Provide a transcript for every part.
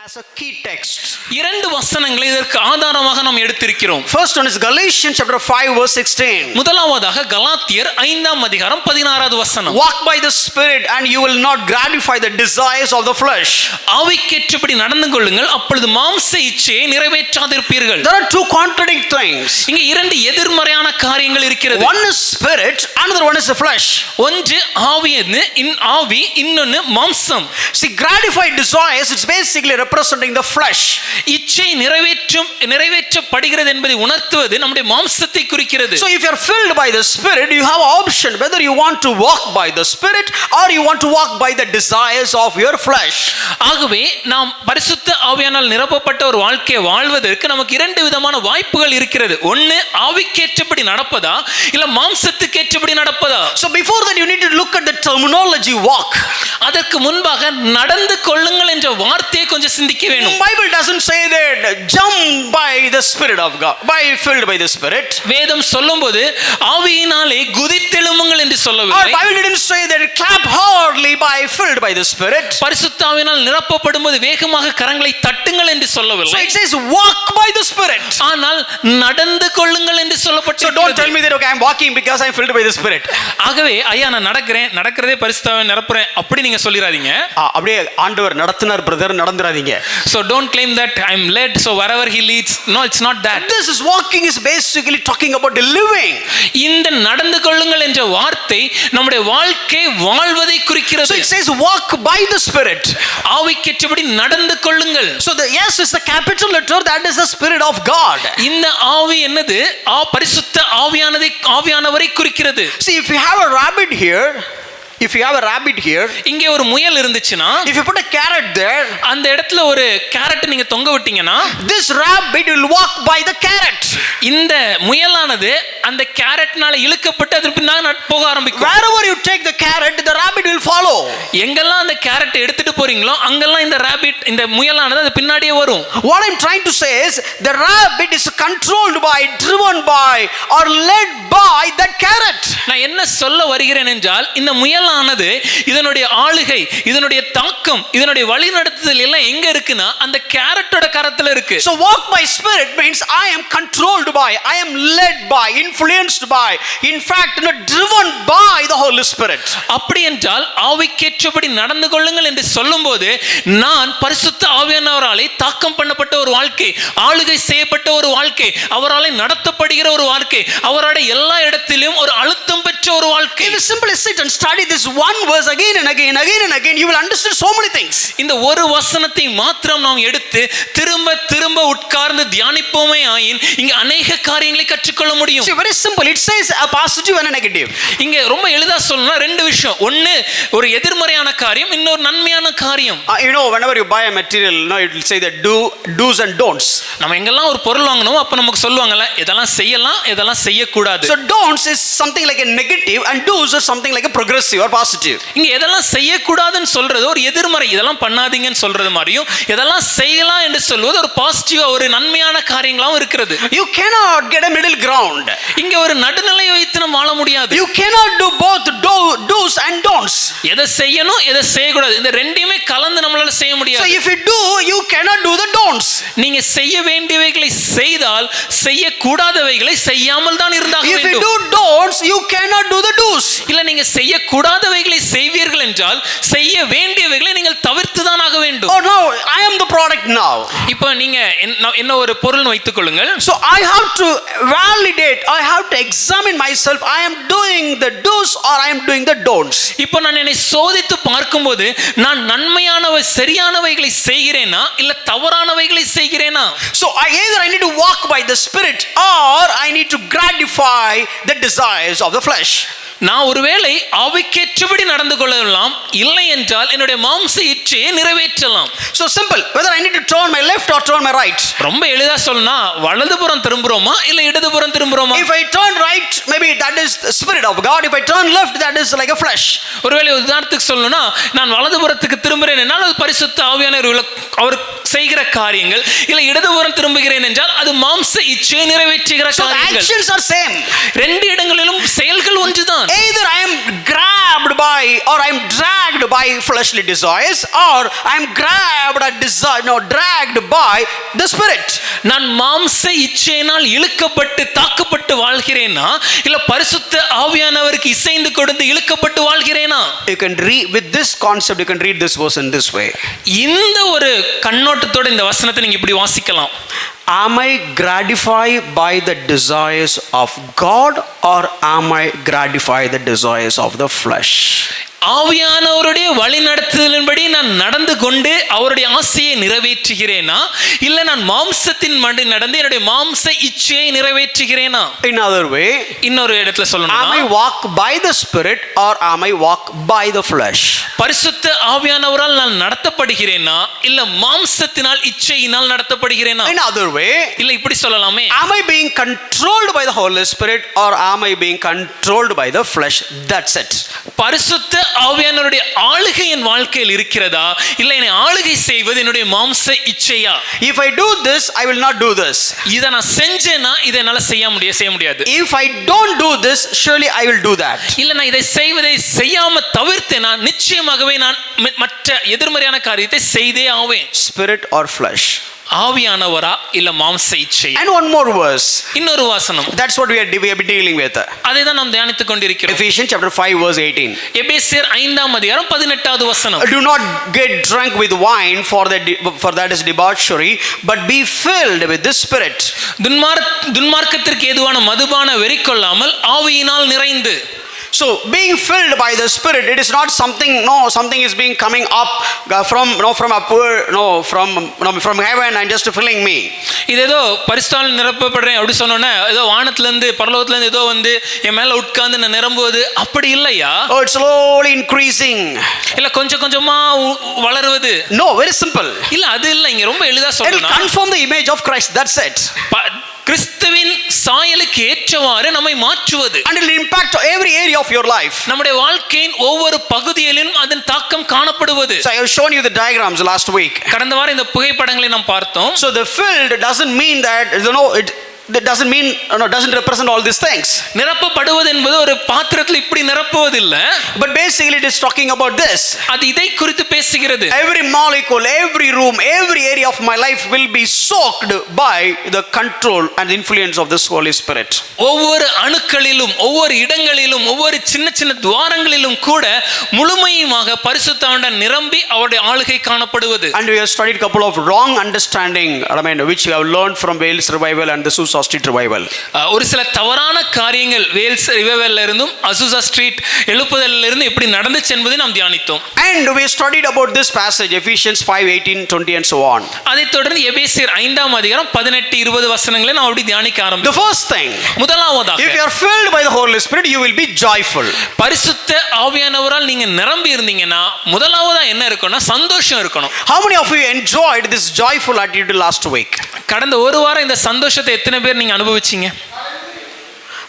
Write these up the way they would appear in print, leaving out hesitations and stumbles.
as a key text. இரண்டு வசனங்களை இதற்கு ஆதாரமாக நாம் எடுத்திருக்கிறோம். First one is Galatians chapter 5 verse 16. முதலாவதாக கலாத்தியர் 5ஆம் அதிகாரம் 16வது வசனம். Walk by the Spirit and you will not gratify the desires of the flesh. ஆவிக்கேற்றபடி நடந்து கொள்ளுங்கள், அப்பொழுது மாம்ச இச்சையை நிறைவேற்றாதிருப்பீர்கள். There are two contradicting things. இங்க இரண்டு எதிர்மறையான காரியங்கள் இருக்கிறது. One is spirit, another one is the flesh. ஒன்று ஆவி, இன்னொன்னு மாம்சம். See, gratified desires, it's basically representing the flesh. இச்சை நிறைவேற்றப்படுகிறது என்பதை உணர்த்துவது நம்முடைய மாம்சத்தை குறிக்கிறது. So if you are filled by the Spirit, you have an option whether you want to walk by the Spirit or you want to walk by the desires of your flesh. ஆகவே நாம் பரிசுத்த ஆவியானால் நிரப்பப்பட்ட ஒரு வாழ்க்கையை வாழ்வதற்கு நமக்கு இரண்டு விதமான வாய்ப்புகள் இருக்கிறது. ஒன்று ஆவிக்கேற்றபடி நடப்பதா, இல்ல மாம்சத்துக்கேற்றபடி நடப்பதா. So before that you need to look at the terminology walk. அதற்கு முன்பாக நடந்து கொள்ளுங்கள் என்ற வார்த்தையை கொஞ்சம் சிந்திக்க வேண்டும். Bible doesn't say that jump by the Spirit of God, by filled by the Spirit. வேதம் சொல்லும்போது ஆவியினாலே குதித்தெழும்புங்கள் என்று சொல்லவில்லை. Or Bible didn't say that clap hardly by filled by the Spirit. பரிசுத்த ஆவியினால் நிரப்பப்படும்போது வேகமாக கரங்களை தட்டுங்கள் என்று சொல்லவில்லை. So it says walk by the Spirit. ஆனால் நடந்து கொள்ளுங்கள் என்று சொல்லப்பட்டிருக்கிறது. So don't tell me that okay, I'm walking because I'm filled by the Spirit. ஆகவே ஐயா நான் நடக்கிறதே பரிசுத்த ஆவியால் நிரப்புறேன் அப்படி நீங்க சொல்லிராதீங்க. அப்படியே ஆண்டவர் நடத்துனார் brother நடந்துராதீங்க. So don't claim that I'm led so wherever he leads. No, it's not that. This is walking is basically talking about the living. இந்த நடந்து கொள்ளுங்கள் என்ற வார்த்தை நம்முடைய வாழ்க்கை வாழ்வதை குறிக்கிறது. So it says walk by the Spirit. ஆவிக்கேற்றபடி நடந்து கொள்ளுங்கள். So the S is the capital letter, that is the Spirit of God. இந்த ஆவி என்னது? பரிசுத்த ஆவியானவரை குறிக்கிறது. See, if you have a rabbit here, இங்கே ஒரு முயல் இருந்துச்சுனா, if you put a carrot there, அந்த இடத்துல ஒரு கேரட் நீங்க தொங்க விட்டீங்கனா, this rabbit will walk by the carrot. இந்த முயலானது அந்த கேரட்னால இழுக்கப்பட்டு அதற்கு பின்னால போக ஆரம்பிக்கும். Wherever you take the carrot, the rabbit will follow. எங்கெல்லாம் அந்த கேரட் எடுத்துட்டு போறீங்களோ அங்கெல்லாம் இந்த முயலானது அது பின்னாடியே வரும். What I'm trying to say is the rabbit is controlled by, driven by or led by that carrot. நான் என்ன சொல்ல வருகிறேன் என்றால் இந்த முயலானது இதனுடைய ஆளுகை, இதனுடைய தாக்கம், இதனுடைய வழிநடத்துதல் எல்லாம் எங்க இருக்குன்னா அந்த கேரட்டோட கரத்துல இருக்கு. So walk by Spirit means I am controlled by, I am led by, influenced by, in fact not driven by the Holy Spirit. அப்படி என்றால் ஆவிக்கேற்றபடி நடந்து கொள்ளுங்கள் என்று சொல்லும்போது நான் பரிசுத்த ஆவியானவராலே தாக்கம் பண்ணப்பட்ட ஒரு வாழ்க்கை, ஆளுகை செய்யப்பட்ட ஒரு வாழ்க்கை, அவராலே நடத்தப்படுகிற ஒரு வாழ்க்கை, அவரோட எல்லா இடத்திலும் ஒரு அழுத்தம் பெற்ற ஒரு வாழ்க்கை. If you simply sit and study this one verse again and again you will understand so many things. இந்த ஒரு வசனத்தை மாத்திரம் நாம் எடுத்து திரும்ப உட்கார்ந்து தியானிப்போமே ஆயின் இங்க अनेक காரியங்களை கற்றுக்கொள்ள முடியும். See, very simple, it says a positive and a negative. இங்க ரொம்ப எளிதா சொல்லணும்னா ரெண்டு விஷயம். ஒன்னு ஒரு எதிர்மறையான காரியம், இன்னொரு நன்மையான காரியம். You know, whenever you buy a material, it will say that do's and don'ts. நம்ம எங்கெல்லாம் ஒரு பொருள் வாங்கணும் அப்ப நமக்கு சொல்லுவாங்கல இதெல்லாம் செய்யலாம் இதெல்லாம் செய்யக்கூடாது. So don'ts is something like a negative and do's is something like a progressive or positive. இங்க எதெல்லாம் செய்யக்கூடாதுன்னு சொல்றது ஒரு எதிர்மறை, இதெல்லாம் பண்ணாதீங்கன்னு சொல்றது மாதிரியும் இதெல்லாம் செய்யலாம் என்று சொல்வது ஒரு பாசிட்டிவா ஒரு நன்மையான காரியங்களாவும் இருக்கிறது. You cannot get a middle ground. இங்க ஒரு நடுநிலை வைத்து நம்ம வாழ முடியாது. You cannot do both do's and don'ts. எதை செய்யணும் எதை செய்யக்கூடாது இந்த ரெண்டையுமே கலந்து நம்மளால செய்ய முடியாது. So if you do, you cannot do the don'ts. நீங்க செய்ய வேண்டியவைகளை செய்தால் செய்யக்கூடாதவைகளை செய்யாமல் தான் இருந்தாக வேண்டும். If you do don'ts, you cannot do the do's. இல்ல நீங்க செய்யக்கூடாதவைகளை செய்வீர்கள் என்றால் செய்ய வேண்டியவைகளை நீங்கள் தவிர்த்து தான் ஆக வேண்டும். Oh no, I am the product now. இப்போ நீங்க என்ன ஒரு பொருள் வைத்துக் கொள்ளுங்கள். So I have to validate, I have to examine myself, I am doing the do's or I am doing the don'ts. இப்போ நான் என்னை சோதித்து பார்க்கும்போது நான் நன்மையானவை சரியானவைகளை செய்கிறேனா இல்ல தவறானவைகளை செய்கிறேனா? So either I need to walk by the Spirit or I need to gratify the desires of the flesh. நான் ஒருவேளை ஆவிக்கேற்றபடி நடந்து கொள்ளலாம், இல்லை என்றால் என்னுடைய மாம்ச இச்சையை நிறைவேற்றலாம். So simple, whether I need to turn my left or turn my right. ரொம்ப எளிதா சொல்லனா வலதுபுறம் திரும்புறோமா இல்ல இடதுபுறம் திரும்புறோமா? If I turn right, maybe that is the Spirit of God. If I turn left, that is like a flesh. ஒருவேளை உதாரணத்துக்கு சொல்லணும்னா நான் வலதுபுறத்துக்கு திரும்புறேன் என்றால் அது பரிசுத்த ஆவியானவர் அவர் செய்கிற காரியங்கள், இல்ல இடதுபுறம் திரும்புகிறேன் என்றால் அது மாம்ச இச்சையை நிறைவேற்றுகிற காரியங்கள். So actions are same. ரெண்டு இடங்களிலும் செயல்கள் ஒன்றுதான். Either I am grabbed by or I am dragged by by fleshly desires, or I am dragged by the Spirit. நான் மாம்ச இச்சையினால் இழுக்கப்பட்டு தாக்கப்பட்டு வாழ்கிறேனா இல்ல பரிசுத்த ஆவியானவருக்கு இசைந்து கொடுத்து இழுக்கப்பட்டு வாழ்கிறேனா? You can read with this concept, you can read this verse in this way. இந்த ஒரு கண்ணோட்டத்தோட இந்த வசனத்தை நீங்க இப்படி வாசிக்கலாம். Am I gratified by the desires of God, or am I gratified the desires of the flesh? ஆவியானவருடைய வழிநடத்துதலின்படி நான் நடந்து கொண்டு அவருடைய ஆசையை நிறைவேற்றுகிறேனா இல்ல நான் மாம்சத்தின் மண்டி நடந்து என்னுடைய மாம்ச இச்சையை நிறைவேற்றுகிறேனா? In other way, இன்னொரு இடத்துல சொல்லணும், am I walk by the Spirit, or am I walk by the flesh? பரிசுத்த ஆவியானவரால் நான் நடத்தப்படுகிறேனா இல்ல மாம்சத்தினால் இச்சையினால் நடத்தப்படுகிறேனா? In other way, இல்ல இப்படி சொல்லலாமே, am I being controlled by the Holy Spirit, or am I being controlled by the flesh? That's it. பரிசுத்த ஆவியானவருடைய ஆளுகை என் வாழ்க்கையில் இருக்கிறதா இல்ல என்னை ஆளுகை செய்வது என்னுடைய மாம்ச இச்சையா? If I do this, I will not do this. இத நான் செஞ்சேனா இத என்னால செய்ய முடியாது. If I don't do this, surely I will do that. இல்ல நான் இதை செய்வதை செய்யாம தவிர்த்தேனா நிச்சயமாகவே நான் மற்ற எதிர்மறையான காரியத்தை செய்தே ஆவேன். Spirit or flesh? ஆவியானவரா இல்ல மாம்ச இச்சை? And one more verse. இன்னொரு வசனம். That's what we are dealing with. அதை தான் நாம் தியானித்துக் கொண்டிருக்கிறோம். Ephesians chapter 5 verse 18. எபேசியர் 5ஆம் அதிகாரம் 18வது வசனம். Do not get drunk with wine, for that is debauchery, but be filled with the Spirit. துன்மார்க்கத்திற்கு ஏதுவான மதுபான வெறி கொள்ளாமல் ஆவியினால் நிறைந்து. So being filled by the Spirit, it is not something is being coming up from heaven and just filling me. இது ஏதோ பரிசுத்தால் நிரப்பப்படுறேன் அப்படி சொன்னோன்னே ஏதோ வானத்துல இருந்து பரலோகத்துல இருந்து ஏதோ வந்து என் மேல உட்கார்ந்து நான் நிரம்புவது அப்படி இல்லையா? Oh, it's slowly increasing. இல்ல கொஞ்சம் கொஞ்சமா வளருவது. No, very simple. இல்ல அது இல்ல, இங்க ரொம்ப எளிதா சொல்லணும். It will confirm the image of Christ. That's it. கிறிஸ்துவின் சாயலுக்கு ஏற்றவாறு நம்மை மாற்றுவது. And it will impact every area of your life. நம்முடைய வாழ்க்கையின் ஒவ்வொரு பகுதியிலும் அதன் தாக்கம் காணப்படுவது. So I have shown you the diagrams last week. கடந்த வாரம் இந்த புகைப்படங்களை நாம் பார்த்தோம். So the filled doesn't mean that that doesn't represent all these things. நிரப்பப்படுவது என்பது ஒரு பாத்திரத்தில் இப்படி நிரப்புவது இல்ல. But basically it is talking about this. அது இதை குறித்து பேசுகிறது. Every molecule, every room, every area of my life will be soaked by the control and influence of this Holy Spirit. ஒவ்வொரு அணுக்களிலும் ஒவ்வொரு இடங்களிலும் ஒவ்வொரு சின்ன சின்ன துவாரங்களிலும் கூட முழுமையுமாக பரிசுத்த ஆவியானவர் நிரம்பி அவருடைய ஆளுகை காணப்படுவது. And we have studied a couple of wrong understanding, which we have learned from Wales revival and the Azusa Street revival. ஒரு சில தவறான காரியங்கள் வேல்ஸ் ரிவைவல்ல இருந்தும் அசூசா ஸ்ட்ரீட் எழுப்புதல்ல இருந்து எப்படி நடந்துச்சு என்பதை நாம் தியானித்தோம். And we studied about this passage Ephesians 5:18, 20 and so on. அதைத் தொடர்ந்து எபேசியர் 5ஆம் அதிகாரம் 18 20 வசனங்களை நாம் அப்படி தியானிக்க ஆரம்பித்தோம். The first thing, முதலாவதாக, if you are filled by the Holy Spirit, you will be joyful. பரிசுத்த ஆவியானவரால் நீங்க நிரம்பி இருந்தீங்கன்னா முதலாவதா என்ன இருக்கும்னா சந்தோஷம் இருக்கணும். How many of you enjoyed this joyful attitude last week? கடந்த ஒரு வாரம் இந்த சந்தோஷத்தை எத்தனை பேர் நீங்க அனுபவிச்சீங்க?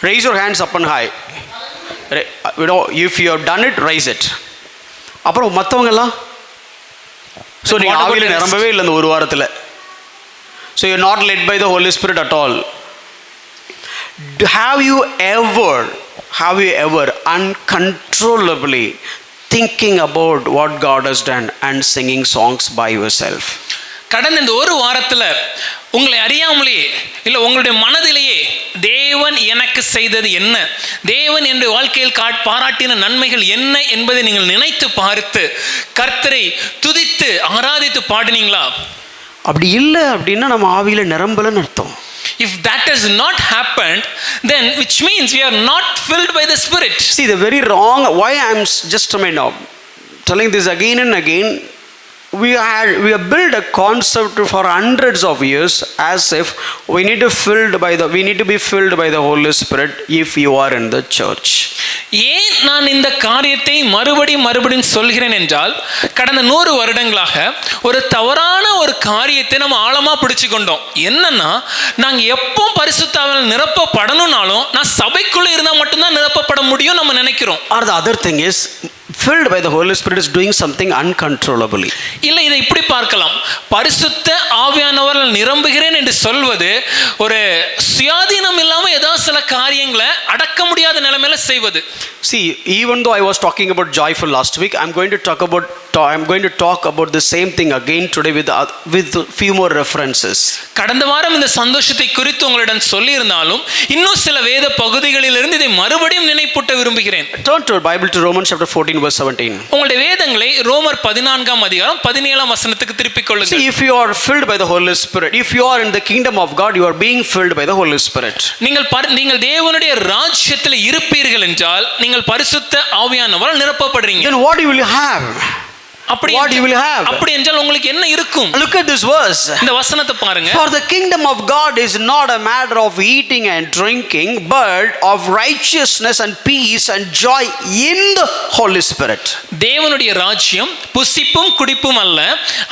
Raise your hands up and high. If you have done it, raise it. அப்புறம் மற்றவங்க எல்லாம் ஸோ நீங்கள் ஆவியில் நிரம்பவே இல்லை இந்த ஒரு வாரத்தில். So you not led by the holy spirit at all. Have you ever uncontrollably thinking about what God has done and singing songs by yourself? கடந்த இந்த ஒரு வாரத்துல உங்களை அறியாமலே இல்ல உங்களுடைய மனதிலேயே தேவன் எனக்கு செய்தது என்ன, தேவன் என்னுடைய வாழ்க்கையில் பாராட்டின நன்மைகள் என்ன என்பதை நீங்கள் நினைத்து பார்த்து கர்த்தரை துதித்து ஆராதித்து பாடினீங்களா? அப்படி இல்லை அப்படின்னா நம்ம ஆவியில நிரம்பலன்னு அர்த்தம். If that has not happened, then which means we are not filled by the Spirit. See, the very wrong, why I am just telling this again and again. We have built a concept for hundreds of years as if we need to be filled by the Holy Spirit if you are in the church. ஏன் நான் இந்த காரியத்தை மறுபடியும் சொல்கிறேன் என்றால் கடந்த 100 வருடங்களாக ஒரு தவறான ஒரு காரியத்தை நம்ம ஆழமா பிடிச்சு கொண்டோம். என்னன்னா நாங்க எப்போ பரிசுத்த ஆவியால் நிரப்பப்படணும்னாலும் நான் சபைக்குள்ள இருந்தா மட்டும்தான் நிரப்பப்பட முடியும் நம்ம நினைக்கிறோம். Or the other thing is, filled by the Holy Spirit is doing something uncontrollably. இல்லை, இதை இப்படி பார்க்கலாம். பரிசுத்த ஆவியானவரால் நிரம்புகிறேன் என்று சொல்வது ஒரு சுயாதீனம் இல்லாமல் ஏதாவது சில சில காரியங்களை அடக்க முடியாத நிலைமையில செய்வது. See, even though I was talking about joyful last week, I'm going to talk about the same thing again today with few more references. கடந்த வாரம் இந்த சந்தோஷத்தை குறித்து உங்களிடம் சொல்லி இருந்தாலும் இன்னும் சில வேத பகுதிகளிலிருந்து இதை மறுபடியும் நினைப்பூட்ட விரும்புகிறேன். Turn to your Bible to Romans chapter 14 verse 17. உங்களுடைய வேதங்களை ரோமர் 14ஆம் அதிகாரம் 17ஆம் வசனத்துக்கு திருப்பிக் கொள்ளுங்கள். See, if you are filled by the Holy Spirit, if you are in the kingdom of God, you are being filled by the Holy Spirit. நீங்கள் தேவனுடைய ராஜ்யத்தில் இருப்பீர்கள் என்றால் நீங்கள் பரிசுத்த ஆவியானவரால் நிரப்பப்படுறீங்க. Then what will you have? What you will have? அப்படி என்றால் உங்களுக்கு என்ன இருக்கும்? Look at this verse. இந்த வசனத்தை பாருங்க. For the kingdom of God is not a matter of eating and drinking, but of righteousness and peace and joy in the Holy Spirit. தேவனுடைய ராஜ்யம் புசிப்பும் குடிப்பும் அல்ல,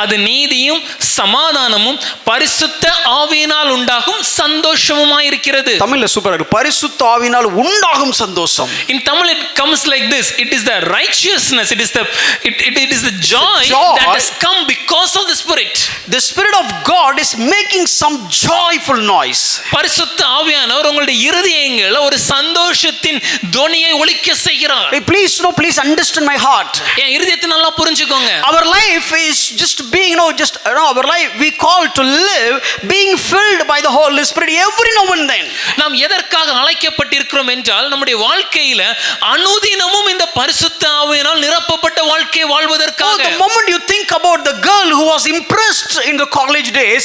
அது நீதியும் சமாதானமும் பரிசுத்த ஆவியினால் உண்டாகும் சந்தோஷமுமாய் இருக்கிறது. தமிழ்ல சூப்பரா இருக்கு. பரிசுத்த ஆவியினால் உண்டாகும் சந்தோஷம். In Tamil it comes like this. It is the righteousness, it is the joy that has come because of the Spirit. The Spirit of God is making some joyful noise. பரிசுத்த ஆவியானவர் உங்களுடைய இருதயங்களில் ஒரு சந்தோஷத்தின் துணியை ஒலிக்க செய்கிறார். Please understand my heart. என் இருதயத்தை நல்லா புரிஞ்சுக்கோங்க. Our life is just being our life we call to live being filled by the Holy Spirit every now and then. நாம் எதற்காக அழைக்கப்பட்டிருக்கிறோம் என்றால் நம்முடைய வாழ்க்கையில அனுதினமும் இந்த பரிசுத்த ஆவியினால் நிரப்பப்பட்ட வாழ்க்கை வாழ்வதற்காக. The moment you think about the girl who was impressed in the college days,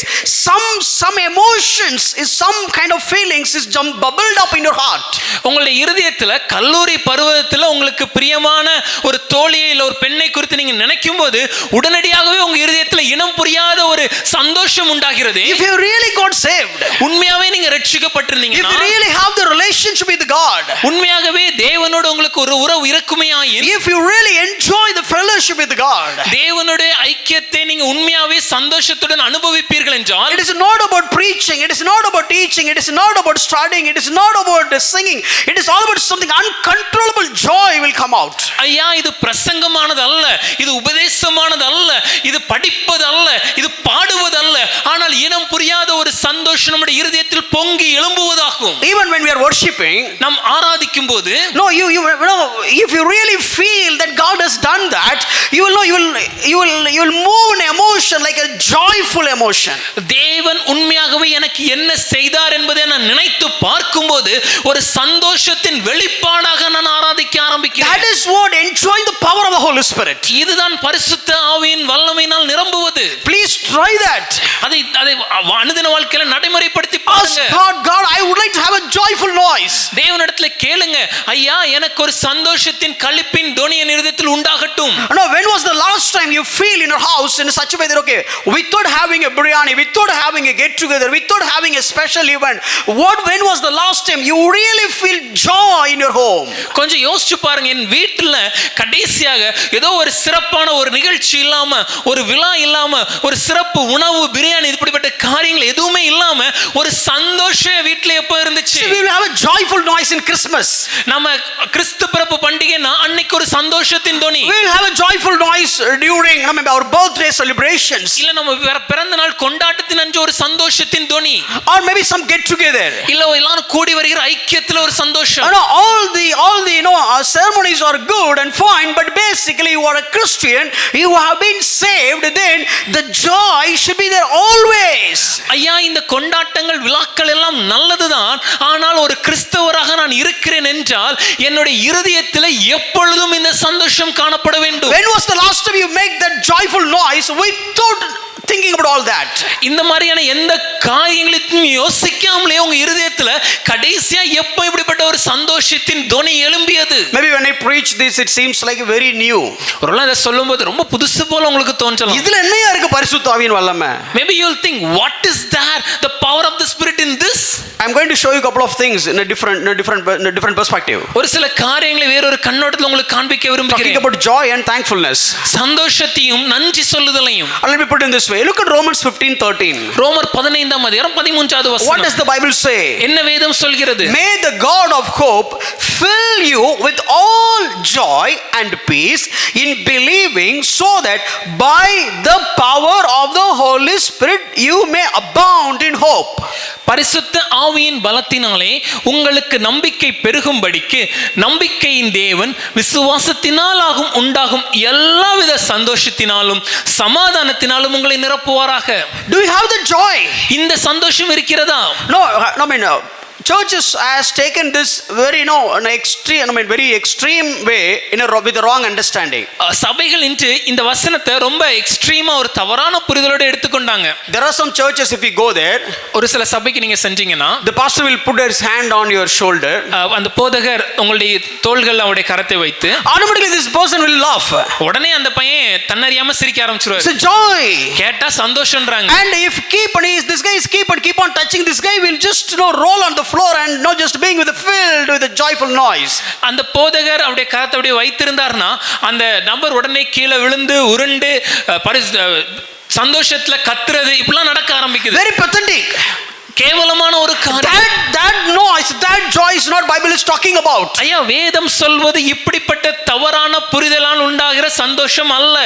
some emotions is some kind of feelings is bubbled up in your heart. உங்களுடைய இருதயத்துல கல்லூரி பருவத்துல உங்களுக்கு பிரியமான ஒரு தோழியை இல்ல ஒரு பெண்ணை குறித்து நீங்க நினைக்கும் போது உடனடியாகவே உங்க இருதயத்துல இனம் புரியாத ஒரு சந்தோஷம் உண்டாகிறது. If you really got saved, உண்மையாவே நீங்க ரட்சிக்கப்பட்டிருந்தீங்கன்னா, if you really have the relationship with God, உண்மையாகவே தேவனோடு உங்களுக்கு ஒரு உறவு இருக்குமேயாயின், if you really enjoy the fellowship with God, தேவனுடைய ஐக்கியத்தை நீங்க உண்மையாவே சந்தோஷத்துடன் அனுபவிப்பீர்கள் என்றால், it is not about preaching, it is not about teaching, it is not about studying, it is not about singing, it is all about something uncontrollable joy will come out. ஐயா, இது பிரசங்கமானது அல்ல, இது உபதேசமானது அல்ல, இது படிப்பது அல்ல, இது பாடுவது அல்ல, ஆனால் இனம் புரியாத ஒரு சந்தோஷம் நம்முடைய இருதயத்தில் பொங்கி எழும்புவதாகும். Even when we are worshiping, நாம் ஆராதிக்கும் போது, no, you know, if you really feel that God has done that, you will know, you will move in emotion like a joyful emotion. தேவன் உண்மையாகவே எனக்கு என்ன செய்தார் என்பதை நான் நினைத்து பார்க்கும்போது ஒரு சந்தோஷத்தின் வெளிப்பாடாக நான் ஆராதிக்க ஆரம்பிக்கிறேன். That is what enjoying the power of the Holy Spirit. இதுதான் பரிசுத்த ஆவியின் வல்லமையினால் நிரம்புவது. Please try that. அதை அனுதின வாழ்க்கையில நடைமுறைப்படுத்தி பாருங்க. God, I would like to have a joyful noise. தேவனிடத்தில் கேளுங்க, ஐயா எனக்கு ஒரு சந்தோஷத்தின் களிப்பின் தொனி என் இருதயத்தில் உண்டாகட்டும். No, when was the last time you feel in your house in such a way that okay, without having a biryani, without having a get together, without having a special event, when was the last time you really feel joy in your home? கொஞ்சம் யோசிச்சு பாருங்க. என் வீட்டுல கடைசியாக ஏதோ ஒரு சிறப்பான ஒரு நிகழ்ச்சி இல்லாம, ஒரு விழா இல்லாம, ஒரு சிறப்பு உணவு பிரியாணி இப்படிப்பட்ட காரியங்கள் எதுவுமே இல்லாம ஒரு சந்தோஷம் வீட்டுல எப்ப இருந்துச்சு? We will have a joyful noise in Christmas. நம்ம கிறிஸ்து பிறப்பு பண்டிகைனா அன்னைக்கு ஒரு சந்தோஷத்தின் தொனி. We will have a joyful noise during our birthday celebrations. இல்ல நம்ம பிறந்த நாள் கொண்டாட்டத்தின் அன்று ஒரு சந்தோஷத்தின் தொனி. Or maybe some get together. இல்ல எல்லாரும் கூடி வருகிற ஐக்கியத்துல ஒரு சந்தோஷம். All the ceremonies are good and fine, but basically you are a Christian, you have been saved, then the joy should be there always. ஐயா, இந்த கொண்டாட்டங்கள் விழாக்கள் எல்லாம் நல்லதுதான், ஆனால் ஒரு கிறிஸ்தவராக நான் இருக்கிறேன் என்றால் என்னுடைய இருதயத்தில் எப்பொழுதும் இந்த சந்தோஷம் காணப்பட வேண்டும். When was the last time you make that joyful noise without thinking about all that? இந்த மாதிரியான எந்த காரியங்களையும் யோசிக்காமலே உங்க இருதயத்துல கடைசியா எப்ப இப்படிப்பட்ட ஒரு சந்தோஷத்தின் தொனி எழும்பியது? Maybe when I preach this it seems like very new. ஒருவேளை இத சொல்லும்போது ரொம்ப புதுசு போல உங்களுக்கு தோன்றலாம். இதுல என்னையா இருக்கு பரிசுத்த ஆவியின் வல்லமை? Maybe you will think, what is there the power of the Spirit in this? I'm going to show you a couple of things in a different perspective. ஒரு சில காரியங்களை வேறொரு கண்ணோட்டத்துல உங்களுக்கு காண்பிக்க விரும்புகிறேன். Talking about joy and thankfulness. சந்தோஷத்தையும் நன்றி சொல்லுதலையும். Let me put it in this way. Look at Romans 15:13. ரோமர் 15ஆம் அதிகாரம் 13வது வசனம். What does the Bible say? என்ன வேதம் சொல்கிறது? May the God of hope fill you with all joy and peace in believing, so that by the power of the Holy Spirit you may abound in hope. பரிசுத்த ஆவி ஆவியின் பலத்தினாலே உங்களுக்கு நம்பிக்கை பெருகும்படிக்கு நம்பிக்கையின் தேவன் விசுவாசத்தினால் உண்டாகும் எல்லாவித சந்தோஷத்தினாலும் சமாதானத்தினாலும் உங்களை நிரப்புவாராக. Do you have the joy? இந்த சந்தோஷம் இருக்கிறதா? No, I mean, churches has taken this very, an extreme, very extreme way with a wrong understanding. சபைகள் இன்று இந்த வசனத்தை ரொம்ப எக்ஸ்ட்ரீமா ஒரு தவறான புரிதலோட எடுத்துக்கொண்டாங்க. There are some churches, if you go there, ஒரு சில சபைக்கு நீங்க செஞ்சீங்கன்னா the pastor will put his hand on your shoulder. அந்த போதகர் உங்களுடைய தோள்கள் அவருடைய கரத்தை வைத்து Automatically this person will laugh. உடனே அந்த பையன் தன்னறியாம சிரிக்க ஆரம்பிச்சிருவாரு. It's a joy. கேட்டா சந்தோஷம்ன்றாங்க. And if this guy is keep on touching, this guy will just roll on the floor and not just being filled with a joyful noise. அந்த போதகர் அவருடைய கரத்தை அப்படியே வைத்திருந்தார்னா அந்த நபர் உடனே கீழே விழுந்து உருண்டு சந்தோஷத்துல கத்துறது இப்படிலாம் நடக்க ஆரம்பிக்குது. Very pathetic. கேவலமான ஒரு காரியம். That noise, that joy is not Bible is talking about. ஐயா, வேதம் சொல்வது இப்படிப்பட்ட தவறான புரிதலால் உண்டாகிற சந்தோஷம் அல்ல.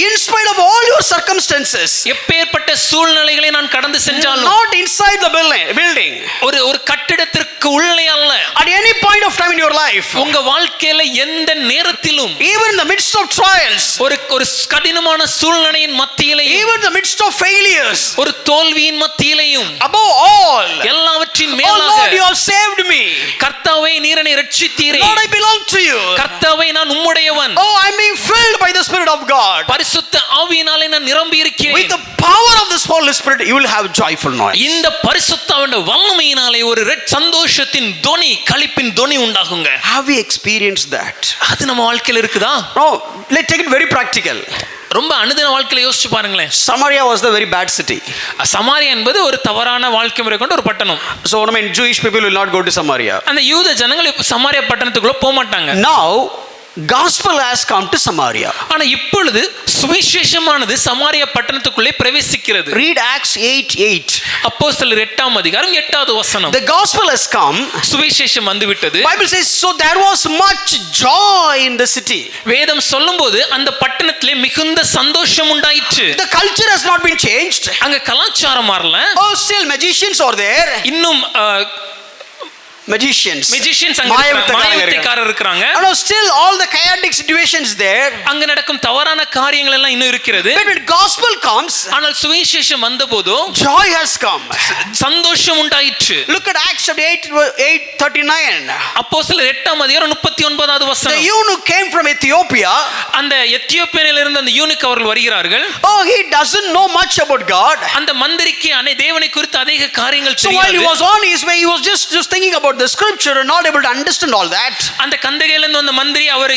In spite of all your circumstances, எப்பேற்பட்ட சூழ்நிலைகளை நான் கடந்து சென்றாலும், not inside the building, ஒரு கட்டிடத்திற்கு உள்ளே அல்ல, at any point of time in your life, உங்க வாழ்க்கையில எந்த நேரத்திலும், even in the midst of trials, ஒரு கடினமான சூழ்நிலையின் மத்தியிலேயும், even in the midst of failures, ஒரு தோல்வியின் மத்தியிலேயும், above all, எல்லாவற்றின் oh மேலாக, Lord, you have saved me. கர்த்தாவே நீர் என்னை ரட்சித்தீரே. Lord, I belong to you. கர்த்தாவே நான் உம்முடையவன். Oh, I'm being filled by the Spirit of God. பரிசுத்த ஆவியினாலே நான் நிரம்பி இருக்கிறேன். With the power of this Holy Spirit, you will have joyful noise. இந்த பரிசுத்த ஆவியின் வல்லமையினாலே ஒரு சந்தோஷத்தின் தொனி, களிப்பின் தொனி உண்டாகுங்க. Have we experienced that? அது நம்ம வாழ்க்கையில இருக்குதா? No, let's take it very practical. ரொம்ப அனுதின வாழ்க்கையில யோசிச்சு பாருங்களேன். Samaria was the very bad city. Samariya என்பது ஒரு தவறான வாழ்க்கை முறை கொண்ட ஒரு பட்டணம். So Jewish people will not go to Samaria. அந்த யூத ஜனங்கள் சமாரியா பட்டணத்துக்குள்ள போக மாட்டாங்க. Now gospel has come to Samaria. ஆனா இப்பொழுது சுவிசேஷமானது சமாரியா பட்டணத்துக்குள்ளே பிரவேசிக்கிறது. Read Acts 8:8. அப்போஸ்தலர் 8ஆம் அதிகாரம் 8வது வசனம். The gospel has come. சுவிசேஷம் வந்து விட்டது. Bible says so there was much joy in the city. வேதம் சொல்லும்போது அந்த பட்டணத்திலே மிகுந்த சந்தோஷம் உண்டாயிற்று. The culture has not been changed. அங்க கலாச்சாரம் மாறல. Oh, still magicians are there. இன்னும் magicians அங்க மாயவித்தைக்காரர் இருக்காங்க. and still all the chaotic situations there. அங்க நடக்கும் தவறான காரியங்கள் எல்லாம் இன்னும் இருக்கிறது. But when gospel comes, ஆனால் சுவிசேஷம் வந்தபோது joy has come. சந்தோஷம் உண்டாயிற்று. Look at Acts 8:39. அப்போஸ்தலர் 8ஆம் அதிகாரம் 39வது வசனம். The eunuch came from Ethiopia. அந்த எத்தியோப்பியாவில் இருந்து அந்த யூனுக் அவர்கள் வருகிறார்கள். Oh, he doesn't know much about God. அந்த மந்திரிக்கு தேவனை குறித்து அதிக காரியங்கள் தெரியாது. So while he was on his way, he was just thinking about the scripture and not able to understand all that. அந்த கந்தகையில இருந்து வந்த மந்திரி அவர்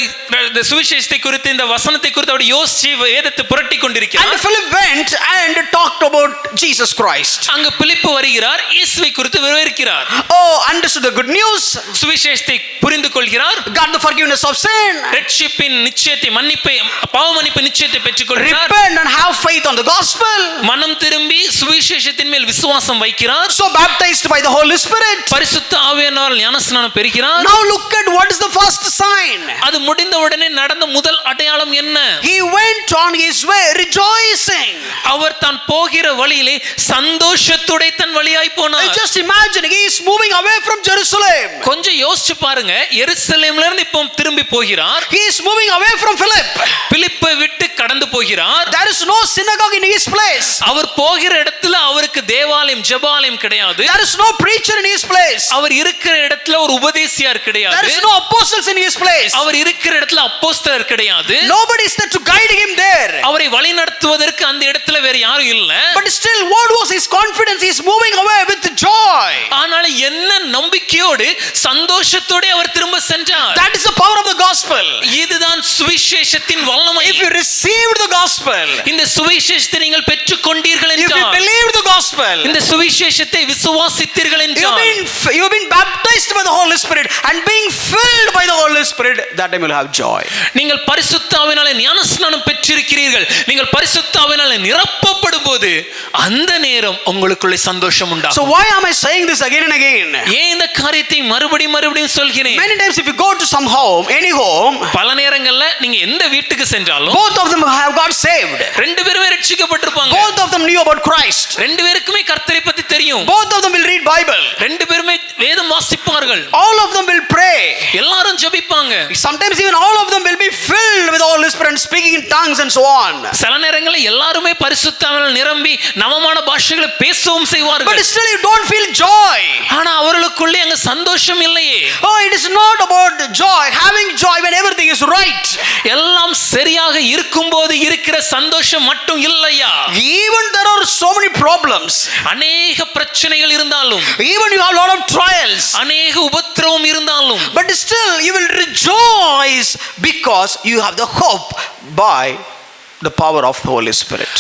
சுவிசேஷத்தை குறித்து இந்த வசனத்தை குறித்து அவர் யோசிச்சு வேதத்தை புரட்டி கொண்டிருக்கிறார். And Philip went and talked about Jesus Christ. அங்க பிலிப்பு வருகிறார், இயேசுவை குறித்து விவரிக்கிறார். Oh, understood the good news. சுவிசேஷத்தை புரிந்து கொள்கிறார். Got the forgiveness of sin. ரட்சிப்பின் நிச்சயத்தை, மன்னிப்பை, பாவ மன்னிப்பு நிச்சயத்தை பெற்றுக்கொள்கிறார். Repent and have faith on the gospel. மனம் திரும்பி சுவிசேஷத்தின் மேல் விசுவாசம் வைக்கிறார். So baptized by the Holy Spirit. பரிசுத்த ஆவியானவரால் ஞானஸ்நானம் பெறுகிறார். Now look at what is the first sign. அது முடிந்த உடனே நடந்த முதல் அடையாளம் என்ன? He went on his way rejoicing. அவர் தான் போகிற வழியிலே சந்தோஷத்தோட தன் வழியாய் போனார். Just imagine, he is moving away from Jerusalem. கொஞ்சம் யோசிச்சு பாருங்க, எருசலேம்ல இருந்து இப்போ திரும்பி போகிறார். He is moving away from Philip. பிலிப்பை விட்டு கடந்து போகிறார். There is no synagogue in his place. அவர் போகிற இடத்துல அவருக்கு தேவாலயம், ஜெபாலயம் கிடையாது. There is no preacher in his place. அவர் இருக்கிற இடத்துல ஒரு உபதேசியார் கிடையாது. There is no apostles in his place. அவர் இருக்கிற இடத்துல அப்போஸ்தலர் கிடையாது. Nobody is there to guide him there. அவரை வழி நடத்துவதற்கு அந்த இடத்துல வேற யாரும் இல்ல. But still, what was his confidence? He is moving away with joy. ஆனால் என்ன நம்பிக்கையோடு சந்தோஷத்தோட அவர் திரும்ப சென்றார். That is the power of the gospel. இதுதான் சுவிசேஷத்தின் வல்லமை. If you received the gospel, இந்த சுவிசேஷத்தை நீங்கள் பெற்றுக்கொண்டீர்கள் if you என்றால், believed the gospel, இந்த சுவிசேஷத்தை விசுவாசித்தீர்கள் என்றால், you have been baptized by the Holy Spirit and being filled by the Holy Spirit, that time you will have joy. நீங்கள் பரிசுத்த ஆவியினாலே ஞானஸ்நானம் பெற்றிருக்கிறீர்கள், நீங்கள் பரிசுத்த ஆவியினாலே நிரப்பப்படும்போது அந்த நேரம் உங்களுக்குள்ளே சந்தோஷம் உண்டாகும். So why am I saying this again and again? ஏன் இந்த காரியத்தை மறுபடியும் சொல்கிறேன். Many times if you go to some home, any home, பல நேரங்கள்ல நீங்க எந்த வீட்டுக்கு சென்றாலும் both of them have got saved. ரெண்டு பேருமே ரட்சிக்கப்பட்டிருப்பாங்க. Both of them knew about Christ. ரெண்டு பேருக்குமே கர்த்தரை பத்தி தெரியும். Both of them will read Bible. ரெண்டு பேருமே வேதம் வாசிப்பார்கள். All of them will pray. எல்லாரும் ஜெபிப்பாங்க. Sometimes even all of them will be filled with the Holy Spirit and speaking in tongues and so on. சில நேரங்களில் எல்லாருமே பரிசுத்த ஆவியால் நிரம்பி நவமான பாஷைகளை பேசவும் செய்வார்கள். But still you don't feel joy. ஆனா அவர்களுக்குள்ளே அங்க சந்தோஷம் இல்லையே. Oh, it is not about joy, having joy when everything is right. எல்லாம் சரியாக இருக்கும்போது இருக்கிற சந்தோஷம் மட்டும் இல்லையா. Even there are so many problems. அநேக பிரச்சனைகள் இருந்தாலும், even you have a lot of trials, அநேக உபத்திரவம் இருந்தாலும், but still you will rejoice because you have the hope by the power of the Holy Spirit.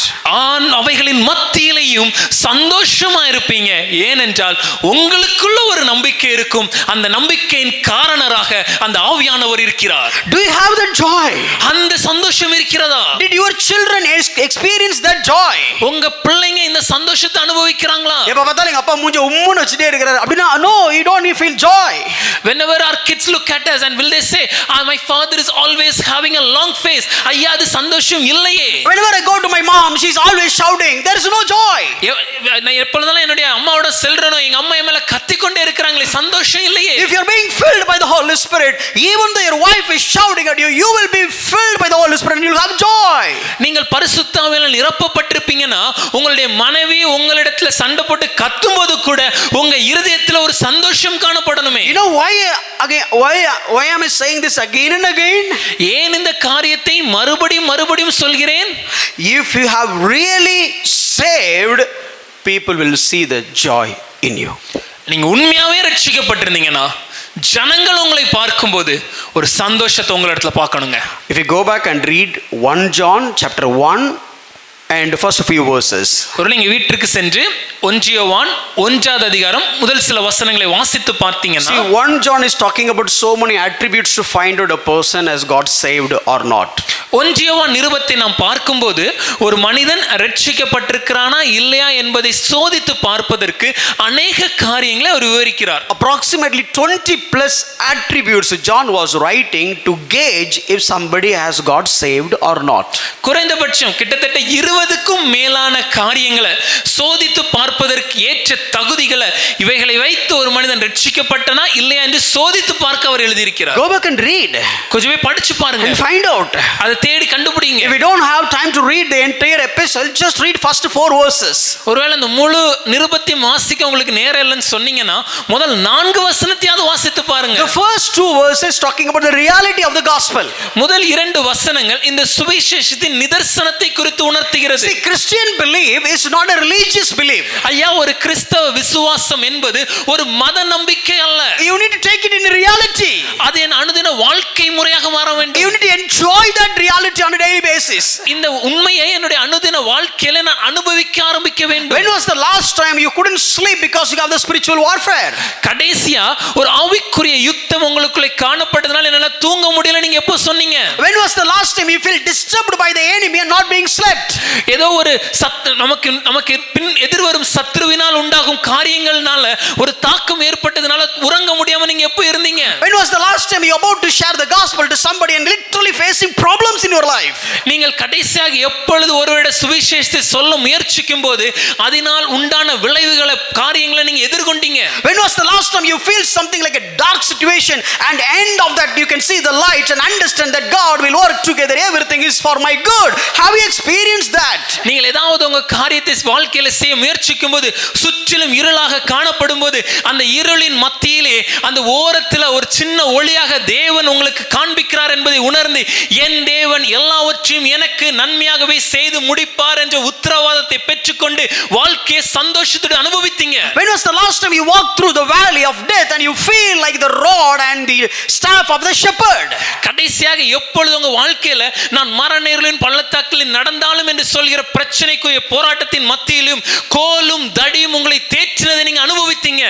அவைகளின் மத்தியிலேயும் சந்தோஷமா இருப்பீங்க. ஏனென்றால் உங்களுக்குள்ள ஒரு நம்பிக்கை இருக்கும். அந்த நம்பிக்கையின் காரணராக அந்த ஆவியானவர் இருக்கிறார். Do you have that joy? அந்த சந்தோஷம் இருக்கிறதா? Did your children experience that joy? உங்க பிள்ளைங்க இந்த சந்தோஷத்தை அனுபவிக்கிறாங்களா? எப்ப பார்த்தாலும் எங்க அப்பா மூஞ்ச உம்முன்னு வச்சிட்டே இருக்காரு அப்படினா no, you don't feel joy. Whenever our kids look at us and will they say, my father is always having a long face. ஐயா அது சந்தோஷம் இல்லையே. Whenever I go to my mom, she is always shouting. There is no joy. நான் எப்பொழுதெல்லாம் என்னுடைய அம்மாவோட செல்றனோ எங்க அம்மா என் மேல கத்திக்கொண்டே இருக்காங்களே, சந்தோஷம் இல்லையே. If you are being filled by the Holy Spirit, even though your wife is shouting at you, you will be filled by the Holy Spirit and you will have joy. நீங்கள் பரிசுத்த ஆவியால் நிரப்பப்பட்டிருப்பீங்கன்னா உங்களுடைய மனைவி உங்களிடத்துல சண்டை போட்டு கத்தும்போது கூட உங்க இருதயத்துல ஒரு சந்தோஷம் காணப்படணுமே. You know why am I saying this again and again? ஏன் இந்த காரியத்தை மறுபடியும் சொல்கிறேன்? If you have really saved, people will see the joy in you. நீங்க உண்மையாவே ரட்சிக்கப்பட்டிருந்தீங்கன்னா ஜனங்கள் உங்களை பார்க்கும்போது ஒரு சந்தோஷத்தை உங்களிடத்துல பார்க்கணுங்க. If you go back and read 1 John chapter 1 and first few verses. ஒரு நீங்க வீட்டுக்கு சென்று 1 யோவான் 1வது அதிகாரம் முதல் சில வசனங்களை வாசித்து பார்த்தீங்கன்னா, see 1 John is talking about so many attributes to find out a person has got saved or not. 1 யோவான் நிருபத்தை நாம் பார்க்கும்போது ஒரு மனிதன் ரட்சிக்கப்பட்டிருக்கிறானா இல்லையா என்பதை சோதித்து பார்ப்பதற்கு அநேக காரியங்களை அவர் விவரிக்கிறார். Approximately 20 plus attributes John was writing to gauge if somebody has got saved or not. குறைந்தபட்சம் கிட்டத்தட்ட 20க்கும் மேலான காரியங்களை சோதித்து பார்ப்பதற்கு ஏற்ற தகுதிகளை இவைகளை வைத்து ஒரு மனிதன் ரட்சிக்கப்பட்டனா இல்லையா என்று சோதித்து பார்க்க அவர் எழுதியிருக்கிறார். Go back and read. கொஞ்சமே படிச்சு பாருங்க. And find out. அதை தேடி கண்டுபிடிங்க. If you don't have time to read the entire epistle, just read first 4 verses. ஒருவேளை இந்த முழு நிருபத்தை வாசிக்க உங்களுக்கு நேரம் இல்லைன்னு சொன்னீங்கன்னா முதல் 4 வசனத்தையாவது வாசித்து பாருங்க. The first 2 verses talking about the reality of the gospel. முதல் 2 வசனங்கள் இந்த சுவிசேஷத்தின் நிதர்சனத்தை குறித்து உணர்த்துகிறது. See, Christian belief is not a religious belief. ஐயா ஒரு கிறிஸ்தவ விசுவாசம் என்பது ஒரு மத நம்பிக்கை அல்ல. You need to take it in reality. அது என் அனுதின வாழ்க்கை முறையாக மாற வேண்டும். You need to enjoy that reality on a daily basis. இந்த உண்மையை என்னுடைய அனுதின வாழ்க்கையில நான் அனுபவிக்க ஆரம்பிக்க வேண்டும். When was the last time you couldn't sleep because you have the spiritual warfare? கடைசியா ஒரு ஆவிக்குரிய யுத்தம் உங்களுக்குள்ள காணப்பட்டதனால என்னால தூங்க முடியல நீங்க எப்போ சொன்னீங்க? When was the last time you feel disturbed by the enemy and not being slept? ஏதோ ஒரு நமக்கு பின் எதிர்வரும் சத்ருவினால் உண்டாகும் காரியங்கள்னால ஒரு தாக்கம் ஏற்பட்டதனால உறங்க முடியாம நீங்க எப்போ இருந்தீங்க? When was the last time you about to share the gospel to somebody and literally facing problems in your life? நீங்கள் கடைசியாக எப்பொழுது ஒருவருடைய சுவிசேஷத்தை சொல்ல முயற்சிக்கும் போது அதனால் உண்டான விளைவுகளை காரியங்களை நீங்க எதிர்கொண்டீங்க? When was the last time you feel something like a dark situation and end of that you can see the light and understand that God will work together, everything is for my good? Have you experienced that? நீங்கள் ஏதாவது உங்க காரியத்தை வாழ்க்கையில செய்ய முயற்சிக்கும் போது சுற்றிலும் இருளாக காணப்படும் போது அந்த இருளின் மத்தியிலே அந்த ஓரத்தில் ஒரு சின்ன ஒளியாக தேவன் உங்களுக்கு காண்பிக்கிறார் என்பதை உணர்ந்து என் தேவன் எல்லாவற்றையும் எனக்கு நன்மையாகவே செய்து முடிப்பார் என்ற உத்தரவாதத்தை பெற்றுக்கொண்டு வாழ்க்கையை சந்தோஷத்தோடு அனுபவித்தீங்க? When was the last time you walked through the valley of death and you feel like the rod and the staff of the shepherd? கடைசியாக எப்பொழுது உங்க வாழ்க்கையில நான் மரண பள்ளத்தாக்கில் நடந்தாலும் என்று சொல்கிற பிரச்சனைக்குரிய போராட்டத்தின் மத்தியிலும் கோலும் தடியும் உங்களை தேற்றினதை நீங்க அனுபவித்தீங்க?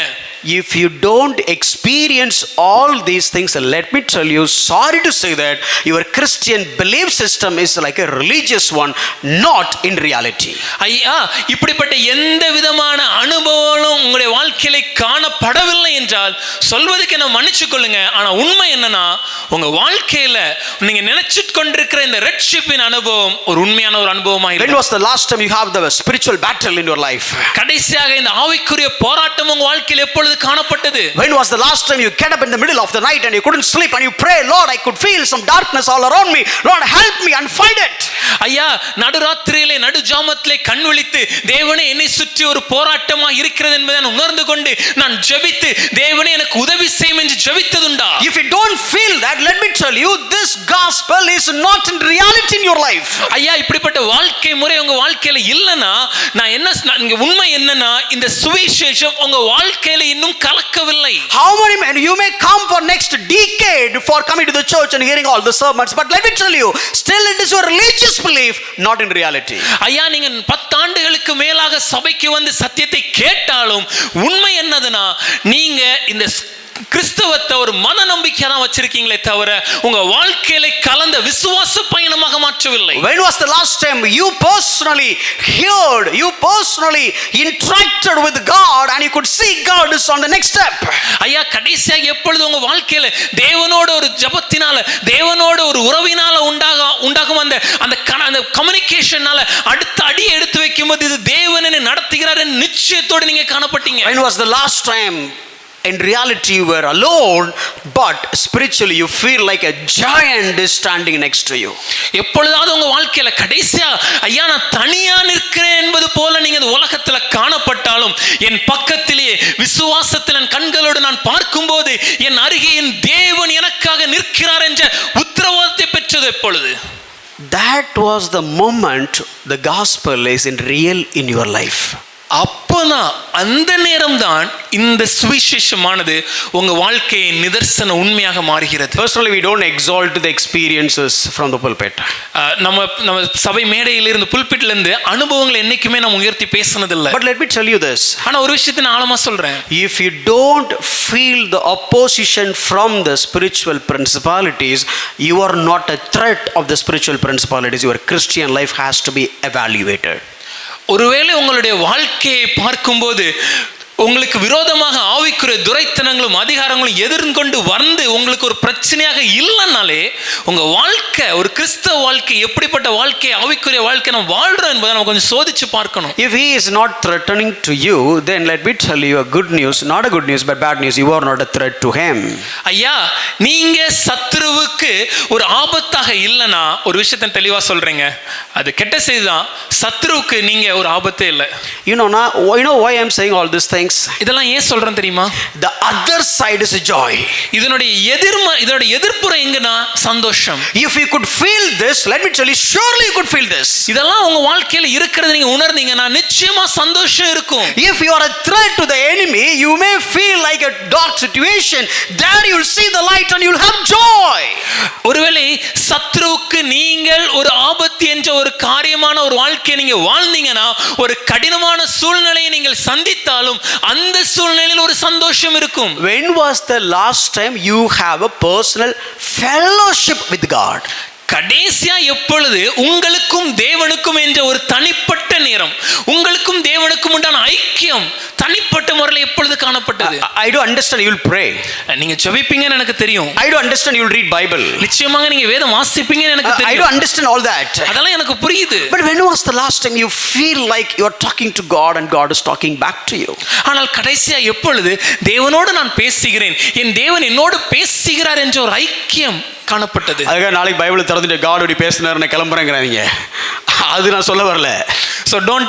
if you don't experience all these things, let me tell you, sorry to say that your Christian belief system is like a religious one, not in reality. ஐயா, இப்படிப்பட்ட எந்த விதமான அனுபவங்களும் உங்களுடைய வாழ்க்கையில காணப்படவில்லை என்றால் சொல்வதற்கு என்ன மன்னிச்சுக் கொள்ளுங்க. ஆனா உண்மை என்னன்னா, உங்க வாழ்க்கையில நீங்க நினைச்சிட்டு கொண்டிருக்கிற இந்த ரட்சிப்பின் அனுபவம் ஒரு உண்மையான ஒரு அனுபவமா இல்லை. When was the last time you have the spiritual battle in your life? கடைசியாக இந்த ஆவிக்குரிய போராட்டம் உங்க வாழ்க்கையில் எப்பொழுது காணப்பட்டது? When was the last time you get up in the middle of the night and you couldn't sleep and you pray, Lord, I could feel some darkness all around me, Lord, help me and fight it? ஐயா, நடுராத்திரியிலே நடுஜாமத்திலே கண் விழித்து தேவனே என்னை சுற்றி ஒரு போராட்டமா இருக்கிறது என்பதை நான் உணர்ந்து கொண்டு நான் ஜெபித்து தேவனே எனக்கு உதவி செய்யும் என்று ஜெபித்ததுண்டா? If you don't feel that, let me tell you, this gospel is not in reality in your life. ஐயா, இப்படிப்பட்ட வாழ்க்கை முறை உங்க வாழ்க்கையில இல்லனா நான் என்ன இங்க உண்மை என்னன்னா, இந்த சுவிசேஷம் உங்க வாழ்க்கையில இன்னும் கலக்கவில்லை. How many men you may come for next decade for coming to the church and hearing all the sermons, but let me tell you, still it is your religious belief, not in reality. ஐயா, நீங்க 10 ஆண்டுகளுக்கு மேலாக சபைக்கு வந்து சத்தியத்தை கேட்டாலும் உண்மை என்னதுன்னா, நீங்க இந்த கிறிஸ்தவத்தை ஒரு மன நம்பிக்கை தான் வச்சிருக்கீங்களே தவிர உங்க வாழ்க்கையில கலந்த விசுவாச பயணமாக மாற்றவில்லை. When was the last time you personally heard, you personally interacted with God and you could see God is on the next step? ஐயா, கடைசியாக எப்பொழுது உங்க வாழ்க்கையில தேவனோட ஒரு ஜெபத்தினால தேவனோட ஒரு உறவினால உண்டாகும் அந்த கம்யூனிகேஷனால அடுத்த அடி எடுத்து வைக்கும்போது இது தேவன் என்னை நடத்துகிறார் என்ற நிச்சயத்தோடு நீங்க காணப்பட்டீங்க? When was the last time in reality you were alone, but spiritually you feel like a giant is standing next to you? எப்பொழுதாவது உங்க வாழ்க்கையில கடைசியா ஐயா நான் தனியா நிற்கிறேன் என்பது போல நீங்க இந்த உலகத்துல காணப்பட்டாலும் என் பக்கத்திலேயே விசுவாசத்தில் என் கண்களோடு நான் பார்க்கும்போது என் அருகே என் தேவன் எனக்காக நிற்கிறார் என்ற உத்தரவாதத்தை பெற்றது எப்பொழுது? That was the moment the gospel is in real in your life. அப்போதான் அந்த நேரம்தான் இந்த சுவிசேஷமானது உங்க வாழ்க்கையின் நிதர்சன உண்மையாக மாறுகிறது. Personally, we don't exalt the experiences from the pulpit. நம்ம சபை மேடையில இருந்து புல்பிட்ல இருந்து அனுபவங்களை என்னைக்குமே நம்ம உயர்த்தி பேசினது இல்ல. But let me tell you this. ஆனா ஒரு விஷயத்தை நான் ஆழமா சொல்றேன். If you don't feel the opposition from the spiritual principalities, you are not a threat of the spiritual principalities. Your Christian life has to be evaluated. ஒருவேளை உங்களுடைய வாழ்க்கையை பார்க்கும்போது உங்களுக்கு விரோதமாக ஆவிக்குரிய துரைத்தனங்களும் அதிகாரங்களும் எதிர்கொண்டு வந்து உங்களுக்கு ஒரு பிரச்சனையாக இல்லைனாலே உங்க வாழ்க்கை ஒரு கிறிஸ்தவ வாழ்க்கை எப்படிப்பட்ட வாழ்க்கை ஆவிக்குரிய வாழ்க்கை நம்ம வாழ்றோம் என்பதை நம்ம கொஞ்சம் சோதிச்சு பார்க்கணும். If he is not threatening to you, then let me tell you a good news, not a good news but bad news. You are not a threat to him. ஐயா, நீங்க சத்துருவுக்கு ஒரு ஆபத்தாக இல்லைனா ஒரு விஷயத்தை தெளிவா சொல்றீங்க, அது கெட்ட செய்தி தான். சத்துருவுக்கு நீங்க ஒரு ஆபத்தே இல்லை. You know why I am saying all these things? இதெல்லாம் ஏன் சொல்றேன் தெரியுமா? The other side is a joy. இதனுடைய எதிர்ப்புறம் எங்கனா சந்தோஷம். If you could feel this, let me tell you, surely you could feel this. இதெல்லாம் உங்க வாழ்க்கையில இருக்கிறது நீங்க உணர்ந்தீங்கன்னா நிச்சயமா சந்தோஷம் இருக்கும். If you are a threat to the enemy, you may feel like a dark situation. There you will see the light and you will have joy. ஒருவேளை சத்ருவுக்கு நீங்கள் ஒரு ஆபத்து என்ற ஒரு காரியமான ஒரு வாழ்க்கையை நீங்க வாழ்ந்தீங்கன்னா ஒரு கடினமான சூழ்நிலையை நீங்கள் சந்தித்தாலும் அந்த சூழ்நிலையில் ஒரு சந்தோஷம் இருக்கும். When was the last time you have a personal fellowship with God? கடைசியா எப்பொழுது உங்களுக்கும் தேவனுக்கும் என்ற ஒரு தனிப்பட்ட நேரம், உங்களுக்கும் தேவனுக்கும் உண்டான ஐக்கியம் தனிப்பட்ட முறையில் எப்பொழுது காணப்பட்டது? I do understand you will pray. நீங்க ஜெபிப்பீங்கன்னு எனக்கு தெரியும். I do understand you will read Bible. நிச்சயமாக நீங்க வேதம் வாசிப்பீங்கன்னு எனக்கு தெரியும். I do understand all that. அதெல்லாம் எனக்கு புரியுது. But when was the last time you feel like you are talking to God and God is talking back to you? ஆனால் கடைசியா எப்பொழுது தேவனோடு நான் பேசுகிறேன், என் தேவன் என்னோடு பேசுகிறார் என்ற ஒரு ஐக்கியம் காணப்பட்டது? அதுக்காக நாளைக்கு பைபிள் திறந்துட்டு God ஓடி பேசினார் நான் கிளம்புறேங்கிறாங்க, அது நான் சொல்ல வரல. So don't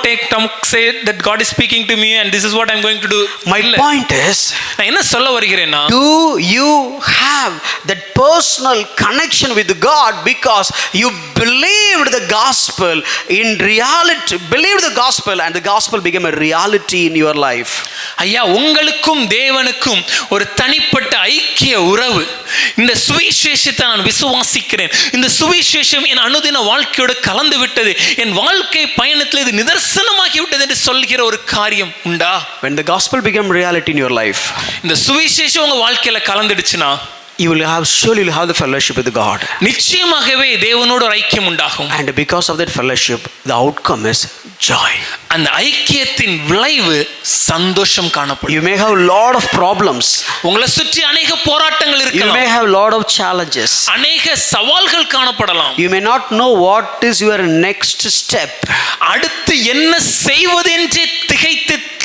say that God is speaking to me and this is what I'm going to do. My point is, நான் என்ன சொல்ல வருகிறேன்னா, do you have that personal connection with God because you believed the gospel in reality, believed the gospel, and the gospel became a reality in your life. ஐயா, உங்களுக்கும் தேவனுக்கும் ஒரு தனிப்பட்ட ஐக்கிய உறவு. இந்த சுவிசேஷத்தை நான் விசுவாசிக்கிறேன், இந்த சுவிசேஷம் என் அனுதின வாழ்க்கையோடு கலந்து விட்டது, என் வாழ்க்கை பயணத்தில் இது நிதர்சனமாகி விட்டது என்று சொல்கிற ஒரு காரியம் உண்டா? When the gospel became reality in your life, இந்த சுவிசேஷம் உங்க வாழ்க்கையில கலந்துடுச்சுன்னா, you will have, surely you will have the fellowship with God. நிச்சயமாகவே தேவனோடு ஒரு ஐக்கியம் உண்டாகும். And because of that fellowship, the outcome is joy. அந்த ஐக்கியத்தின் விளைவு சந்தோஷம் காணப்படும். You may have a lot of problems. உங்களை சுற்றி அநேக போராட்டங்கள் You இருக்கலாம். may have a lot of challenges. அநேக சவால்கள் காணப்படலாம். You may not know what is your next step. அடுத்து என்ன செய்வது என்று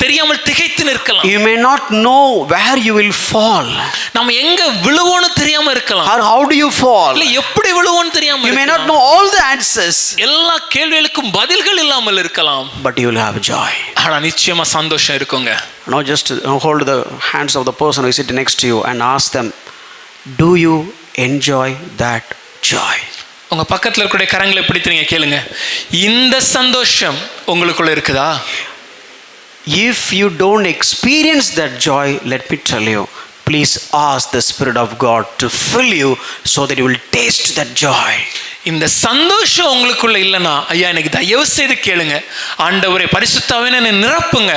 தெரியாமல் திகைத்து நிற்கலாம். You may not know where you will fall. நம்ம எங்க விழுவோன்னு தெரியாம இருக்கலாம். Or how do you fall? இல்ல எப்படி விழுவோன்னு தெரியாம You may இருக்கலாம். not know all the answers. எல்லா கேள்விகளுக்கும் பதில்கள் இல்லாமல் இருக்கலாம். But you will have joy. ஆனா நிச்சயமா சந்தோஷம் இருக்குங்க. Now just hold the hands of the person who is sitting next to you and ask them, do you enjoy that joy? உங்க பக்கத்துல இருக்கிற கரங்களை பிடித்து நீங்க கேளுங்க, இந்த சந்தோஷம் உங்களுக்குள்ள இருக்குதா? If you don't experience that joy, let me tell you, please ask the Spirit of God to fill you so that you will taste that joy. இந்த சந்தோஷம் உங்களுக்குள்ள இல்லைன்னா, ஐயா எனக்கு தயவு செய்து கேளுங்க, ஆண்டவரே பரிசுத்த ஆவியானவரே என்னை நிரப்புங்க,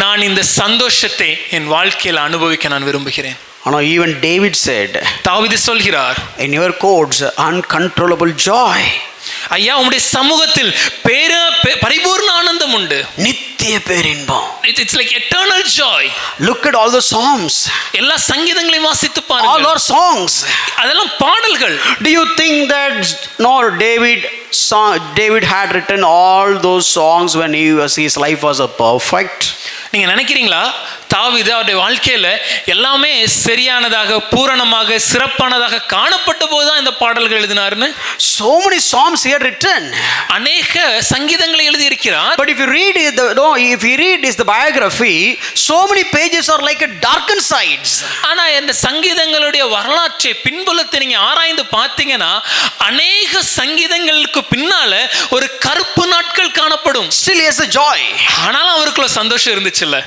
நான் இந்த சந்தோஷத்தை என் வாழ்க்கையில் அனுபவிக்க நான் விரும்புகிறேன். Now even David said, தாவீது சொல்கிறார், in your courts uncontrollable joy. ஐயா உம்முடைய சமூகத்தில் பரிபூர்ண ஆனந்தம் உண்டு, நித்திய பேரின்பம். It's like eternal joy. Look at all the psalms. எல்லா சங்கீதங்களையும் வாசித்து All பாருங்க, are songs. அதெல்லாம் பாடல்கள். Do you think that David had written all those songs when his life was perfect? நீங்க நினைக்கிறீங்களா தாவீது அவருடைய வாழ்க்கையில எல்லாமே சரியானதாக பூரணமாக சிறப்பானதாக காணப்பட்ட போதுதான் இந்த பாடல்கள் எழுதினார்னு? So many psalms he had written. அநேக சங்கீதங்களை எழுதி இருக்கிறார். But if you read the biography, so many pages are like a darkened sides. ஆனா இந்த சங்கீதங்களுடைய வரலாற்றை பின்புலத்தை நீங்க ஆராய்ந்து பார்த்தீங்கன்னா, அநேக சங்கீதங்களுக்கு பின்னால ஒரு கருப்பு நாட்கள் காணப்படும். Still he has a joy. ஆனாலும் அவருக்குள்ள சந்தோஷம் இருந்துச்சுல்ல.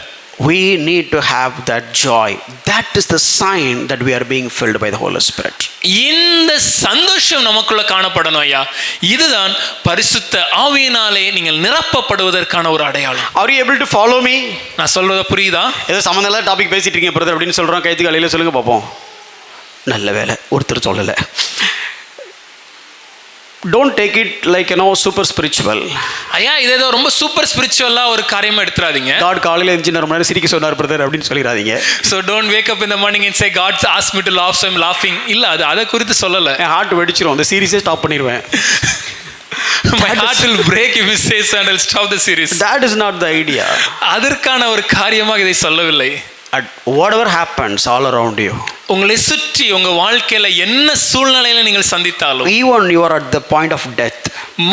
We need to have that joy. That is the sign that we are being filled by the Holy Spirit. இந்த சந்தோஷம் நமக்குள்ள காணப்படணும் ஐயா. இதுதான் பரிசுத்த ஆவியினாலே நீங்கள் நிரப்பப்படுவதற்கான ஒரு அடையாளம். Are you able to follow me? நான் சொல்றது புரியுதா? ஏதோ சம்பந்தமில்லாத டாபிக் பேசிட்டு இருக்கீங்க பிரதர் அப்படின்னு சொல்றோம். கைத்து காலையில சொல்லுங்க பார்ப்போம். நல்ல வேலை ஒருத்தர் சொல்லல. Don't take it like super spiritual. ஐயா இது ஏதோ ரொம்ப சூப்பர் ஸ்பிரிச்சுவலா ஒரு காரியமா எடுத்துறாதீங்க. God காலையில எந்திரிச்சு ரொம்ப நேரம் சிரிக்க சொன்னார் பிரதர் அப்படின்னு சொல்லிராதீங்க. So don't wake up in the morning and say God asked me to laugh so I'm laughing. இல்ல அது அத குறித்து சொல்லல. என் ஹார்ட் வெடிச்சிரும். அந்த சீரிஸே ஸ்டாப் பண்ணிடுவேன். My heart will break if you say so and I'll stop the series. That is not the idea. அதற்கான ஒரு காரியமாக இதை சொல்லவில்லை. Whatever happens all around you, உங்களை சுற்றி உங்க வாழ்க்கையில என்ன சூழ்நிலையில நீங்கள் சந்தித்தாலும், even you are at the point of death,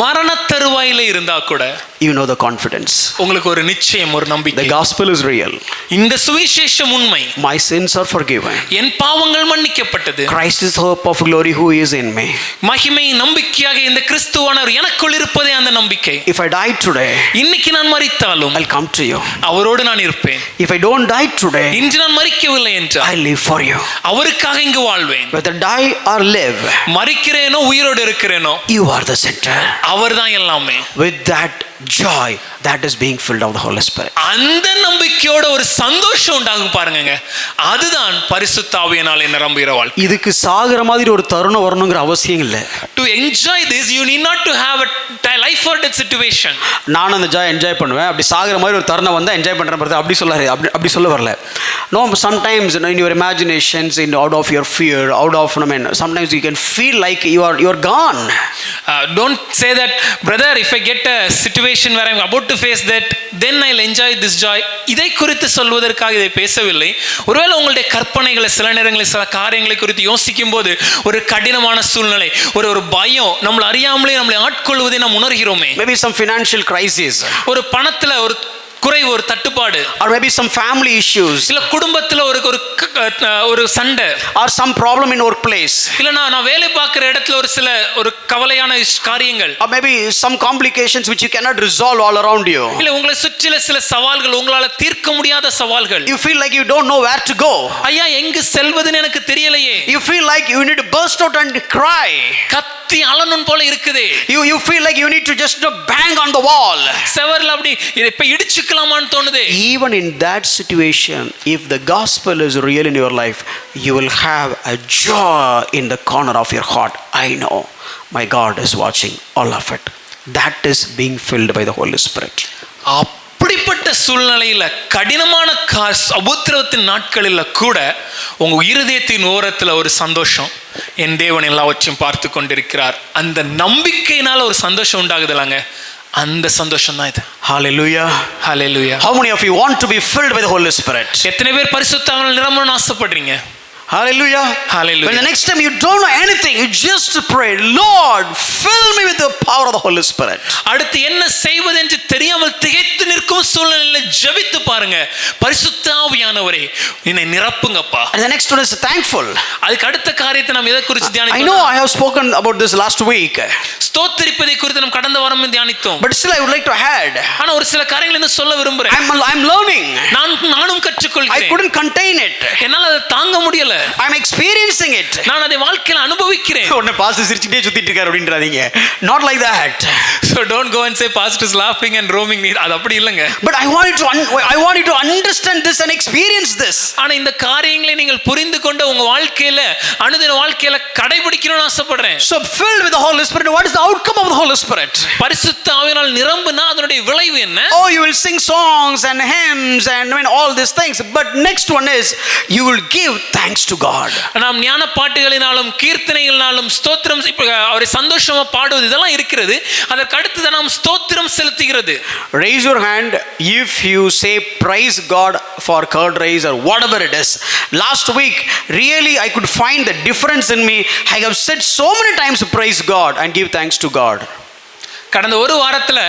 மரண தருவாயில இருந்தா கூட, you know the confidence. உங்களுக்கு ஒரு நிச்சயம், ஒரு நம்பிக்கை. The gospel is real. இந்த சுவிசேஷம் உண்மை. My sins are forgiven. என் பாவங்கள் மன்னிக்கப்பட்டது. Christ is the hope of glory who is in me. மகிமை நம்பிக்கையாக இந்த கிறிஸ்துவானவர் எனக்குள் இருப்பதே அந்த நம்பிக்கை. If I die today, இன்னைக்கு நான் மரித்தாலும் I'll come to you. அவரோடு நான் இருப்பேன். If I don't die today, இன்று நான் மரிக்கவில்லை என்றால் I live for you. அவருக்காக இங்கு வாழ்வேன். Whether die or live, மரிக்கிறேனோ உயிரோடு இருக்கிறேனோ, you are the center. அவர்தான் எல்லாமே. With that joy, that is being filled of the Holy Spirit. அந்த நம்பிக்கையோட ஒரு சந்தோஷம் உண்டாகும் பாருங்க. அதுதான் பரிசுத்த ஆவியினாலே நிரம்புகிற வாழ்க்கை. இதுக்கு சாகுற மாதிரி ஒரு தருணம் வரணுங்கிற அவசியம் இல்லை. To enjoy this you need not to have a life or death situation. நான் அந்த ஜாய் என்ஜாய் பண்ணுவேன். அப்படி சாகுற மாதிரி ஒரு தருணம் வந்தா என்ஜாய் பண்றேன் பிரதர் அப்படி சொல்லாரு. அப்படி சொல்ல வரல. No, sometimes in your imaginations, out of your fear, out of sometimes you can feel like you are gone. Don't say that brother, if I get a situation where I'm about to face that, then I'll enjoy this joy. இதை குறித்து சொல்வதற்காக இதை பேசவில்லை. ஒருவேளை உங்களுடைய கற்பனைகளை சில நேரங்களில் சில காரியங்களை குறித்து யோசிக்கும் போது ஒரு கடினமான சூழ்நிலை, ஒரு பயம் நம்மளை அறியாமலே நம்மளை ஆட்கொள்வதை நாம் உணர்கிறோமே. Maybe some financial crisis. ஒரு பணத்துல ஒரு குறைவு, ஒரு தட்டுப்பாடு, or maybe some family issues. இல்ல குடும்பத்துல ஒரு ஒரு சண்டை, or some problem in workplace, இல்லனா நான் வேலை பார்க்குற இடத்துல ஒரு கவலையான காரியங்கள், or maybe some complications which you cannot resolve all around you. இல்ல உங்களை சுற்றில சில சவால்கள், உங்களால தீர்க்க முடியாத சவால்கள். You feel like you don't know where to go. ஐயா எங்கு செல்வதுன்னு எனக்கு தெரியலையே. You feel like you need to burst out and cry. கத்தி அலனும் போல இருக்குதே. You feel like you need to just bang on the wall. செவர்ல அப்படி இப்ப இடிச்சுக்கலாமான்னு தோணுது. Even in that situation, if the gospel is real in your life, you will have a joy in the corner of your heart. I know my God is watching all of it. That is being filled by the Holy Spirit. அப்படிப்பட்ட சூழ்நிலையில கடினமான உபத்திரவத்தின் நாட்களில் கூட உங்க இருதயத்தின் ஓரத்துல ஒரு சந்தோஷம், என் தேவன் எல்லாவற்றையும் பார்த்து கொண்டிருக்கிறார், அந்த நம்பிக்கையினால ஒரு சந்தோஷம் உண்டாகுதுலாங்க. அந்த சந்தோஷம் தான் இது. Hallelujah. Hallelujah. How many of you want to be filled by the Holy Spirit? எத்தனை பேர் பரிசுத்த ஆவியால் நிரம்பணும்னு ஆசைப்படுறீங்க? Hallelujah. Hallelujah. When the next time you don't know anything, you just pray, Lord, fill me with the power of the Holy Spirit. அடுத்து என்ன செய்வது என்று தெரியாமல் திகைத்து நிற்கும் சூழ்நிலையில் ஜெபித்து பாருங்க, பரிசுத்த ஆவியானவரே என்னை நிரப்புங்கப்பா. And the next one is thankful. அதுக்கு அடுத்த காரியத்தை நாம் எதை குறித்து I தியானித்தோம்? know I have spoken about this last week, ஸ்தோத்திரிப்பதை குறித்து நாம் கடந்த வாரம் தியானித்தோம். but still I would like to add. ஆனா ஒரு சில காரியங்களை இன்னும் சொல்ல விரும்புறேன். I'm learning. நானும் I கற்றுக்கொள்கிறேன். couldn't contain it. என்னால அதை தாங்க முடியல. I'm experiencing it. நான் அதை வாழ்க்கையில அனுபவிக்கிறேன். உடனே பாஸ்டர் சிரிச்சிட்டே சுத்திட்டு இருக்காரு அப்படின்றாதீங்க. Not like that. So don't go and say pastor is laughing and roaming. அது அப்படி இல்லங்க. But I want you to understand this and experience this. ஆனா இந்த காரியங்களை நீங்கள் புரிந்து கொண்டு உங்க வாழ்க்கையில அனுதின வாழ்க்கையில கடைபிடிக்கணும்னு ஆசைப்படுறேன். So filled with the Holy Spirit, what is the outcome of the Holy Spirit? பரிசுத்த ஆவியினால் நிரம்பினா அதனுடைய விளைவு என்ன? Oh, you will sing songs and hymns and all these things, but next one is you will give thanks to God. நாம் ஞான பாட்டுகளினாலும் கீர்த்தனைகளினாலும் ஸ்தோத்திரம் அவரை சந்தோஷமா பாடுவது இதெல்லாம் இருக்கிறது. அதற்கு அடுத்து நாம் ஸ்தோத்திரம் செலுத்துகிறது. Raise your hand if you say praise God for curd rice or whatever it is. Last week really I could find the difference in me. I have said so many times praise God and give thanks to God. கடந்த ஒரு வாரத்துல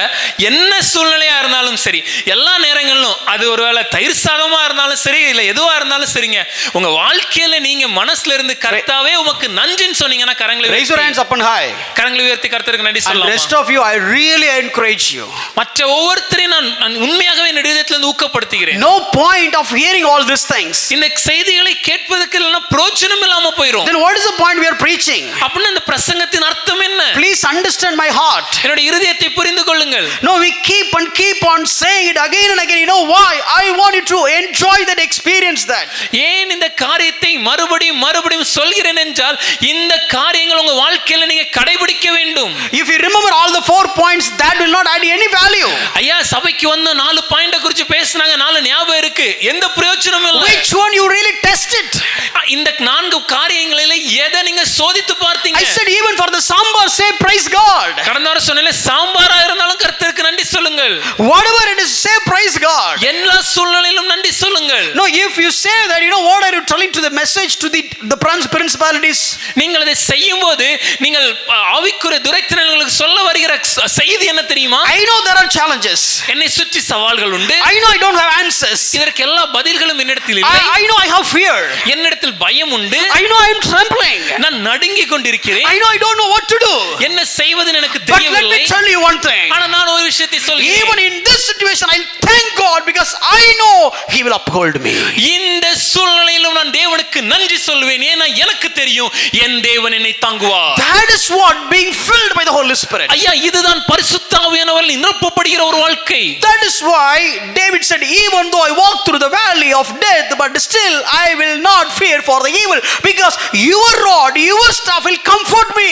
என்ன சூழ்நிலையா இருந்தாலும் சரி, எல்லா நேரங்களிலும் அது ஒருவேளை தயிர் சாதமா இருந்தாலும் சரி, இல்ல எதுவா இருந்தாலும் சரிங்க, உங்க வாழ்க்கையில நீங்க மனசுல இருந்து கர்த்தாவே உமக்கு நன்றின்னு சொன்னீங்கன்னா கரங்களை raise your hands up and high. கரங்களை உயர்த்தி கர்த்தருக்கு நன்றி சொல்லலாம். And rest of you I really encourage you. மற்ற ஒவ்வொருத்தரையும் நான் உண்மையாகவே என் இதயத்துல இருந்து ஊக்கப்படுத்துகிறேன். No point of hearing all these things. இந்த செய்திகளை கேட்பதற்கு இல்லைன்னா பிரயோஜனம் இல்லாம போயிடும். Then what is the point we are preaching? அப்படின்னா இந்த பிரசங்கத்தின் அர்த்தம் என்ன? Please understand my heart. என்னோட இருதயத்தை புரிந்து கொள்ளுங்கள். No, we keep on saying it again and again. You know why? I want you to enjoy that, experience that. ஏன் இந்த காரியத்தை மறுபடியும் சொல்கிறேன் என்றால் இந்த காரியங்கள் உங்க வாழ்க்கையில நீங்க கடைபிடிக்க வேண்டும். If you remember all the 4 points, that will not add any value. ஐயா சபைக்கு வந்த 4 பாயிண்ட குறித்து பேசுனாங்க, 4 ஞாபகம் இருக்கு, எந்த பிரயோஜனமும் இல்லை. Which one you really tested? இந்த 4 காரியங்களிலே எதை நீங்க சோதித்து பார்த்தீங்க? I said even for the sambar say praise God. கடந்த வாரம் சொன்னேன், சாம்பாரா இருந்தாலும் கர்த்தருக்கு நன்றி சொல்லுங்கள். Whatever it is, say praise God. எல்லா சூழ்நிலையிலும் நன்றி சொல்லுங்கள். No, if you say that, you know what are you telling to the message to the principalities? நீங்கள் அதை செய்யும்போது நீங்கள் ஆவிக்குரிய துரைத்தனங்களுக்கு சொல்ல வருகிற செய்தி என்ன தெரியுமா? I know there are challenges. என்னை சுற்றி சவால்கள் உண்டு. I know I don't have answers. இதற்கு எல்லா பதில்களும் என்னிடத்தில் இல்லை. I know I have fear. என்னிடத்தில் பயம் உண்டு. I know I am trembling. நான் நடுங்கிக் கொண்டிருக்கிறேன். I know I don't know what to do. என்ன செய்வதுன்னு எனக்கு But let தெரியவில்லை. me tell you one thing. ஆனா நான் ஒரு விஷயத்தை சொல்கிறேன். Even in this situation I'll thank God because I know he will uphold me. இந்த சூழ்நிலையிலும் நான் தேவனுக்கு நன்றி சொல்வேன், ஏன்னா எனக்கு தெரியும் என் தேவன் என்னை தாங்குவார். That is what being filled by the Holy Spirit. ஐயா இதுதான் பரிசுத்த ஆவியானவரால் நிரப்பப்படுகிற ஒரு வாழ்க்கை. That is why David said, even though I walk through the valley of death, but still I will not fear for the evil because your rod, your staff will comfort me.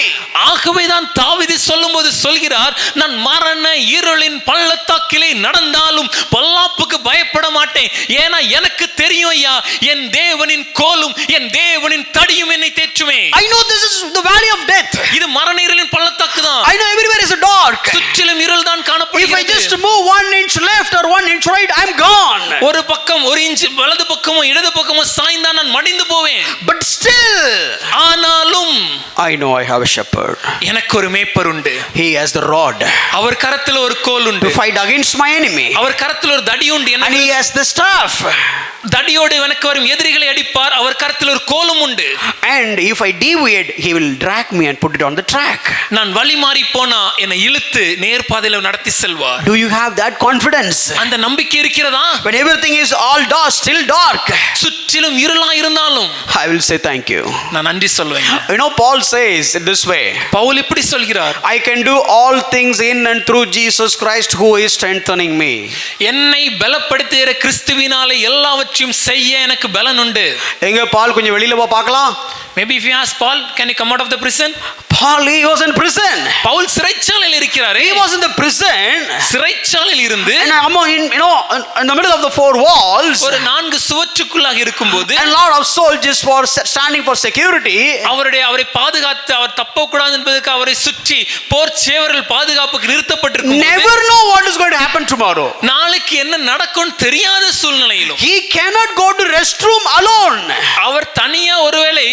ஆகவே தான் தாவீது சொல்லும்போது சொல்கிறார், நான் மரண இருளின் பள்ளத்தாக்கிலே நடந்தாலும் பொல்லாப்புக்கு பயப்பட மாட்டேன், ஏன்னா எனக்கு தெரியும் ஐயா என் தேவனின் கோலும் என் தேவனின் தடியும் என்னை தேற்றுமே. I know this is the valley of death. இது மரண இருளின் பள்ளத்தாக்கு தான். I know everywhere is dark. சுற்றிலும் இருள் தான் காணப்படுகிறது. If I just move 1 inch left or 1 inch right, I'm gone. ஒரு பக்கம் 1 இன்ச் வலது பக்கமோ இடது பக்கமோ சாய்ந்தா நான் மடிந்து போவேன். But still, ஆனாலும் I know I have a shepherd. எனக்கு ஒரு மேய்ப்பர் உண்டு. He has the rod அவர் கரத்துல ஒரு கோல் உண்டு. to fight against my enemy. அவர் கரத்துல ஒரு தடி உண்டு. And he has the staff. தடியோடு எனக்கு வரும் எதிரிகளை அடிப்பார். அவர் கரத்துல ஒரு கோலும் உண்டு. And if I deviate, he will drag me and put it on the track. நான் வழி மாறி போனா என்னை இழுத்து நேர்பாதையில நடத்தி செல்வார். Do you have that confidence? அந்த நம்பிக்கை இருக்கிறதா? When everything is all dark, still dark, சுற்றிலும் இருளா இருந்தாலும் I will say thank you. நான் நன்றி சொல்வேன். You know, Paul says it this way. Pavul இப்படி சொல்கிறார். I can do all things in and through Jesus Christ who is strengthening me. என்னை பலப்படுத்துகிற கிறிஸ்துவினாலே எல்லாவற்றையும் செய்ய எனக்கு பலன் உண்டு. எங்க பால் கொஞ்சம் வெளியில போ பார்க்கலாம். Maybe if you ask Paul, can you come out of the prison? Paul, he was in prison. Pavul சிறைச்சாலையில் இருக்கிறாரே. He was in the prison. சிறைச்சாலையில் இருந்து And in the middle of the four walls. ஒரு 4 சுவற்றுக்குள்ளாக இருக்கும்போது And lot of soldiers were standing for security. அவரை பாதுகாத்து அவர் தப்ப கூடாது என்பதற்கு அவரை சுற்றி போர் சேவர்கள் பாதுகாப்புக்கு நிறுத்தப்பட்டிருக்கும். Never know what is going to happen tomorrow. நாளைக்கு என்ன நடக்கும் தெரியாத சூழ்நிலையிலும் He cannot go to restroom alone. அவர் தனியா ஒருவேளை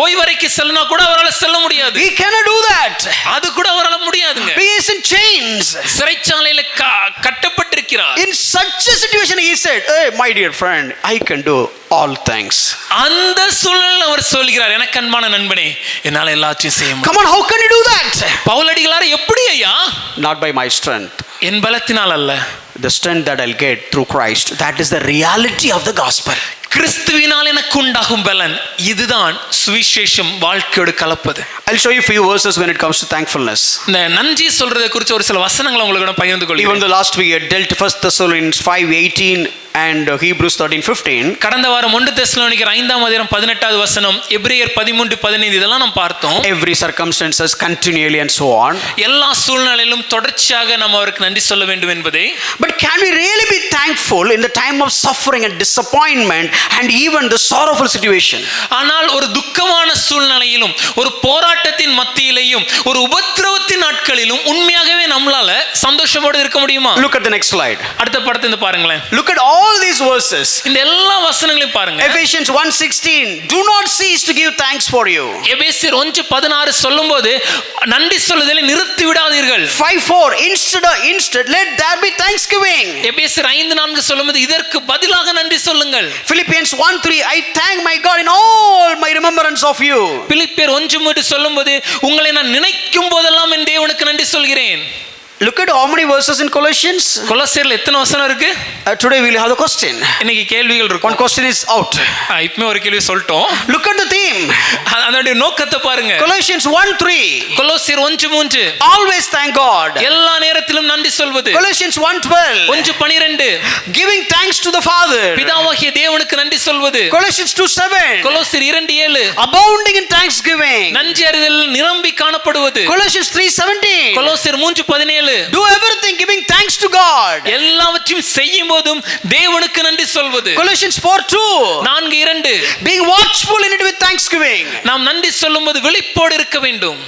ஓய்வறைக்கு செல்லனா கூட அவரால் செல்ல முடியாது. He cannot do that. அது கூட அவரால் முடியாதுங்க. He is in chains. சிறைச்சாலையில கட்டப்பட்டிருக்கிறார். In such a situation he said, hey my dear friend, I can do all things. அந்த சூழ்நிலையில் அவர் சொல்கிறார், எனக்கு அன்பான நண்பனே, என்னால எல்லாத்தையும் செய்ய முடியும். Come on, how can you do that? பவுலடிகளார் எப்படி ஐயா? Not by my strength. என் பலத்தினால் அல்ல. The strength that I'll get through Christ, that is the reality of the gospel. கிறிஸ்துவினால் எனக்கு உண்டாகும் பலன், இதுதான் சுவிசேஷம் வாழ்க்கையோடு கலப்பது. I'll show you few verses when it comes to thankfulness. இந்த நன்றி சொல்றதை குறித்து ஒரு சில வசனங்களை உங்களுக்கு நான் பகிர்ந்து கொள்கிறேன். Even the last week dealt 1 Thessalonians 5:18 and Hebrews 13:15. கடந்த வாரம் 1 தெசலோனிக்கர் 5ஆம் அதிகாரம் 18வது வசனம், எபிரேயர் 13:15 இதெல்லாம் நாம் பார்த்தோம். Every circumstances continually and so on. எல்லா சூழ்நிலையிலும் தொடர்ச்சியாக நாம் அவருக்கு நன்றி சொல்ல வேண்டும் என்பதே. But can we really be thankful in the time of suffering and disappointment and even the sorrowful situation? ஆனால் ஒரு துக்கமான சூழ்நிலையிலும் ஒரு போராட்டத்தின் மத்தியிலேயும் ஒரு உபத்திரவத்தின் நாட்களிலும் உண்மையாகவே நம்மளால சந்தோஷமோடு இருக்க முடியுமா? Look at the next slide. அடுத்த படத்தை இந்த பாருங்களேன். Look at all these verses. இந்த எல்லா வசனங்களையும் பாருங்க. Ephesians 1:16, do not cease to give thanks for you. எபேசியர் 1:16 சொல்லும்போது நன்றி சொல்லுதலை நிறுத்தி விடாதீர்கள். 5:4, instead let there be thanksgiving. எபேசியர் 5:4 சொல்லும்போது இதற்கு பதிலாக நன்றி சொல்லுங்கள். Philippians 1:3, I thank my God in all my remembrance of you. பிலிப்பியர் 1:3 சொல்லும்போது உங்களை நான் நினைக்கும் போதெல்லாம் என் தேவனுக்கு நன்றி சொல்கிறேன். Look at how many verses in Colossians. கொலோசியர்ல எத்தனை வசனம் இருக்கு? Today we will have the question. இன்னைக்கு கேள்விகள் இருக்கு. One question is out. இப்போ ஒரு கேள்வி சொல்லிட்டோம். Look at the theme. அதோட நோக்கத்தை பாருங்க. Colossians 1:3, கொலோசியர் 1:3, always thank God. எல்லா நேரத்திலும் நன்றி சொல்வது. Colossians 1:12, 1:12, giving thanks to the Father. பிதாவாகிய தேவனுக்கு நன்றி சொல்வது. Colossians 2:7, கொலோசியர் 2:7, abounding in thanksgiving. நன்றி அறிதல் நிரம்பி காணப்படுவது. Colossians 3:17, கொலோசியர் 3:17, do everything giving thanks to God. எல்லாவற்றையும் செய்யும் போதும் தேவனுக்கு நன்றி சொல்வது. Colossians 4:2, 4:2, being watchful in it with thanksgiving. நாம் நன்றி சொல்லும்போது விழிப்போடு இருக்க வேண்டும்.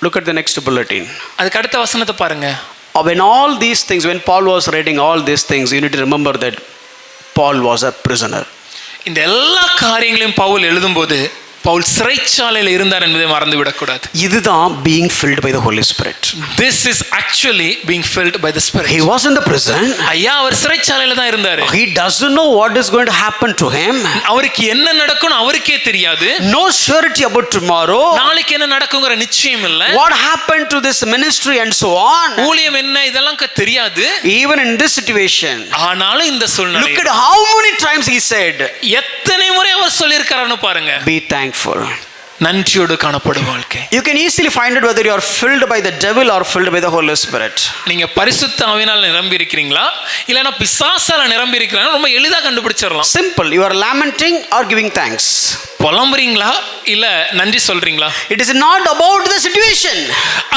Look at the next bulletin. அதுக்கு அடுத்த வசனத்தை பாருங்க. When all these things, when Paul was writing all these things, you need to remember that Paul was a prisoner. இந்த எல்லா காரியங்களையும் பவுல் எழுதும்போது பவுல் சிறைச்சாலையில் இருந்தார் என்பதை மறந்து விடக்கூடாது. இதுதான் being filled by the Holy Spirit. This is actually being filled by the Spirit. He was in the prison. ஐயா அவர் சிறைச்சாலையில தான் இருந்தாரு. He doesn't know what is going to happen to him. அவருக்கு என்ன நடக்கும்னு அவருக்கே தெரியாது. No surety about tomorrow. நாளைக்கு என்ன நடக்கும்ங்கற நிச்சயம் இல்ல. What happened to this ministry and so on. ஊழியம் என்ன இதெல்லாம் தெரியாது. Even in this situation. ஆனாலும் இந்த சூழ்நிலை. Look at how many times he said. எத்தனை முறை அவர் சொல்லி இருக்காருன்னு பாருங்க. Be thankful. நன்றியோடு காணப்படும் வாழ்க்கை. You can easily find it whether you are filled by the devil or filled by the Holy Spirit. நீங்க பரிசுத்த ஆவியினால் நிரம்பி இருக்கிறீங்களா இல்லனா பிசாசால நிரம்பி இருக்கிறீங்களா ரொம்ப எளிதா கண்டுபிடிச்சிரலாம். Simple. You are lamenting or giving thanks. புலம்புறீங்களா இல்ல நன்றி சொல்றீங்களா? It is not about the situation.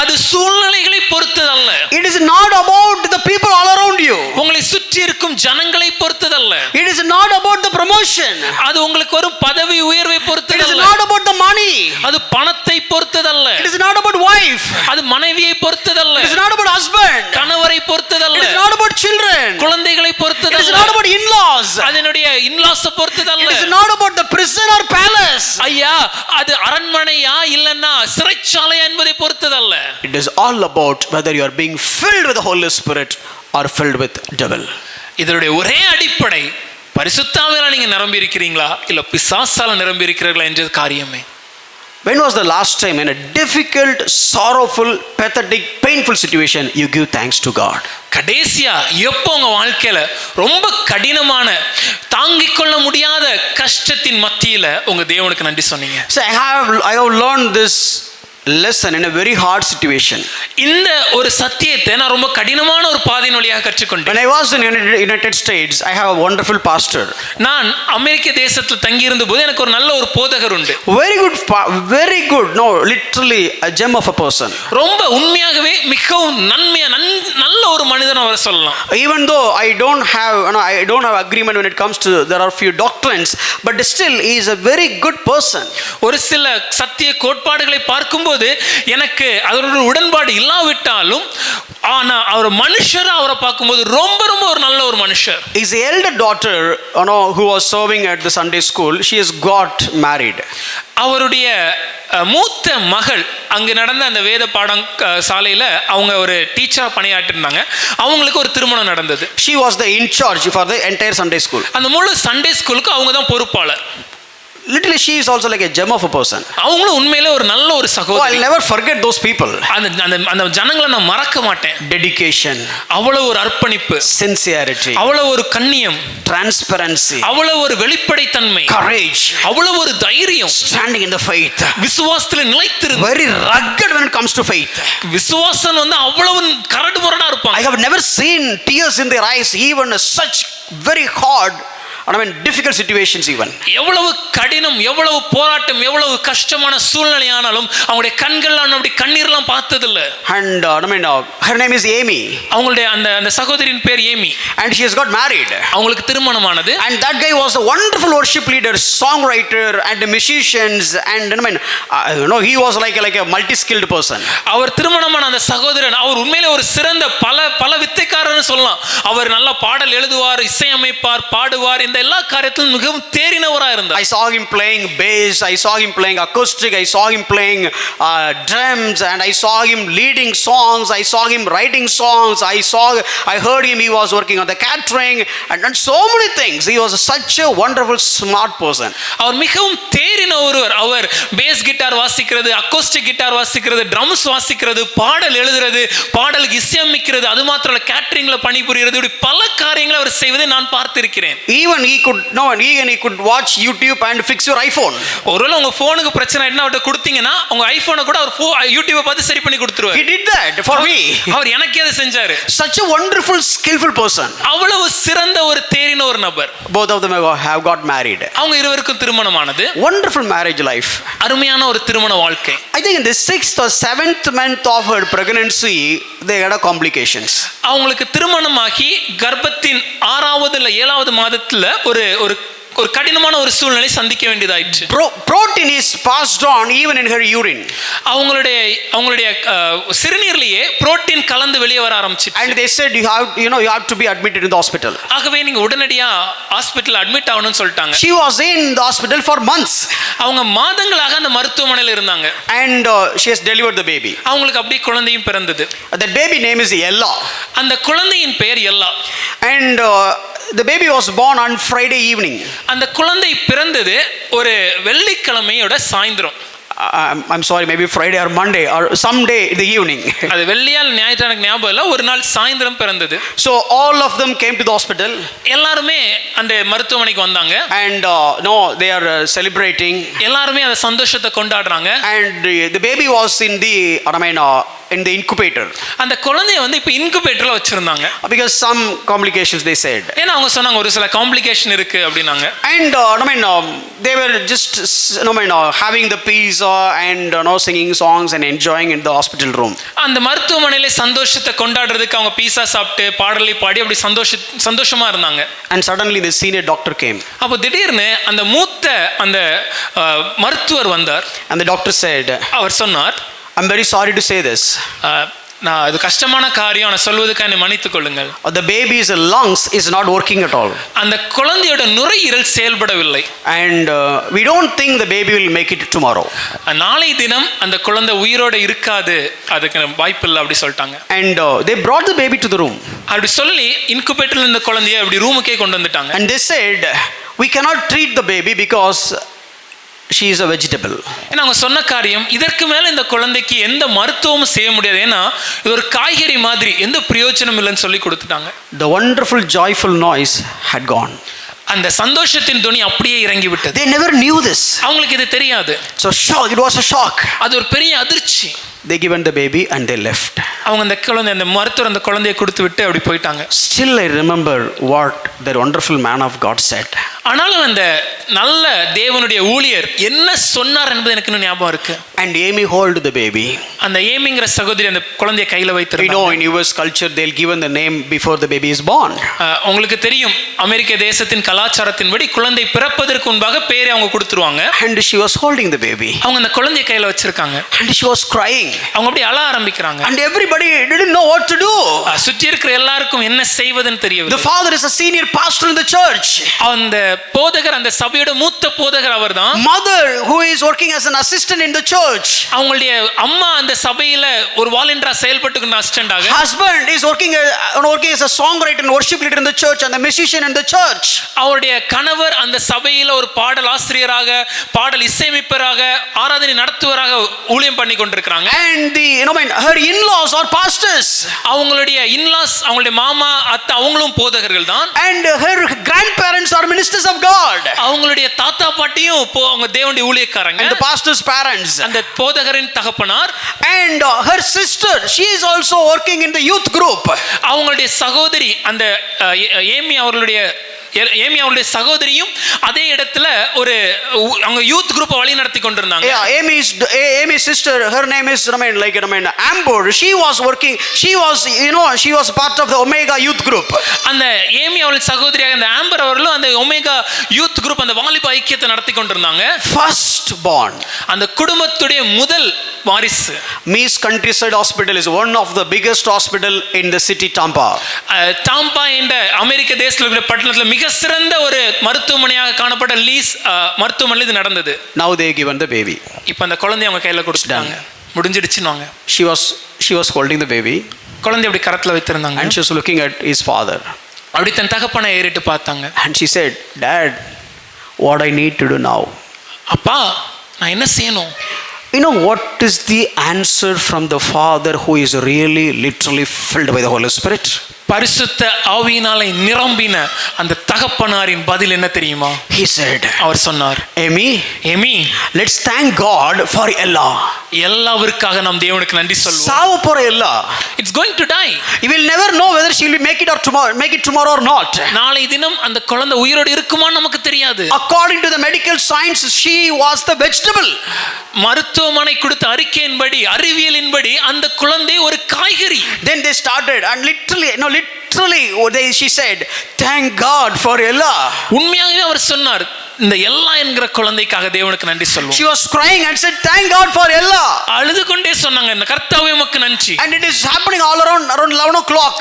அது சூழ்நிலைகளை பொறுத்ததல்ல. It is not about the people all around you. உங்களை சுற்றி இருக்கும் ஜனங்களை பொறுத்ததல்ல. It is not about the promotion. அது உங்களுக்கு வரும் பதவி உயர்வை பொறுத்ததல்ல. It is not about the money. அது பணத்தை பொறுத்ததல்ல. It is not about wife. அது மனைவியை பொறுத்ததல்ல. It is not about husband. கணவரை பொறுத்ததல்ல. It is not about children. குழந்தைகளை பொறுத்ததல்ல. It is not about in-laws. அதனுடைய in-laws பொறுத்ததல்ல. It is not about the prison or palace. palace. ஐயா அது அரண்மனையா இல்லன்னா சிறைச்சாலையா என்பதை பொறுத்ததல்ல. It is all about whether you are being filled with the Holy Spirit or filled with devil. இதனுடைய ஒரே அடிப்படை பரிசுத்த ஆவியால நீங்க நிரம்பி இருக்கிறீங்களா இல்ல பிசாசால நிரம்பி இருக்கிறீர்களா என்ற காரியமே. When was the last time in a difficult, sorrowful, pathetic, painful situation you give thanks to God? கடைசியா எப்போ உங்க வாழ்க்கையில ரொம்ப கடினமான தாங்கிக் கொள்ள முடியாத கஷ்டத்தின் மத்தியில உங்க தேவனுக்கு நன்றி சொன்னீங்க? So I have learned this lesson in a very hard situation. இந்த ஒரு சத்தியத்தை நான் ரொம்ப கடினமான ஒரு பாதையின் வழியாக கற்றுக்கொண்டேன். When I was in United States, I have a wonderful pastor. நான் அமெரிக்க தேசத்தில் தங்கி இருந்தபோது எனக்கு ஒரு நல்ல ஒரு போதகர் உண்டு. Very good, no, literally a gem of a person. ரொம்ப உண்மையாகவே மிகவும் நல்ல ஒரு மனிதன் அவரை சொல்லலாம். Even though I don't have agreement when it comes to there are few doctrines, but still he is a very good person. ஒரு சில சத்திய கோட்பாடுகளை பார்க்கும்போது எனக்கு அதோட உடன்பாடு இல்லாவிட்டாலும் ஆனா அவர் மனுஷரா அவரை பார்க்கும்போது ரொம்ப ஒரு நல்ல ஒரு மனுஷர். His elder daughter, who was serving at the Sunday school, she has got married. அவருடைய மூத்த மகள் அங்கு நடந்த அந்த வேத பாடம் சாலையில அவங்க ஒரு டீச்சரா பணியாற்றிருந்தாங்க. அவங்களுக்கு ஒரு திருமணம் நடந்தது. She was the in charge for the entire Sunday school. அந்த முழு சண்டே ஸ்கூலுக்கு அவங்க தான் பொறுப்பாளர். Literally she is also like a gem of a person. அவங்களும் உண்மையிலே ஒரு நல்ல ஒரு சகோதரி. I'll never forget those people. அந்த ஜனங்களை நான் மறக்க மாட்டேன். Dedication, அவ்வளவு ஒரு அர்ப்பணிப்பு, sincerity, அவ்வளவு ஒரு கண்ணியம், transparency, அவ்வளவு ஒரு வெளிப்படைத்தன்மை, courage, அவ்வளவு ஒரு தைரியம், standing in the faith, விசுவாசத்தில் நிலைத்திருந்து, very rugged when it comes to faith. விசுவாசம் அவ்வளவு கரடுமுரடா இருப்பாங்க. I have never seen tears in their eyes, even such very hard, difficult situations even. எவ்வளவு கடினம், எவ்வளவு போராட்டம், எவ்வளவு கஷ்டமான சூழ்நிலையானாலும் அவங்களுடைய கண்கள் அப்படி கண்ணீர்லாம் பார்த்தது இல்ல. And her name is Amy. அவங்களுடைய அந்த சகோதரியின் பேர் Amy. And she has got married. அவங்களுக்கு திருமணமானது. And that guy was a wonderful worship leader, songwriter and musicians, and he was like a multi-skilled person. அவர் திருமணமான அந்த சகோதரன் அவர் உண்மையிலே ஒரு சிறந்த பல வித்தைக்காரன்னு சொல்லலாம். அவர் நல்ல பாடல் எழுதுவார், இசையமைப்பார், பாடுவார், இந்த எல்லா காரியத்திலும் மிகவும் தேறினவரா இருந்தார். I saw him playing bass, I saw him playing acoustic, I saw him playing drums, and I saw him leading songs, I saw him writing songs, I heard him, he was working on the catering and so many things. He was such a wonderful smart person. அவர் மிகவும் தேறின ஒருவர். அவர் base guitar வாசிக்கிறது, acoustic guitar வாசிக்கிறது, drums வாசிக்கிறது, பாடல் எழுதுறது, பாடலுக்கு இசையமைக்கிறது, அது மாத்திரம் இல்ல கேட்டரிங்ல பணிபுரிகிறது, இப்படி பல காரியங்களை அவர் செய்வதை நான் பார்த்திருக்கிறேன். Even he could watch YouTube and fix your iPhone. ஒருவேளை உங்க போனுக்கு பிரச்சனை என்ன அவட்ட கொடுத்தீங்கன்னா உங்க ஐபோனை கூட அவர் யூடியூபை பார்த்து சரி பண்ணி கொடுத்துருவார். He did that for me. அவர் எனக்கே அதை செஞ்சாரு. Such a wonderful, skillful person. அவ்வளவு சிறந்த ஒரு தேறின ஒரு நபர். Both of them have got married. அவங்க இருவருக்கும் திருமணமானது. Wonderful marriage life. அருமையான ஒரு திருமண வாழ்க்கை. I think in the 6th or 7th month of her pregnancy they had complications. அவங்களுக்கு திருமணமாகி கர்ப்பத்தின் 6வது இல்ல 7வது மாதத்துல ஒரு கடினமான ஒரு சூழ்நிலை சந்திக்க வேண்டியதாயிற்று. Protein is passed on even in her urine. அவங்களுடைய சிறுநீர்லயே புரோட்டீன் கலந்து வெளியே வர ஆரம்பிச்சிச்சு. And they said you have to be admitted in the hospital. ஆகவே நீங்க உடனடியா ஹாஸ்பிடல்ல அட்மிட் ஆகணும்னு சொல்லிட்டாங்க. She was in the hospital for months. அவங்க மாதங்களாக அந்த மருத்துவமனையில் இருந்தாங்க. And she has delivered the baby. அவங்களுக்கு அப்படியே குழந்தையும் பிறந்தது. The baby name is Ella. அந்த குழந்தையின் பெயர் எல்லா. And the baby was born on Friday evening. அந்த குழந்தை பிறந்தது ஒரு வெள்ளிக்கிழமையோட சாயந்திரம். I'm sorry, maybe Friday or Monday or someday in the evening. அது வெள்ளியால் ஞாயிற்றுக்கிழமை ஞாபகம் இல்ல, ஒரு நாள் சாயந்திரம் பிறந்தது. So all of them came to the hospital. எல்லாருமே அந்த மருத்துவமனைக்கு வந்தாங்க. And they are celebrating. எல்லாருமே அந்த சந்தோஷத்தை கொண்டாடுறாங்க. And the baby was in the incubator. அந்த குழந்தையை இப்ப இன்குபேட்டர்ல வச்சிருந்தாங்க. Because some complications they said. ஏன்னா அவங்க சொன்னாங்க ஒரு சில காம்ப்ளிகேஷன் இருக்கு அப்படினாங்க. And they were just having the peace and singing songs and enjoying in the hospital room. அந்த மருத்துவமனையில சந்தோஷத்தை கொண்டாடுறதுக்கு அவங்க பீஸா சாப்பிட்டு பாடலை பாடி அப்படி சந்தோஷமா இருந்தாங்க. And suddenly the senior doctor came. அப்ப திடீர்னு அந்த மூத்த அந்த மருத்துவர் வந்தார். And the doctor said, அவர் சொன்னார், I'm very sorry to say this. நான் அது கஷ்டமான காரியம், நான் சொல்வதற்காக என்னை மன்னித்துக் கொள்ளுங்கள். The baby's lungs is not working at all. அந்த குழந்தையோட நுரையீரல் செயல்படவில்லை. And we don't think the baby will make it tomorrow. நாளை தினம் அந்த குழந்தை உயிரோட இருக்காது, அதுக்கு வாய்ப்பு இல்லை அப்படி சொல்லிட்டாங்க. And they brought the baby to the room. அப்படி சொல்லி இன்குபேட்டர்ல இந்த குழந்தைய அப்படி ரூமுக்கே கொண்டு வந்துட்டாங்க. And they said, we cannot treat the baby because she is a vegetable. ஏன்னா அவங்க சொன்ன காரியம், இதற்கு மேல இந்த குழந்தைக்கு எந்த மருத்துவமும் செய்ய முடியாது, ஏன்னா இது ஒரு காய்கறி மாதிரி, எந்த பிரயோஜனம் இல்லைன்னு சொல்லி கொடுத்துட்டாங்க. The wonderful joyful noise had gone. அந்த சந்தோஷத்தின் துணி அப்படியே இறங்கி விட்டது. They never knew this. அவங்களுக்கு இது தெரியாது. So shock, it was a shock. அது ஒரு பெரிய அதிர்ச்சி. They given the baby and they left. அவங்க அந்த குழந்தை, அந்த மருத்துவர் அந்த குழந்தையை கொடுத்து விட்டு அப்படி போயிட்டாங்க. Still I remember what that wonderful man of God said. ஆனாலும் அந்த நல்ல தேவனுடைய ஊழியர் என்ன சொன்னார் என்பது எனக்கு இன்னும் ஞாபகம் இருக்கு. And Amy hold the baby. அந்த ஏமிங்கிற சகோதரி அந்த குழந்தையை கையில வைத்திருந்தாங்க. We know in US culture they'll given the name before the baby is born. உங்களுக்கு தெரியும், அமெரிக்க தேசத்தின் கலாச்சாரத்தின்படி குழந்தை பிறப்பதற்கு முன்பாக பேரை அவங்க கொடுத்துருவாங்க. And she was holding the baby. அவங்க அந்த குழந்தையை கையில வச்சிருக்காங்க. And she was crying. அவங்க அப்படியே அழ ஆரம்பிக்கிறாங்க. And everybody didn't know what to do. சுற்றி இருக்கிற எல்லாருக்கும் என்ன செய்வதுன்னு தெரியவில்லை. The father is a senior pastor in the church. அந்த போதகர், அந்த சபையோட மூத்த போதகர் அவர்தான். Mother who is working as an assistant in the church. அவங்களுடைய அம்மா அந்த சபையில ஒரு வாலண்டியரா செயல்பட்டுக்கிற அசிஸ்டன்டாக. Husband is working as a songwriter and worship leader in the church and a musician in the church. அவருடைய கணவர் அந்த சபையில ஒரு பாடல் ஆசிரியராக, பாடல் இசையமைப்பராக, ஆராதனை நடத்துவராக ஊழியம் பண்ணி கொண்டிருக்கிறாங்க. And her in-laws are pastors. அவங்களுடைய இன்லாஸ், அவங்களுடைய மாமா அத்தை அவங்களும் போதகர்கள் தான். And her grandparents are ministers of God. அவங்களுடைய தாத்தா பாட்டியும் அவங்க தேவனுடைய ஊழியக்காரங்க. And the pastor's parents. அந்த போதகரின் தகப்பனார். And her sister, she is also working in the youth group. அவங்களுடைய சகோதரி, அந்த ஏமி அவருடைய சகோதரியும் அதே இடத்துல ஒரு அவங்க யூத் குரூப்பை வழி நடத்தி கொண்டிருந்தாங்க. Amy's sister, her name is Amber. She was working, she was part of the Omega youth group. அந்த ஏமி அவளுடைய சகோதரியாக அந்த ஆம்பர் அவர்களும் அந்த ஒமேகா யூத் குரூப், அந்த வாலிப ஐக்கியத்தை நடத்தி கொண்டிருந்தாங்க. First born, அந்த குடும்பத்துடைய முதல் வாரிசு. Mees Countryside Hospital is one of the biggest hospital in the city Tampa. தாம்பா என்ற அமெரிக்க தேசத்தில் இருக்கிற பட்டணத்தில் மிக சிறந்த ஒரு மருத்துவமனையாக காணப்பட்ட லீஸ் மருத்துவமனையில் இது நடந்தது. Now they given the baby. இப்போ அந்த குழந்தையை அவங்க கையில கொடுத்துட்டாங்க. முடிஞ்சிடுச்சுன்னு. She was holding the baby. குழந்தை அப்படி கரத்துல வைத்திருந்தாங்க. And she was looking at his father. அப்படி தன் தகப்பனை ஏறிட்டு பார்த்தாங்க. And she said, Dad, what I need to do now? அப்பா, நான் என்ன செய்யணும்? You know what is the answer from the father who is really literally filled by the Holy Spirit? பரிசுத்த ஆவியினாலே நிரம்பின அந்த தகப்பனாரின் பதில் என்ன தெரியுமா? He said, அவர் சொன்னார், Amy, let's thank God for Ella. எல்லாவருக்காக நாம் தேவனுக்கு நன்றி சொல்லுவோம். சாவ போற Ella, it's going to die. You will never know whether she will make it tomorrow or not. நாளை தினம் அந்த குழந்தை உயிரோடு இருக்குமான்னு நமக்கு தெரியாது. According to the medical science, she was the vegetable. மருத்துவமனை கொடுத்த அறிக்கையின்படி, அறிவியலின்படி அந்த குழந்தை ஒரு காய்கறி. Then they started and literally she said, thank God for Ella. உண்மையாகவே அவர் சொன்னார், இந்த எல்லா என்கிற குழந்தைக்காக தேவனுக்கு நன்றி சொல்லுவோம். She was crying and said, thank God for Ella. அழுது கொண்டே சொன்னாங்க, இந்த கர்த்தாவே உமக்கு நன்றி. And it is happening all around 11 o'clock,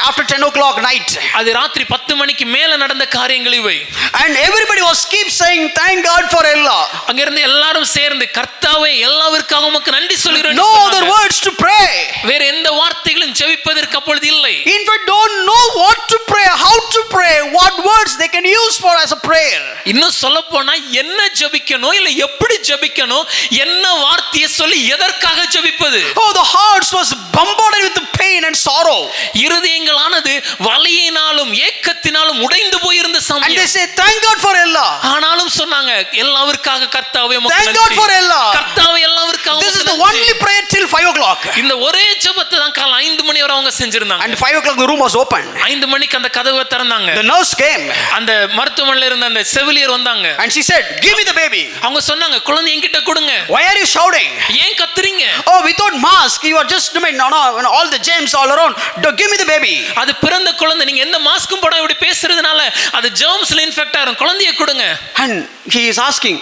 after 10 o'clock night. அது ராத்திரி 10 மணிக்கு மேல நடந்த காரியங்கள் இவை. And everybody was keep saying, thank God for Ella. அங்க இருந்து எல்லாரும் சேர்ந்து கர்த்தாவே எல்லாவருக்காக உமக்கு நன்றி சொல்கிறோம். No other words to pray. வேற எந்த வார்த்தைகளும் ஜெபிப்பதற்கு அப்பொழுது இல்லை. In fact, don't know what to pray, how to pray, what words they can use for as a prayer. இன்னும் சொல்ல போனா என்ன ஜெபிக்கணும், இல்ல எப்படி ஜெபிக்கணும், என்ன வார்த்தையை சொல்லி எதற்காக ஜெபிப்பது? Oh, the hearts was bombarded with the pain and sorrow. இருதயங்களானது வலியினாலும் ஏக்கத்தினாலும் உடைந்து போயிருந்த சமயம். And they say, thank God for Ella. ஆனாலும் சொன்னாங்க, எல்லாவருக்காக கர்த்தாவே உமக்கு நன்றி. Thank God for Ella. கர்த்தாவே எல்லாவருக்காக. This is the only prayer till 5 o'clock. இந்த ஒரே ஜெபத்தை தான் காலை 5 மணி வரை அவங்க செஞ்சிருந்தாங்க. And 5 o'clock the room was open. 5 மணிக்கு அந்த கதவை திறந்தாங்க. The nurse came. அந்த மருத்துவமனையில இருந்த அந்த செவிலியர் வந்தாங்க. And she said, give me the baby. அவங்க சொன்னாங்க, குழந்தை என்கிட்ட கொடுங்க. Why are you shouting? ஏன் கத்துறீங்க? Oh, without mask you are just all the germs all around. Give me the baby. அது பிறந்த குழந்தை, நீங்க எந்த மாஸ்க்கும் போடாம இப்படி பேசுறதுனால அது ஜெர்ம்ஸ்ல இன்ஃபெக்ட் ஆகும். குழந்தையை கொடுங்க. And he is asking,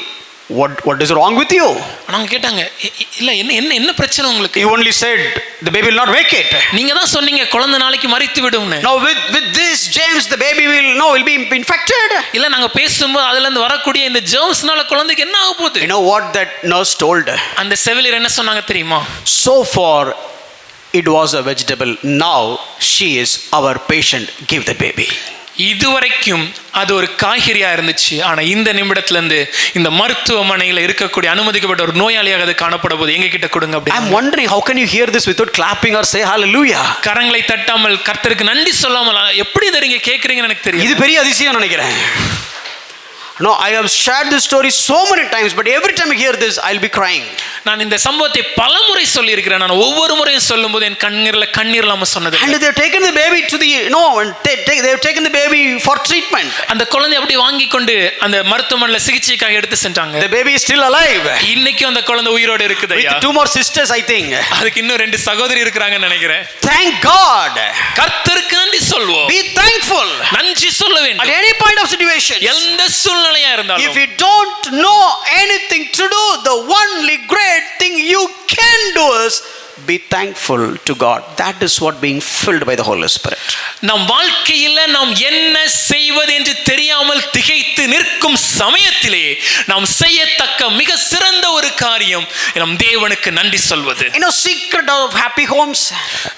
what is wrong with you? அவங்க கேட்டாங்க, இல்ல என்ன என்ன என்ன பிரச்சனை உங்களுக்கு? You only said the baby will not make it. நீங்க தான் சொன்னீங்க குழந்தை நாளைக்கு மரித்து விடும்னு. Now with this James, the baby will be infected. இல்ல நாங்க பேசும்போது அதுல இருந்து வரக்கூடிய இந்த ஜெர்ம்ஸ்னால குழந்தைக்கு என்ன ஆக போகுது? You know what that nurse told? அந்த செவிலியர் என்ன சொன்னாங்க தெரியுமா? So far it was a vegetable, now she is our patient, give the baby. இதுவரைக்கும் அது ஒரு காய்கறியா இருந்துச்சு, ஆனா இந்த நிமிடத்துல இருந்து இந்த மருத்துவமனையில இருக்கக்கூடிய அனுமதிக்கப்பட்ட ஒரு நோயாளியாக அது காணப்பட போது எங்க கிட்ட கொடுங்க அப்படி. I'm wondering how can you hear this without clapping or say hallelujah? கரங்களை தட்டாமல் கர்த்தருக்கு நன்றி சொல்லாமல் எப்படி இதை நீங்க கேக்குறீங்கன்னு எனக்கு தெரியும். இது பெரிய அதிசயம் நினைக்கிறேன். No, I have shared this story so many times, but every time I hear this, I'll be crying. நான் இந்த சம்பவத்தை பலமுறை சொல்லி இருக்கிறேன். நான் ஒவ்வொரு முறையும் சொல்லும்போது என் கண்ணீர் இல்லாம சொன்னது. And they have taken the baby to the they have taken the baby for treatment. அந்த குழந்தை அப்படி வாங்கி கொண்டு அந்த மருத்துவமனையில சிகிச்சைக்காக எடுத்து சென்றாங்க. The baby is still alive. இன்னைக்கும் அந்த குழந்தை உயிரோட இருக்குது ஐயா. With 2 more sisters, I think. அதுக்கு இன்னும் 2 சகோதரி இருக்காங்கன்னு நினைக்கிறேன். Thank God. கர்த்தருக்கு நன்றி சொல்வோம். Be thankful. நன்றி சொல்ல வேண்டும். At any point of situation. எந்த சூழ்நிலையா இருந்தாலும். If you don't know anything to do, the only great thing you can do is be thankful to God. That is what being filled by the Holy Spirit. நம் வாழ்க்கையில நாம் என்ன செய்வது என்று தெரியாமல் திகைத்து நிற்கும் சமயத்திலே நாம் செய்யத்தக்க மிக சிறந்த ஒரு காரியம் நம் தேவனுக்கு நன்றி சொல்வது. You know, secret of happy homes.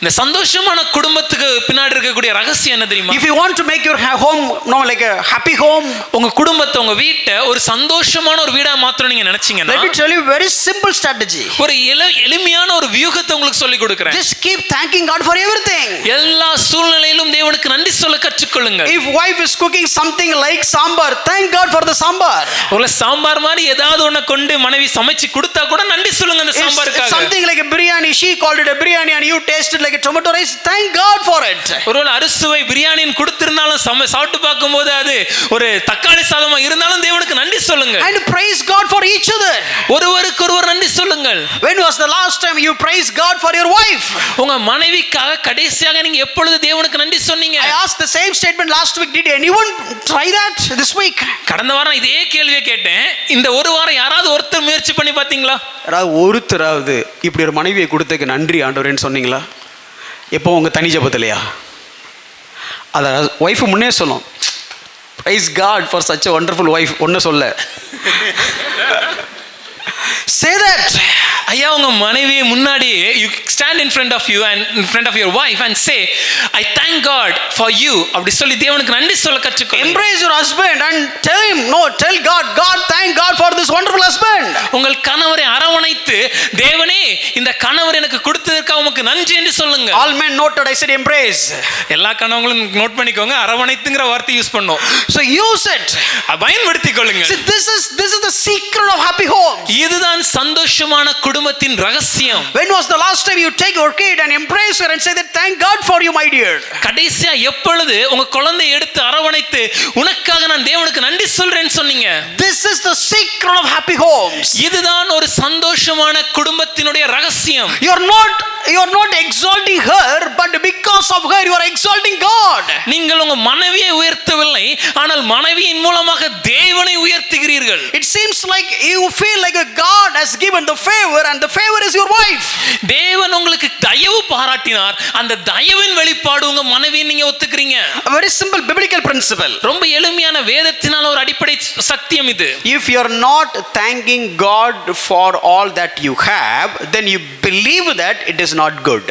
இந்த சந்தோஷமான குடும்பத்துக்கு பின்னாடி இருக்கக்கூடிய ரகசியம் என்ன தெரியுமா? If you want to make your home like a happy home, உங்க குடும்பத்தை உங்க வீட்டை ஒரு சந்தோஷமான ஒரு வீடா மாத்திரம் நீங்க நினைச்சீங்கன்னா, let me tell you very simple strategy. ஒரு எளிமையான ஒரு வியூகத்தை உங்களுக்கு சொல்லி கொடுக்கிறேன். Just keep thanking God for everything. எல்லா சூழ்நிலையிலும் தேவனுக்கு நன்றி சொல்ல கற்றுக்கொள்ளுங்க. If wife is cooking something like sambar, thank God for the sambar. ஒரு சாம்பார் மாதிரி ஏதாவது ஒண்ணு கொண்டு மனைவி சமைச்சு கொடுத்தா கூட நன்றி சொல்லுங்க அந்த சாம்பாருக்காக. Something like a biryani, she called it a biryani and you tasted like a tomato rice, thank God for it. ஒருவேளை அறுசுவை பிரியாணின்னு கொடுத்திருந்தாலும் சாப்பிட்டு பார்க்கும்போது அது ஒரு தக்காளி சாதமா இருந்தாலும் தேவனுக்கு நன்றி சொல்லுங்க. And praise God for each other. ஒருவருக்கு ஒருவர் நன்றி சொல்லுங்கள். When was the last time you praised God for your wife? உங்க மனைவிக்காக கடைசியாக நீங்க எப்பொழுது தேவனுக்கு நன்றி சொன்னீங்க? I asked the same statement last week. Did anyone try that this week? கடந்த வாரம் இதே கேள்வியை கேட்டேன். இந்த ஒரு வாரம் யாராவது ஒருத்தர் முயற்சி பண்ணி பாத்தீங்களா? யாராவது ஒருத்தராவது இப்படி ஒரு மனைவியை கொடுத்ததுக்கு நன்றி ஆண்டவரேன்னு சொன்னீங்களா? எப்போ உங்க தனி ஜெபத்திலையா? அத வைஃப் முன்னே சொல்லும், praise God for such a wonderful wife. ஒன்னு சொல்ல say that. ஐயா உங்க மனைவி முன்னாடி you stand in front of you and in front of your wife and say I thank God for you. அப்படி சொல்லி தேவனுக்கு நன்றி சொல்ல கற்றுக்கொள்ளுங்க. Embrace your husband and tell God thank God for this wonderful husband. உங்கள் கணவரை அரவணைத்து தேவனே இந்த கணவர் எனக்கு கொடுத்ததற்காக உமக்கு நன்றி என்று சொல்லுங்க. All men noted, I said embrace. எல்லா கணவங்களும் நோட் பண்ணிக்கோங்க, அரவணைத்துங்கற வார்த்தை யூஸ் பண்ணோம். So use it. பயன்படுத்திக் கொள்ளுங்க. See, this is the secret of happy homes. இதுதான் சந்தோஷமான குடும்பத்தின் ரகசியம். When was the last time you take your kid and embrace her and say that thank God for you my dear? கடைசியா எப்பொழுது உங்க குழந்தையை எடுத்து அரவணைத்து உனக்காக நான் தேவனுக்கு நன்றி சொல்றேன்னு சொன்னீங்க? This is the secret of happy homes. இதுதான் ஒரு சந்தோஷமான குடும்பத்தினுடைய ரகசியம். You are not exalting her, but because of her you are exalting God. நீங்கள் உங்க மனைவியை உயர்த்தவில்லை, ஆனால் மனைவியின் மூலமாக தேவனை உயர்த்துகிறீர்கள். It seems like you feel like a God has given the favor and the favor is your wife. தேவன் உங்களுக்கு தயவு பாராட்டினார், அந்த தயவின் வெளிப்பாடு உங்க மனைவியை நீங்க ஒத்துக்கிறீங்க. A very simple biblical principle. ரொம்ப எளிமையான வேதத்தினால ஒரு அடிப்படை சத்தியம் இது. If you are not thanking God for all that you have, then you believe that it is not good.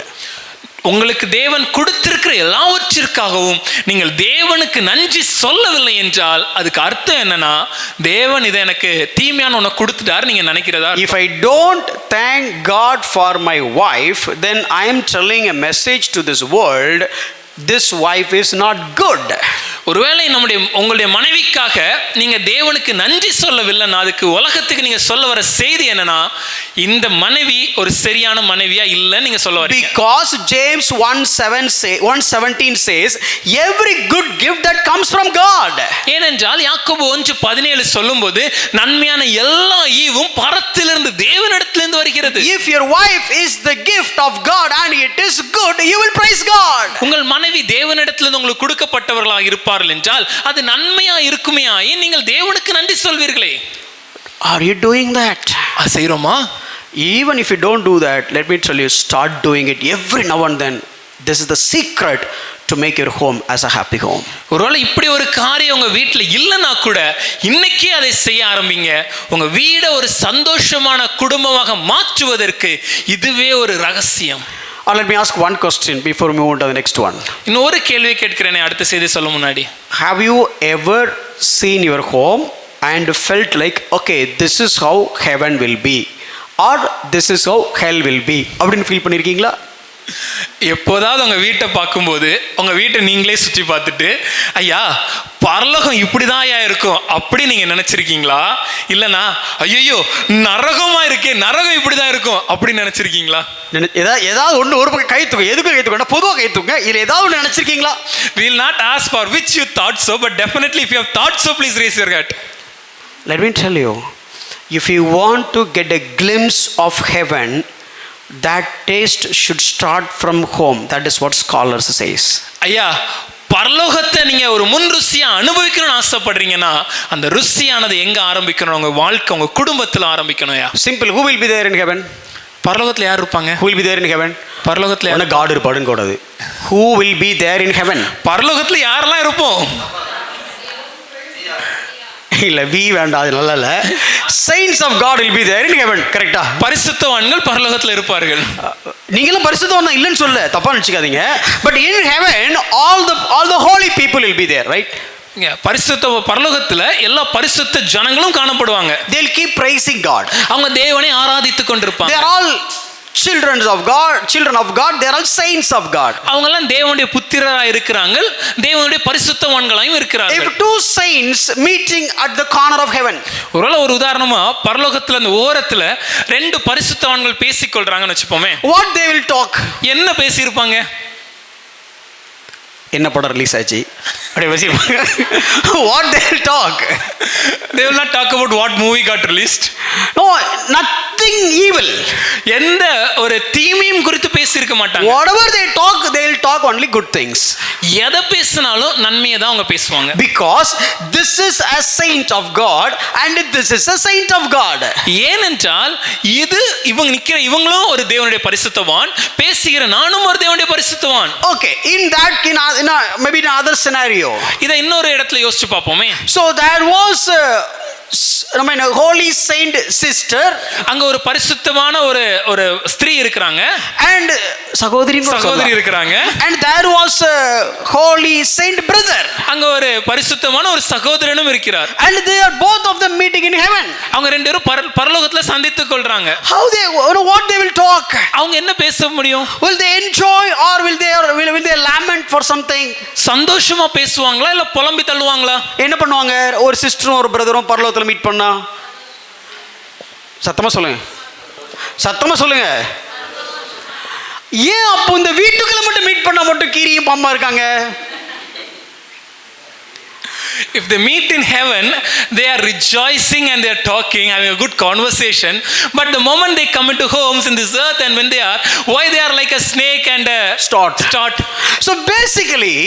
உங்களுக்கு தேவன் கொடுத்திருக்கிற எல்லாவற்றிற்காகவும் நீங்கள் தேவனுக்கு நன்றி சொல்லவில்லை என்றால் அதுக்கு அர்த்தம் என்னன்னா தேவன் இதை எனக்கு தீமையான ஒன்று கொடுத்துட்டார் நீங்க நினைக்கிறதா? If I don't thank God for my wife, then I am telling a message to this world, this wife is not good. ஒருவேளை உங்களுடைய மனைவிக்காக நீங்க தேவனுக்கு நன்றி சொல்லவில்லைன்னா அதுக்கு உலகத்துக்கு நீங்க சொல்ல வர செய்தி என்னன்னா இந்த மனைவி ஒரு சரியான மனைவியா இல்ல நீங்க சொல்ல வரீங்க. Because James 1:17 says every good gift that comes from God. ஏனென்றால் யாக்கோபு 1:17 சொல்லும்போது நன்மையான எல்லா ஈவும் பரத்திலிருந்து தேவனிடத்திலிருந்து வருகிறது. If your wife is the gift of God and it is good, you will praise God. உங்கள் மனைவி தேவனிடத்திலிருந்து உங்களுக்கு கொடுக்கப்பட்டவர்களாக இருப்பார்கள் என்றால் அது நன்மையா இருக்குமேயாய் நீங்கள் தேவனுக்கு நன்றி சொல்வீர்களே. Are you doing that? அது செய்றோமா? Even if you don't do that, let me tell you, start doing it every now and then. This is the secret to make your home as a happy home. ஒருவேளை இப்படி ஒரு காரியம் உங்க வீட்டில் இல்லைன்னா கூட இன்னைக்கே அதை செய்ய ஆரம்பிங்க. உங்க வீடை ஒரு சந்தோஷமான குடும்பமாக மாற்றுவதற்கு இதுவே ஒரு ரகசியம். Let me ask one question before we move on to the next one. இன்னொரு கேள்வி கேட்கிறேனே அடுத்த செய்தி சொல்ல முன்னாடி. Have you ever seen your home and felt like, okay, this is how heaven will be, or this is how hell will be? அப்படின்னு feel பண்ணியிருக்கீங்களா? எப்போதாவது உங்க வீட்டை பார்க்கும்போது உங்க வீட்டை நீங்களே சுற்றி பார்த்துட்டு ஐயா பரலோகம் இப்படிதான் ஐயா இருக்கும் அப்படி நீங்க நினைச்சிருக்கீங்களா? இல்லைனா ஐயோ நரகமா இருக்கே, நரகம் இப்படிதான் இருக்கும் அப்படி நினைச்சிருக்கீங்களா? ஏதாவது ஒன்று ஒரு பக்கம் கை தூக்க, எதுக்கும் கை தூக்க, பொதுவாக கை தூக்க, இல்லை ஏதாவது ஒன்று நினைச்சிருக்கீங்களா? We will not ask for which you thought so, but definitely if you have thought so, please raise your hand. Let me tell you, if you want to get a glimpse of heaven, that taste should start from home. That is what scholars says. ஐயா பரலோகத்தை நீங்க ஒரு முன் ருசியா அனுபவிக்கணும்னு ஆசைப்படுறீங்கன்னா அந்த ருசியானது எங்க ஆரம்பிக்கணும்? உங்க வாழ்க்கை, உங்க குடும்பத்துல ஆரம்பிக்கணும். ஐயா simple. Who will be there in heaven? பரலோகத்துல யார் இருப்பாங்க? Who will be there in heaven? பரலோகத்துல என்ன காட் இருப்பாடுன்னு கூடாது. Who will be there in heaven? பரலோகத்துல யாரெல்லாம் இருப்போம்? இல்ல வி வேண்டாம், அது நல்லா இல்ல. Saints of God will be there in heaven. கரெக்ட்டா? பரிசுத்தவான்கள் பரலோகத்துல இருப்பார்கள். நீங்களும் பரிசுத்தவான் இல்லைன்னு சொல்ல, தப்பா நினைச்சுக்காதீங்க. But in heaven all the holy people will be there, right? பரிசுத்த பரலோகத்துல எல்லா பரிசுத்த ஜனங்களும் காணப்படுவாங்க. They'll keep praising God. அவங்க தேவனை ஆராதித்துக் கொண்டிருப்பாங்க. They are all children of God, they are all saints of God. அவங்க எல்லாம் தேவனுடைய புத்திரராய் இருக்கிறாங்க, தேவனுடைய பரிசுத்தவான்களாயும் இருக்கிறார்கள். If two saints meeting at the corner of heaven, ஒரு உதாரணமா பரலோகத்துல அந்த ஓரத்துல ரெண்டு பரிசுத்தவான்கள் பேசிக்கொள்றாங்கன்னு வெச்சுப்போமே, what they will talk? என்ன பேசி இருப்பாங்க? என்ன படம் ரிலீஸ் ஆச்சு அப்படியே பேசிருப்பாங்க. What they will talk? They will not talk about what movie got released. No, nothing evil. எந்த ஒரு தீமையும் குறித்து பேசியிருக்க மாட்டாங்க. Whatever they talk, they will talk only good things. எதை பேசினாலும் நன்மையை தான் அவங்க பேசுவாங்க. Because this is a saint of God and this is a saint of God. ஏனென்றால் இது இவங்களும் ஒரு தேவனுடைய பரிசுத்தவான், பேசுகிற நானும் ஒரு தேவனுடைய பரிசுத்தவான். Okay, maybe in another scenario. இதை இன்னொரு இடத்துல யோசிச்சு பார்ப்போமே. So there was a holy saint sister. அங்க ஒரு பரிசுத்தமான ஒரு ஸ்திரீ இருக்கிறாங்க. And சகோதரி இருக்கிறாங்க. And there was a holy saint brother. அங்க ஒரு பரிசுத்தமான ஒரு சகோதரனும் இருக்கிறார். And they are both of them meeting in heaven. அவங்க ரெண்டு பேரும் பரலோகத்துல சந்தித்துக் கொள்றாங்க. How they, what they will talk? அவங்க என்ன பேச முடியும்? Will they enjoy or will they lament for something? சந்தோஷமா பேசுவாங்களா இல்ல புலம்பி தள்ளுவாங்களா? என்ன பண்ணுவாங்க? ஒரு சிஸ்டரும் ஒரு பிரதரும் பரலோகத்துல மீட் பண்ணா சத்தமா சொல்லுங்க. ஏன் அப்போ இந்த வீட்டுக்குள்ள மட்டும் மீட் பண்ணா மட்டும் கீரியும் பாம்பா இருக்காங்க? If they meet in heaven, they are rejoicing and they are talking, having a good conversation. But the moment they come into homes in this earth and when they are, why they are like a snake and a start. So basically,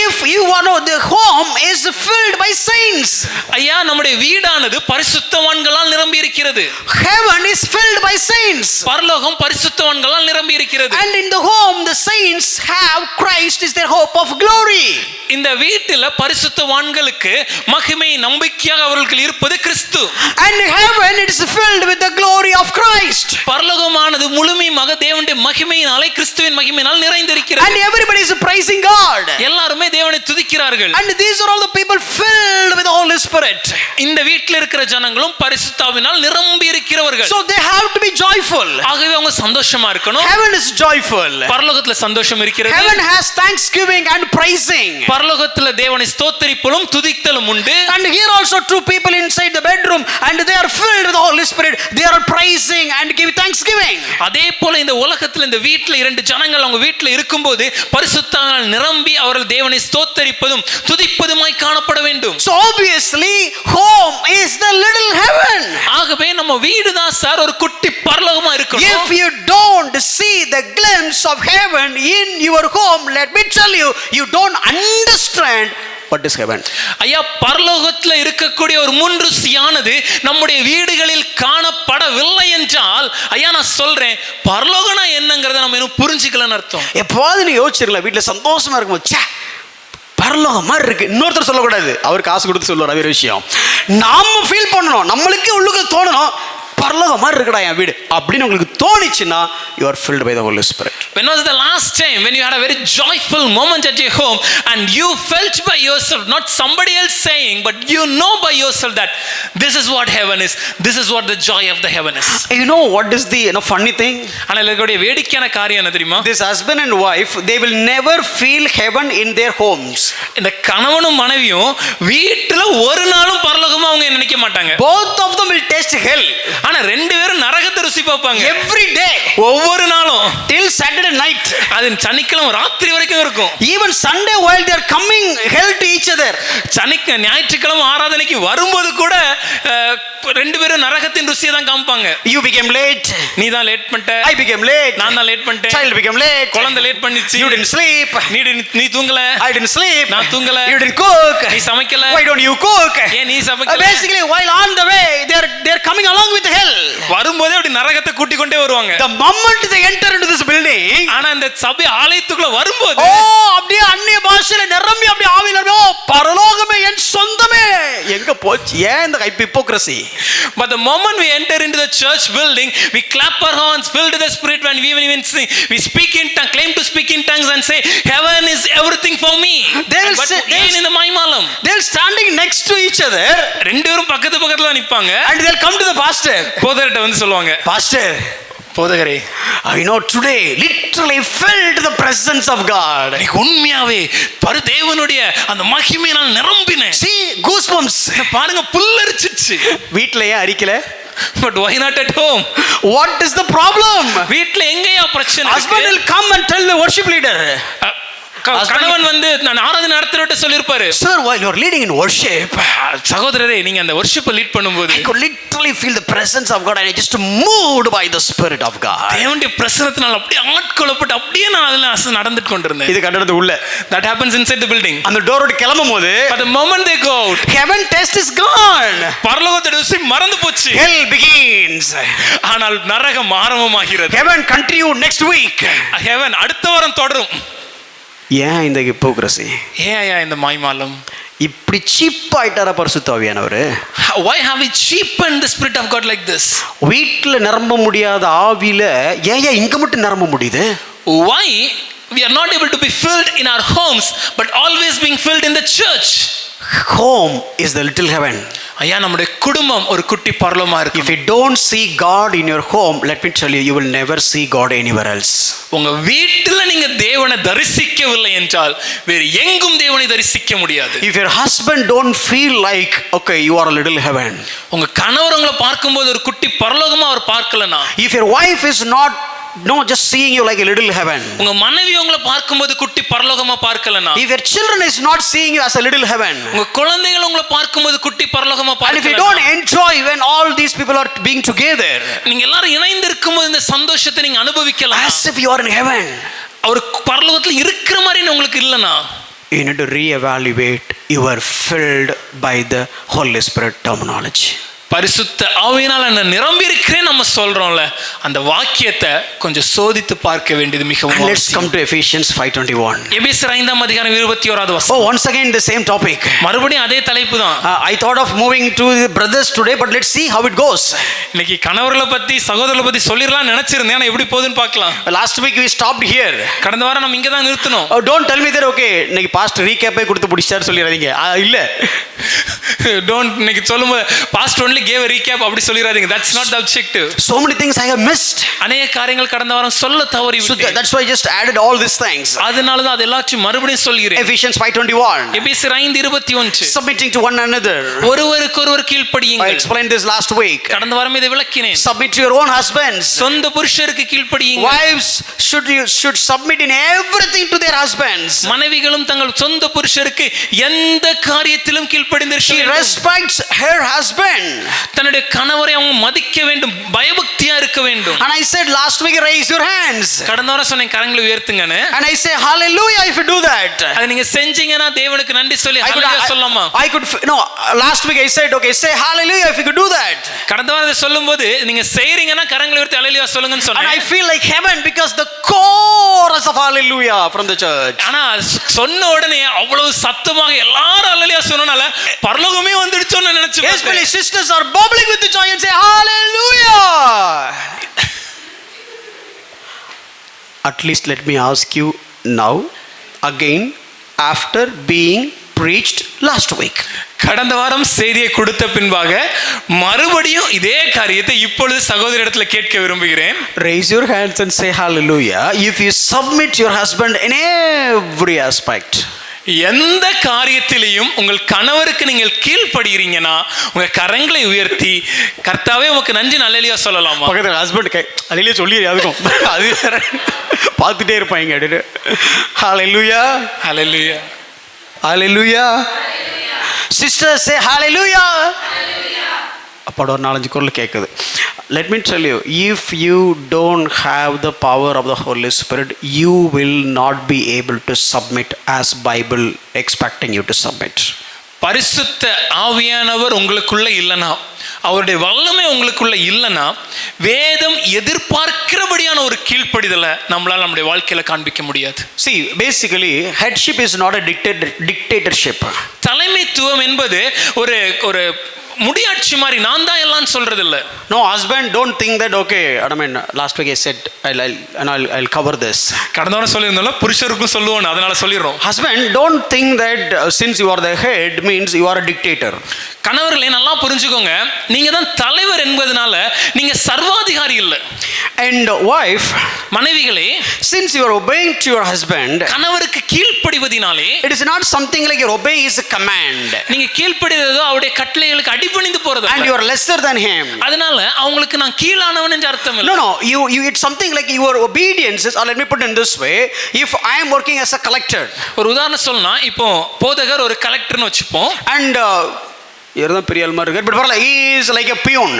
if you want to know, the home is filled by saints. ஐயா நம்முடைய வீடானது பரிசுத்தவான்களால் நிரம்பி இருக்கிறது. Heaven is filled by saints. பரலோகம் பரிசுத்தவான்களால் நிரம்பி இருக்கிறது. And in the home the saints have Christ is their hope of glory. இந்த வீட்டில பரிசுத்தவான்களுக்கு மகிமை நம்பிக்கையாக அவர்கள் இருப்பது கிறிஸ்து. And heaven it is filled with the glory of Christ. பரலோகமானது முழுமையாக தேவனுடைய மகிமையினாலே கிறிஸ்துவின் மகிமையினால் நிறைந்திருக்கிறது. And everybody is praising God. எல்லாரும் தேவனை துதிக்கிறார்கள். And these are all the people filled with the Holy Spirit. இந்த வீட்டில் இருக்கிற ஜனங்களும் பரிசுத்தாவினால் நிரம்பி இருக்கிறவர்கள். So they have to be joyful. ஆகவே அவங்க சந்தோஷமா இருக்கணும். Heaven is joyful. பரலோகத்துல சந்தோஷம் இருக்கிறது. Heaven has thanksgiving and praising. பரலோகத்துல தேவனை ஸ்தோத்திரிப்பதும் துதித்தலும் உண்டு. And here also two people inside the bedroom and they are filled with the Holy Spirit. They are praising and giving thanksgiving. அதே போல இந்த உலகத்துல இந்த வீட்ல இரண்டு ஜனங்கள் அவங்க வீட்ல இருக்கும்போது பரிசுத்தாவினால் நிரம்பி அவர்கள் தேவனை ஸ்தோத்திரிப்பதும் துதிப்பதுமாய் காணப்பட வேண்டும். So obviously home is the little heaven. ஆகவே நம்ம வீடு தான் சார் ஒரு குட்டி பரலோகமா இருக்கணும். If you don't see the glimpse of heaven in your home, let me tell you, you don't understand what is heaven? ஐயா, பரலோகத்துல இருக்கக்கூடிய ஒரு முன் ருசியானது நம்முடைய வீடுகளில் காணப்படவில்லை என்றால், ஐயா நான் சொல்றேன், பரலோகனா என்னங்கிறத நம்ம இன்னும் புரிஞ்சுக்கலன்னு அர்த்தம். எப்போது நீ யோசிச்சிருக்கல, வீட்டில் சந்தோஷமா இருக்கும்போது ச்சே பரலோகம் மாதிரி இருக்கு, இன்னொருத்தர் சொல்லக்கூடாது, அவர் காசு கொடுத்து சொல்லுவார், அது ஒரு விஷயம். நாம ஃபீல் பண்ணணும், நம்மளுக்கே உள்ளுக்கு தோணணும், பரலோகம் மாதிரி இருக்குடா என் வீடு அப்படின்னு உங்களுக்கு தோணிச்சுன்னா you are filled by the Holy Spirit. When was the last time when you had a very joyful moment at your home and you felt by yourself, not somebody else saying, but you know by yourself that this is what heaven is, this is what the joy of the heaven is? You know what is the funny thing? ஆனா இதோட வேடிக்கையான காரியம் என்ன தெரியுமா? This husband and wife, they will never feel heaven in their homes. இந்த கணவனும் மனைவியும் வீட்டுல ஒரு நாளும் பரலோகமா அவங்க நினைக்க மாட்டாங்க. Both of them will taste hell. ஆனா ரெண்டு பேரும் நரகத்தை ருசி பார்ப்பாங்க. Every day, ஒவ்வொரு நாளும், till Saturday night. அது சனிக்கிழமை ராத்திரி வரைக்கும் இருக்கும். Even Sunday while they are coming hell to each other. ஞாயிற்றுக்கிழமை ஆராதனைக்கு வரும்போது கூட ரெண்டு பேரும் நரகத்தின் ருசியை தான் காமிப்பாங்க. You became late. நீ தான் லேட் பண்ணிட்ட. I became late. நான் தான் லேட் பண்ணிட்டேன். Child became late. குழந்தை லேட் பண்ணிச்சு. You didn't sleep. நீ தூங்கல. I didn't sleep. நான் தூங்கல. You didn't cook. நீ சமைக்கல. Why don't you cook? ஏன் நீ சமைக்கல? Basically while on the way they are coming along with hell. வரும்போதே அப்படி நரகத்தை கூட்டி கொண்டே வருவாங்க. The moment they enter into this building, ஆனா இந்த சபை ஆலயத்துக்குள்ள வரும்போது அப்படியே அந்நிய பாஷையில நிரம்பி அப்படியே ஆவியில பரலோகமே என் சொந்தமே எங்க போச்சு? ஏன் இந்த hypocrisy? But the moment we enter into the church building, we clap our hands, filled with the Spirit, when we even sing, we speak in tongues, claim to speak in tongues and say, heaven is everything for me. They will say, ஏன் இந்த மைமாலம்? They're standing next to each other. ரெண்டு பேரும் பக்கத்துல நிப்பாங்க. And they'll come to the pastor. போதகர்ட்ட வந்து சொல்லுவாங்க, pastor, போதகரே, I know today literally felt the presence of God. எனக்கு உண்மையாவே தேவனுடைய அந்த மகிமையினால் நிரம்பினேன். See goosebumps. பாருங்க, புல்லரிச்சிச்சு. வீட்லயே அரிக்கல. But why not at home? What is the problem? வீட்ல எங்கயா பிரச்சனை? Husband will come and tell the worship leader. கணவன் வந்து நான் ஆராதனை நடத்துறவட்ட சொல்லிருப்பாரு, sir while you are leading in worship, சகோதரரே நீங்க அந்த worship லீட் பண்ணும்போது I could literally feel the presence of God and I just moved by the Spirit of God. தேவனுடைய பிரசன்னத்தினால அப்படியே ஆட்கொள்ளப்பட்டு அப்படியே நான் அதுல நடந்துட்டு கொண்டிருந்தேன். இது கட்டடத்து உள்ள. That happens inside the building. அந்த டோர் விட்டு கிளம்பும்போது, but the moment they go out, heaven taste is gone. பரலோகத்தோட ருசி மறந்து போச்சு. Hell begins. ஆனால் நரகம் ஆரம்பமாகிறது. Heaven continue next week. heaven அடுத்த வாரம் தொடரும். ஏன் இந்த ஹிப்போக்ரசி? ஏன் இந்த மாய்மாலம்? இப்படி சீப் ஆயிட்டாரா பரிசுத்த ஆவியானவர்? Why have we cheapened the Spirit of God like this? வீட்ல நிரம்ப முடியாத ஆவியில ஏன் இங்க மட்டும் நிரம்ப முடியுது? Why we are not able to be filled in our homes but always being filled in the church? Home is the little heaven. ஐயா, நம்முடைய குடும்பம் ஒரு குட்டி பரலோகமா இருக்கு. If you don't see God in your home, let me tell you, you will never see God anywhere else. உங்க வீட்டில் நீங்க தேவனை தரிசிக்கவில்லை என்றால் வேறு எங்கும் தேவனை தரிசிக்க முடியாது. If your husband don't feel like okay you are a little heaven, உங்க கணவர் உங்களை பார்க்கும்போது ஒரு குட்டி பரலோகமா அவர் பார்க்கலனா, if your wife is not just seeing you like a little heaven, உங்க மனைவி உங்களை பார்க்கும்போது குட்டி பரலோகமா பார்க்கலனா, if your children is not seeing you as a little heaven, உங்க குழந்தைகள் உங்களை பார்க்கும்போது குட்டி பரலோகமா பார்க்கலனா, and if you don't enjoy when all these people are being together, நீங்க எல்லாரும் இணைந்து இருக்கும்போது இந்த சந்தோஷத்தை நீங்க அனுபவிக்கலாம் as if you are in heaven, அவர் பரலோகத்துல இருக்கிற மாதிரி உங்களுக்கு இல்லனா, you need to reevaluate your filled by the Holy Spirit terminology. பரிசுத்த ஆவியினால் நான் நிரம்பி இருக்கிறேன் நம்ம சொல்றோம்ல, அந்த வாக்கியத்தை கொஞ்சம் சோதித்து பார்க்க வேண்டியது மிகவும் அவசியம். Let's come to Ephesians 5:21. எபேசியர் 5:21 வசனம். Oh, once again the same topic. மறுபடியும் அதே தலைப்பு தான். I thought of moving to the brothers today, but let's see how it goes. இன்னைக்கு கணவர்களை பத்தி சகோதரர்களை பத்தி சொல்லிரலாம் நினைச்சிருந்தேன், ஆனா எப்படி போகுதுன்னு பார்க்கலாம். Last week we stopped here. கடந்த வாரம் நம்ம இங்க தான் நிறுத்தணும். Oh, don't tell me that okay இன்னைக்கு பாஸ்ட் ரீகேப்பே கொடுத்து முடிச்சாரு சொல்லிராதீங்க. இல்ல don't இன்னைக்கு சொல்லும்போது past only gave a recap அப்படி சொல்லிராதீங்க. That's not the objective. So many things I have missed. அநேக காரியங்கள் கடந்த வாரம் சொல்ல தவறி விட்டேன். So that's why I just added all these things. அதனால தான் அது எல்லாத்தையும் மறுபடியும் சொல்கிறேன். Ephesians 5:21. எபேசியர் 5:21. Submitting to one another. ஒருவருக்கொருவர் கீழ்ப்படியுங்கள். I explained this last week. கடந்த வாரம் இதை விளக்கினேன். Submit to your own husbands. சொந்த புருஷருக்கு கீழ்ப்படியுங்கள். Wives should submit in everything to their husbands. மனைவிகளும் தங்கள் சொந்த புருஷருக்கு எந்த காரியத்திலும் கீழ்ப்படிந்திருக்க வேண்டும். She respects her husband. தன்னுடைய கணவரை அவங்க மதிக்க வேண்டும், பயபக்தியா இருக்க வேண்டும். And I said last week, raise your hands. கடந்த வாரம் சொன்னேன் கரங்களை உயர்த்துங்கன்னு. And I say hallelujah if you do that. அதை நீங்க செஞ்சீங்கன்னா தேவனுக்கு நன்றி சொல்லி ஹalleluya சொல்லலாமா? No, last week I said okay, say hallelujah if you could do that. கடந்த வாரம் சொல்லும்போது நீங்க செய்றீங்கன்னா கரங்களை உயர்த்தி ஹalleluya சொல்லுங்கன்னு And சொன்னேன். I feel like heaven because the chorus of hallelujah from the church. ஆனா சொன்ன உடனே அவ்வளவு சத்தமாக எல்லாரும் ஹalleluya சொன்னனால பரலோகமே வந்துடுச்சோன்னு நினைச்சு Yes, my sisters are bubbling with the joy and say hallelujah. At least let me ask you now again after being preached last week. கடந்த வாரம் செய்தியை கொடுத்த பின்பாக மறுபடியும் இதே காரியத்தை இப்பொழுது சகோதரிடத்துல கேட்க விரும்புகிறேன். Raise your hands and say hallelujah if you submit your husband in every aspect. எந்த காரியத்திலையும் உங்கள் கணவருக்கு நீங்கள் கீழ்ப்படுகிறீங்கன்னா உங்க கரங்களை உயர்த்தி கர்த்தாவே உமக்கு நன்றி ஹalleluya சொல்லலாமா? பக்கத்துல ஹஸ்பண்ட் ஹalleluya சொல்லி அதுக்கும் அது பார்த்துட்டே இருப்பாங்க அப்படியே hallelujah ஹalleluya hallelujah sisters say hallelujah அப்படி ஒரு 4-5 குரல் கேட்குது. Let me tell you, if you don't have the power of the Holy Spirit, you will not be able to submit as Bible expecting you to submit. பரிசுத்த ஆவியானவர் உங்களுக்குள்ள இல்லைனா, அவருடைய வல்லமை உங்களுக்குள்ள இல்லைனா, வேதம் எதிர்பார்க்கிறபடியான ஒரு கீழ்ப்படிதலை நம்மளால நம்முடைய வாழ்க்கையில காண்பிக்க முடியாது. See, basically headship is not a dictatorship. தலைமைத்துவம் என்பது ஒரு ஒரு முடியாட்சி மாதிரி நான் தான் எல்லாம் சொல்றது இல்ல. No, husband don't think that okay, I mean last week I said I'll cover this. கடந்த வாரம் சொல்லியிருந்தோம்ல புருஷருக்கும் சொல்லுவோம், அதனால சொல்லிடுறோம். Husband don't think that since you are the head means you are a dictator. கணவர்களே நல்லா புரிஞ்சுக்கோங்க, நீங்க தான் தலைவர் என்பதனால நீங்க சர்வாதிகாரி இல்ல. And wife, மனைவிகளே, since you are obeying to your husband, கணவருக்கு கீழ்ப்படிவதினாலே it is not something like you're obeying his command. நீங்க கீழ்ப்படிவதோ அவருடைய கட்டளைகளுக்கு அடிபணிந்து போறது. And you are lesser than him. அதனால அவங்களுக்கு நான் கீழானவன் என்று அர்த்தம் இல்ல. No, you it's something like your obedience is, or let me put it in this way, if I am working as a collector. ஒரு உதாரணம் சொல்லனா, இப்போ போதகர் ஒரு கலெக்டர்னு வெச்சுப்போம். And இவர்தான் பெரிய ஆள் மாதிரி இருக்கார், பட் பரவாயில்ல, he is like a peon.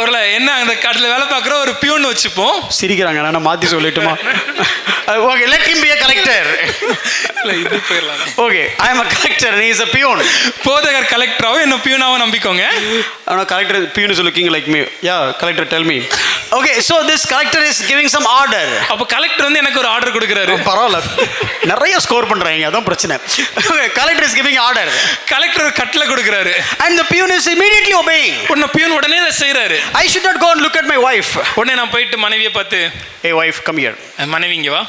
ஒருல என்ன அந்த காட்டுல வேலை பார்க்குற ஒரு பியூன் வச்சுப்போம். சிரிக்கிறாங்க, நான் மாற்றி சொல்லட்டுமா? Okay, let him be a collector. இது போயிடலாம். Okay, I am a collector and he is a peon. போதகர் கலெக்டராவோ என்ன பியூனாவோ நம்பிக்கோங்க. ஆனால் collector peon is looking like me. Yeah, collector tell me. Okay, so this collector is giving some order. அப்போ collector வந்து எனக்கு ஒரு order கொடுக்குறாரு. பரவாயில்ல, நிறைய ஸ்கோர் பண்ணுறாங்க, அதான் பிரச்சனை. Collector is giving order. Collector ஒரு கட்டளை கொடுக்குறாரு. And the peon is immediately obeying. உடனே பியூன் உடனே அதை செய்றாரு. I should not go and look at my wife. உடனே நான் போயிட்டு மனைவியை பார்த்து, Hey wife, come here. மனைவி இங்க வா,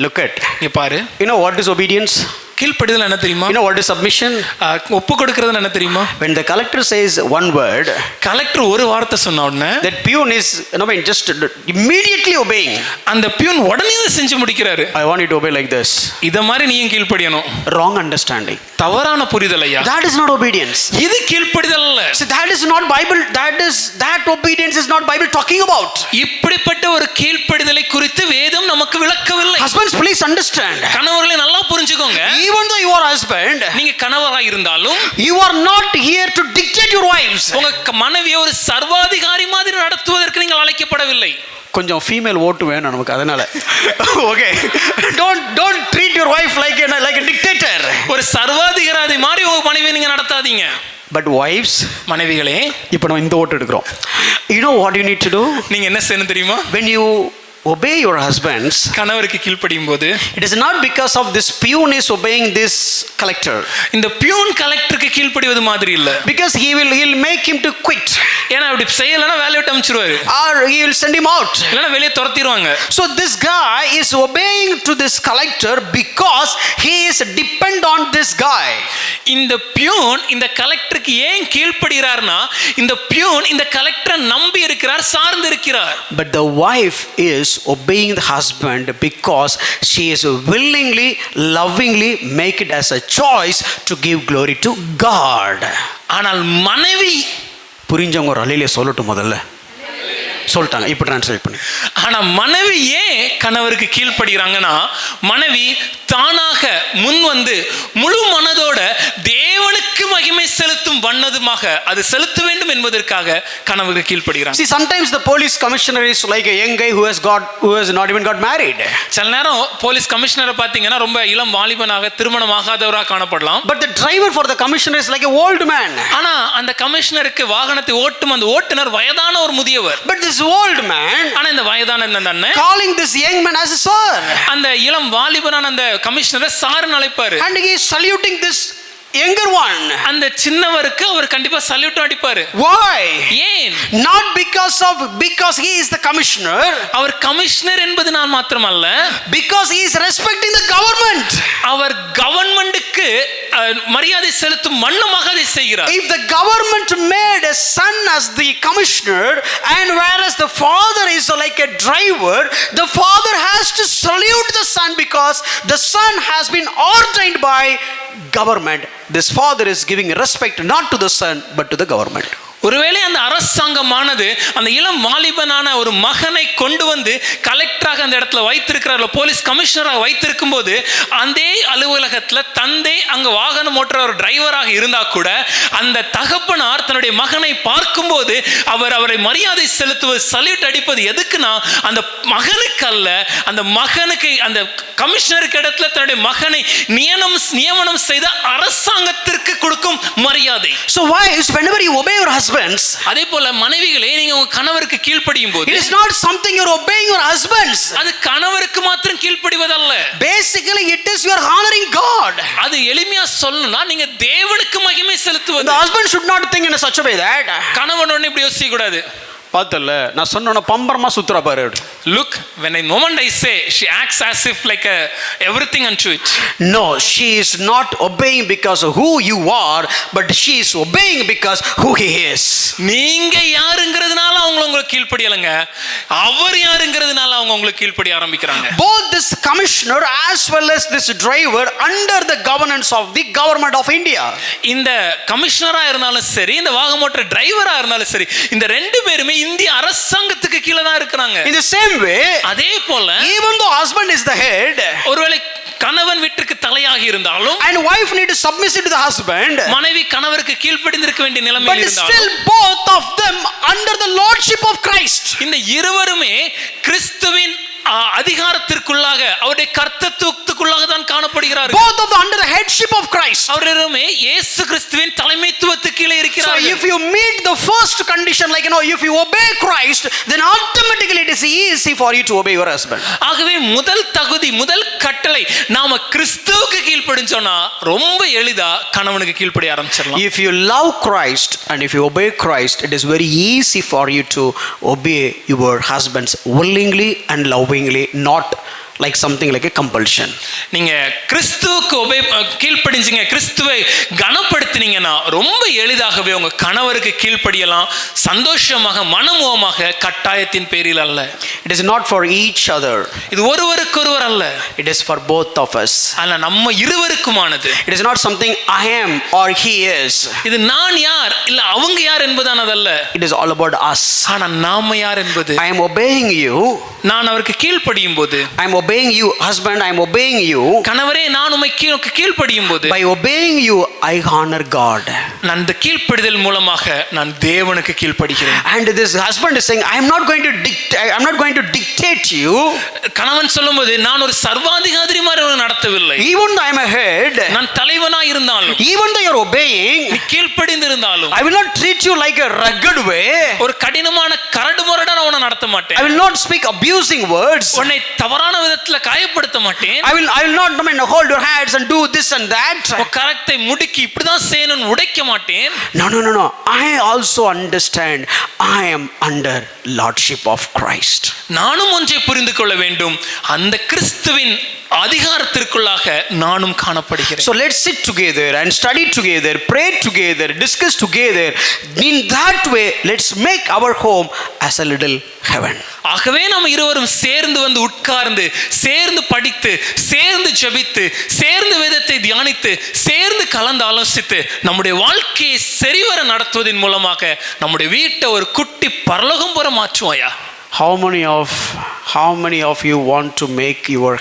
Look at. இங்க பாரு. You know what is obedience? கீழ்ப்படிதல் என்ன தெரியுமா? You know what is submission? ஒப்பு கொடுக்கிறது என்ன தெரியுமா? When the collector says one word, collector ஒரு வார்த்தை சொன்ன உடனே that peon is just immediately obeying. அந்த பியூன் உடனே அதை செஞ்சு முடிக்கிறாரு. I want you to obey like this. இத மாதிரி நீயும் கீழ்ப்படியணும். Wrong understanding. தவறான புரிதல் ஐயா. That is not obedience. இது கீழ்ப்படிதல் அல்ல. See, that is not Bible. That obedience is not Bible talking about. இப்படிப்பட்ட ஒரு கீழ்ப்படிதலை குறித்து வேதம் நமக்கு விளக்கவில்லை. Husbands, please understand. கணவர்களே நல்லா புரிஞ்சுக்கோங்க. Even though you are husband, நீங்க கணவராக இருந்தாலும் you are not here to dictate your wives. உங்க மனைவியை ஒரு சர்வாதிகாரி மாதிரி நடத்துவதற்கு நீங்கள் அழைக்கப்படவில்லை. கொஞ்சம் ஃபீமேல் ஓட்டு வேணும் நமக்கு, அதனால okay. Don't treat your wife like a dictator. ஒரு சர்வாதிகாரி மாதிரி உங்க மனைவியை நீங்க நடத்தாதீங்க. But wives, மனைவிகளே, இப்போ நம்ம இந்த ஓட்டு எடுக்கிறோம். You know what you need to do? நீங்க என்ன செய்யணும் தெரியுமா? When you obey your husbands, கணவருக்கு கீழ்ப்படியும் போது, it is not because of this peon is obeying this collector. இந்த பியூன் கலெக்டருக்கு கீழ்ப்படிவது மாதிரி இல்ல. Because he'll make him to quit. ஏன்னா அப்படி செய்யலனா வேலையை விட்டு அனுப்பிச்சிடுவாரு. Or he will send him out. இல்லனா வெளியே துரத்திடுவாங்க. So this guy is obeying to this collector because he is depend on this guy. இந்த பியூன் இந்த கலெக்டருக்கு ஏன் கீழ்ப்படுகிறார்னா, இந்த பியூன் இந்த கலெக்டரை நம்பி இருக்கிறார், சார்ந்து இருக்கிறார். But the wife is obeying the husband because she is willingly, lovingly make it as a choice to give glory to God. ஆனால் மனைவி, புரிஞ்சவங்க ஒரு அலையிலே சொல்லட்டும் முதல்ல. சொல்லிட்டாங்க. இப்போ டிரான்ஸ்லேட் பண்ணி. ஆனா மனைவி ஏன் கணவருக்கு கீழ்ப்படுகிறாங்கன்னா, மனைவி தானாக முன் வந்து முழு மனதோட தேவனுக்கு மகிமை செலுத்தும் வண்ணதுமாக அது செலுத்த வேண்டும் என்பதற்காக கணவருக்கு கீழ்ப்படுகிறாங்க. See, sometimes the police commissioner is like a young guy who has not even got married. சில நேரம் போலீஸ் கமிஷனரை பார்த்தீங்கன்னா ரொம்ப இளம் வாலிபனாக திருமணம் ஆகாதவராக காணப்படலாம். But the driver for the commissioner is like a old man. ஆனா அந்த கமிஷனருக்கு வாகனத்தை ஓட்டும் அந்த ஓட்டுநர் வயதான ஒரு முதியவர். But this old man, ஆனா இந்த வயதான இந்த அண்ணன் calling this young man as a sir. அந்த இளம் வாலிபனான அந்த கமிஷனரை சார்னு அழைப்பாரு. And he is saluting this younger one. அந்த சின்னவருக்கு அவர் கண்டிப்பா சல்யூட் அடிப்பாரு. Why? ஏன்? Not because he is the commissioner. அவர் கமிஷனர் என்பதனால் மாத்திரமல்ல, Because he is respecting the government. அவர் கவர்மெண்ட்டுக்கு மரியாதை செலுத்தும் வண்ணமாக அதை செய்கிறார். If the government made a son as the commissioner, and whereas the father is like a driver, the father has to salute the son because the son has been ordained by government. This father is giving respect not to the son but to the government. ஒருவேளை அந்த அரசாங்கமானது அந்த இளம் வாலிபனான ஒரு மகனை கொண்டு வந்து கலெக்டராக அந்த இடத்துல வைத்திருக்கிறார்கள், போலீஸ் கமிஷனராக வைத்திருக்கும் போது அதே அலுவலகத்தில் தந்தை அங்கே வாகனம் ஓட்டுற ஒரு டிரைவராக இருந்தா கூட அந்த தகப்பனார் தன்னுடைய மகனை பார்க்கும்போது அவரை மரியாதை செலுத்துவது, சல்யூட் அடிப்பது எதுக்குன்னா அந்த மகனுக்கு அல்ல, அந்த மகனுக்கு அந்த கமிஷனருக்கு இடத்துல தன்னுடைய மகனை நியமனம் செய்த அரசாங்கத்திற்கு கொடுக்கும் மரியாதை. So why is whenever you obey your husbands, அதே போல மனைவிகளே நீங்க உங்க கணவருக்கு கீழ்ப்படியும் போது it is not something you're obeying your husbands. அது கணவருக்கு மாத்திரம் கீழ்ப்படிவதல்ல. Basically it is you are honoring God. அது எளிமையா சொல்லணும்னா நீங்க தேவனுக்கு மகிமை செலுத்துவது. The husband should not think in such a way that கணவன் ஒண்ணு இப்படி யோசிக்க கூடாது. பார்த்தல நான் சொன்னேன பம்பரமா சுத்துறா பாரு. Look, when I moment I say she acts as if like everything unto it. No, she is not obeying because of who you are, but she is obeying because who he is. நீங்க யாருங்கிறதுனால அவங்க உங்களுக்கு கீழ்ப்படியலங்க, அவர் யாருங்கிறதுனால அவங்க உங்களுக்கு கீழ்ப்படிய ஆரம்பிக்கிறாங்க. Both this commissioner as well as this driver under the governance of the government of India. இந்த கமிஷனரா இருந்தாலும் சரி, இந்த வாகனோட்ட டிரைவரா இருந்தாலும் சரி, இந்த ரெண்டு பேருமே இந்திய அரசாங்கத்துக்கு கீழ தான் இருக்காங்க. In the same way, அதே போல even though husband is the head, ஒருவேளை கணவன் வீட்டுக்கு தலையாக இருந்தாலும் and wife need to submit to the husband, மனைவி கணவருக்கு கீழ்ப்படிந்திருக்க வேண்டிய நிலைமையில் but இருந்தாலும் still both of them under the lordship of Christ. இந்த இருவருமே கிறிஸ்துவின் அதிகாரத்திற்குள்ளாக அவருடைய கர்த்தத்துவத்துக்குள்ளாக தான் காணப்படுகிறார்கள். Both of them under the headship of Christ. அவருமே இயேசு கிறிஸ்துவின் தலைமைத்துவத்துக்கு கீழே இருக்கிறார்கள். So if you meet the first condition, like if you obey Christ, then automatically it is easy for you to obey your husband. ஆகவே முதல் தகுதி, முதல் கட்டளை நாம கிறிஸ்துவுக்கு கீழ்ப்படிஞ்சோம்னா ரொம்ப எளிதா கணவனுக்கு கீழ்ப்படிய ஆரம்பிச்சிடலாம். If you love Christ and if you obey Christ, it is very easy for you to obey your husbands willingly and lovingly, not like something like a compulsion. நீங்க கிறிஸ்துவுக்கு கீழ்ப்படிஞ்சீங்க, கிறிஸ்துவை கனப்படுத்தினீங்கன்னா ரொம்ப எளிதாகவே உங்க கணவருக்கு கீழ்ப்படியலாம், சந்தோஷமாக மனமோகமாக, கட்டாயத்தின் பேரில் அல்ல. It is not for each other. இது ஒருவருக்கொருவர் அல்ல, it is for both of us. அல்ல நம்ம இருவருக்குமானது. It is not something I am or he is. இது நான் யார் இல்ல அவங்க யார் என்பதானதல்ல. It is all about us. ஆனா நாம யார் என்பது. I am obeying you. நான் அவருக்கு கீழ்ப்படியும் போது, I am obeying you husband, I am obeying you. கணவரே நான் உமக்கு கீழ்ப்படியும் போது, by obeying you I honor God. நான் இந்த கீழ்ப்படிதல் மூலமாக நான் தேவனுக்கு கீழ்ப்படிகிறேன். And this husband is saying I am not going to dictate you. கணவன் சொல்லும்போது நான் ஒரு சர்வாதிகாரி மாதிரி நடத்தவில்லை. Even though I am a head, நான் தலைவனா இருந்தாலும், even though you are obeying, நீ கீழ்ப்படிந்திருந்தாலும், I will not treat you like a rugged way. ஒரு கடினமான கரடுமுரடான உன்னை நடத்த மாட்டேன். I will not speak abusing words. உன்னை தவறான விதத்துல காயப்படுத்த மாட்டேன். I will not hold your hands and do this and that. கரத்தை முடுக்கி இப்படிதான் செய்யணும்னு உடைக்க மாட்டேன். No. I also understand I am under lordship of Christ. நானும் ஒன்றை புரிந்து கொள்ள வேண்டும், அந்த கிறிஸ்துவின் அதிகாரத்திற்குள்ளாக நானும் காணப்படுகிறேன். So let's sit together and study together, pray together, discuss together. In that way let's make our home as a little heaven. ஆகவே நாம் இருவரும் சேர்ந்து வந்து உட்கார்ந்து சேர்ந்து படித்து சேர்ந்து ஜெபித்து சேர்ந்து வேதத்தை தியானித்து சேர்ந்து கலந்து ஆலோசித்து நம்முடைய வாழ்க்கையை சரிவர நடத்துவதன் மூலமாக நம்முடைய வீட்டை ஒரு குட்டி பரலோகம் போற மாற்றுவோயா. How many of you want to make your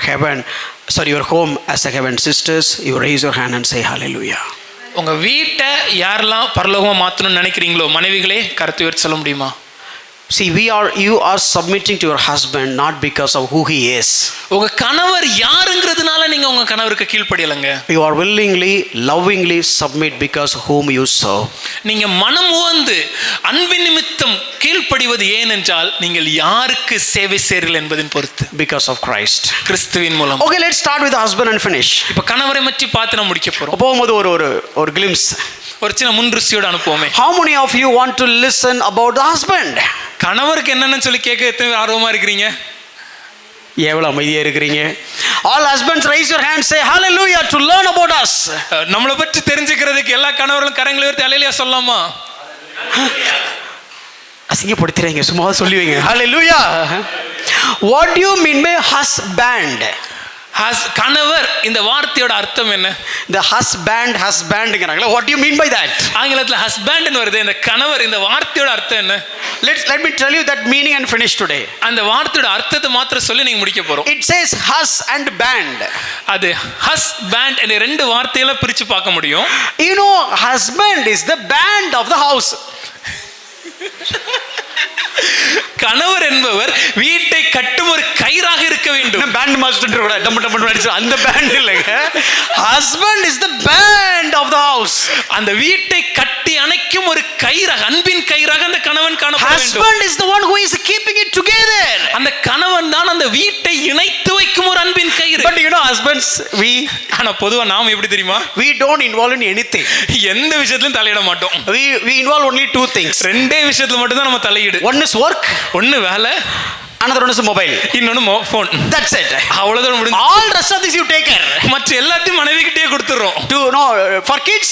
home as a heaven? Sisters, you raise your hand and say hallelujah. உங்க வீட்டை யாரெல்லாம் பரலோகமா மாத்தணும்னு நினைக்கிறீங்களோ மனைவிகளே கருத்து உயர்த்தி சொல்ல முடியுமா? See, you are submitting to your husband not because of who he is. உங்க கணவர் யாருங்கிறதுனால நீங்க உங்க கணவருக்கு கீழ்ப்படியலங்க. You are lovingly submit because whom you serve. நீங்க மனமுவந்து அன்பின் நிமித்தம் கீழ்ப்படிவது ஏனென்றால் நீங்கள் யாருக்கு சேவை செய்றீர்கள் என்பதின் பொறுத்து. Because of Christ. கிறிஸ்துவின் மூலம். Okay, let's start with the husband and finish. இப்ப கணவரை பற்றி பார்த்து நம்ம முடிக்க போறோம். போகும்போது ஒரு glimpse. ஒரு சின்ன முன்ருசியோட அனுப்புவோமே. How many of you want to listen about the husband? கணவருக்கு என்னன்னு சொல்லி கேட்க எத்தனை ஆர்வமா இருக்கிறீங்க? எவ்வளவு அமைதியா இருக்கிறீங்க? All husbands raise your hand, say hallelujah to learn about us. நம்மளை பற்றி தெரிஞ்சுக்கிறதுக்கு எல்லா கணவர்களும் கரங்களை உயர்த்தி ஹalleluya சொல்லலாமா? அசிங்கப்படுத்துறீங்க, சும்மா சொல்லி வைங்க. Hallelujah. What do you mean by husband? கணவர் இந்த வார்த்தையோட அர்த்தம் என்ன? The husbandங்கறாங்களா? What do you mean by that? ஆங்கிலத்துல husband ன்னு வருது. இந்த கணவர் இந்த வார்த்தையோட அர்த்தம் என்ன? Let me tell you that meaning and finish today. அந்த வார்த்தையோட அர்த்தத்தை மாத்திரம் சொல்லி நீங்க முடிக்க போறோம். It says hus and band. அது husband என்ற ரெண்டு வார்த்தைகளை பிரிச்சு பார்க்க முடியும். You know, husband is the band of the house. கணவர் என்பவர் வீட்டை கட்டும் ஒரு கயிறாக இருக்க வேண்டும். பேண்ட் மாஸ்டர் கூட டம்ம அடிச்சு அந்த பேண்ட் இல்லைங்க. Husband is the band of the house. அந்த வீட்டை கட்டி அணைக்கும் ஒரு கயிறாக, அன்பின் கயிறாக அந்த கணவன் காணப்பட வேண்டும். Husband is the one who is keeping it together. அந்த கணவன் தான் அந்த வீட்டை இணைத்து வைக்கும் ஒரு அன்பின் கயிறு. But you know husbands, ஆனா பொதுவா நாம எப்படி தெரியுமா? We don't involve in anything. எந்த விஷயத்திலும் தலையிட மாட்டோம். We involve only two things. ரெண்டே விஷயத்துல மட்டும் தான் நம்ம தலையிடு. One is work, ஒன்னு வேலை, another one is mobile, இன்னொன்னு phone. That's it. அவ்வளவுதான் முடிஞ்சு. All rest of this you take care. மற்ற எல்லாத்தையும் மனைவி கிட்டே கொடுத்துறோம். To no for kids,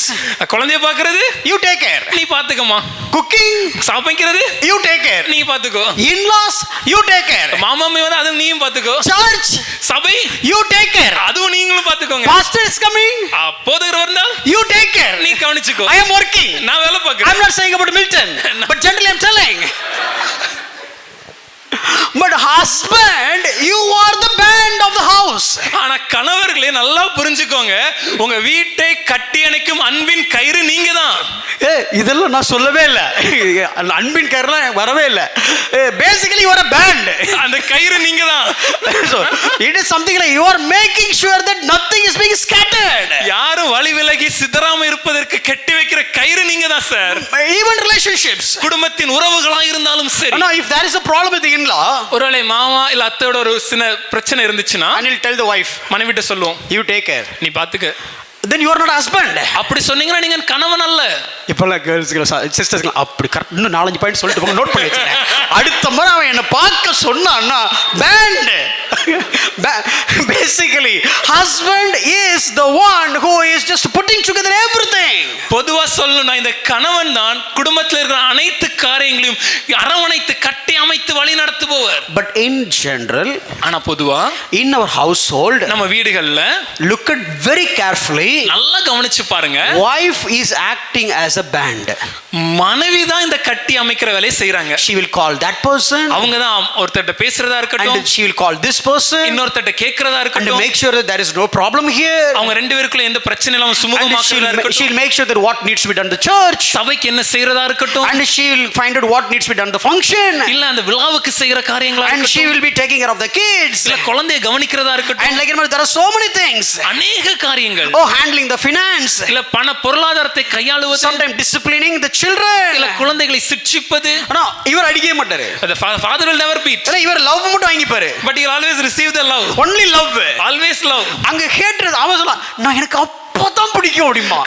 குழந்தைய பார்க்கிறது you take care. நீ பாத்துக்கமா. Cooking, சமைக்கிறது you take care. நீ பாத்துக்கோ. In-laws, you take care. மாமாமே வந்து அதுவும் நீயும் பாத்துக்கோ. Church, சபை, you take care. அதுவும் நீங்களும் பாத்துக்கோங்க. Pastor is coming, போதகர் வந்தால் you take care. நீ கவனிச்சுக்கோ. I am working, நான் வேலை பார்க்கிறேன். I'm not saying about Milton, but generally I'm telling. But husband, you are the band of the house. ஆனா கணவர்களே நல்லா புரிஞ்சுக்கோங்க, உங்க வீட்டை கட்டி அணைக்கும் அன்பின் கயிறு நீங்க தான். இதெல்லாம் நான் சொல்லவே இல்ல, அன்பின் கயிறுலாம் வரவே இல்ல. Basically you are a band. அந்த கயிறு நீங்க தான். So it is something like you are making sure that nothing is being scattered. யாரும் வழி விலகி சிதறாம இருப்பதற்கு கட்டி வைக்கிற கயிறு நீங்க தான் சார். Even relationships, குடும்பத்தின் உறவுகளா இருந்தாலும் சரி. Now if there is a problem with the in-law, ஒருவேளை மாமா இல்ல அத்தையோட ஒரு சின்ன பிரச்சனை இருந்துச்சுன்னா, and he'll tell the wife, மனைவிட்ட சொல்லுவோம், you take care, நீ பாத்துக்க. Then you are not husband. அப்படி சொன்னீங்கன்னா நீங்க கணவன் அல்ல. இப்போலாம் கேர்ள்ஸ்க்கு சிஸ்டர்ஸ்க்கு அப்படி கரெக்ட் இன்னும் 4-5 பாயிண்ட் சொல்லிட்டு போங்க, நோட் பண்ணி வச்சுக்கேன். அடுத்த முறை அவன் என்ன பார்க்க சொன்னான்னா pant. Basically husband is the one who is just putting together everything. பொதுவா சொல்லணும்னா இந்த கணவன் தான் குடும்பத்தில் இருக்கிற அனைத்து காரியங்களையும் அரவணைத்து கட்டி அமைத்து வழி நடத்துபவர். But in general, ஆனா பொதுவா in our household, நம்ம வீடுகள்ல look at very carefully, நல்லா கவனிச்சு பாருங்க, wife is acting as a band. மனைவி தான் இந்த கட்டி அமைக்கிற வேலையை செய்றாங்க. She will call that person, அவங்க தான் ஒருத்தட்ட பேசுறதா இருக்கட்டும், and she will call this person, இன்னொருத்தட்ட கேக்குறதா இருக்கட்டும், and make sure that there is no problem here. அவங்க ரெண்டு பேருக்குள்ள எந்த பிரச்சனை இல்லாம சுமூகமாக்குறதா இருக்கட்டும், she will make sure that what needs to be done to the church, சபைக்கு என்ன செய்யறதா இருக்கட்டும், and she will find out what needs to be done to the function, இல்ல அந்த விழாவுக்கு செய்யற காரியங்களா and இருக்கட்டும், she will be taking care of the kids, இல்ல குழந்தையை கவனிக்கிறதா இருக்கட்டும், and like there are so many things, அநேக காரியங்கள், handling the finance, இல்ல பண பொருளாதாரத்தை கையாளுவது, sometimes disciplining the children, இல்ல குழந்தைகளை சிட்சிப்பது. இவர் அடிக்கவே மாட்டாரு, the father will never beat, இவர் லவ் மட்டும் வாங்கிப்பாரு, but he will always receive the love, only love, always love. அங்க ஹேட்ரட் அவன் சொல்ல நான் எனக்கு அப்பதான் பிடிக்கும் அப்படிமா.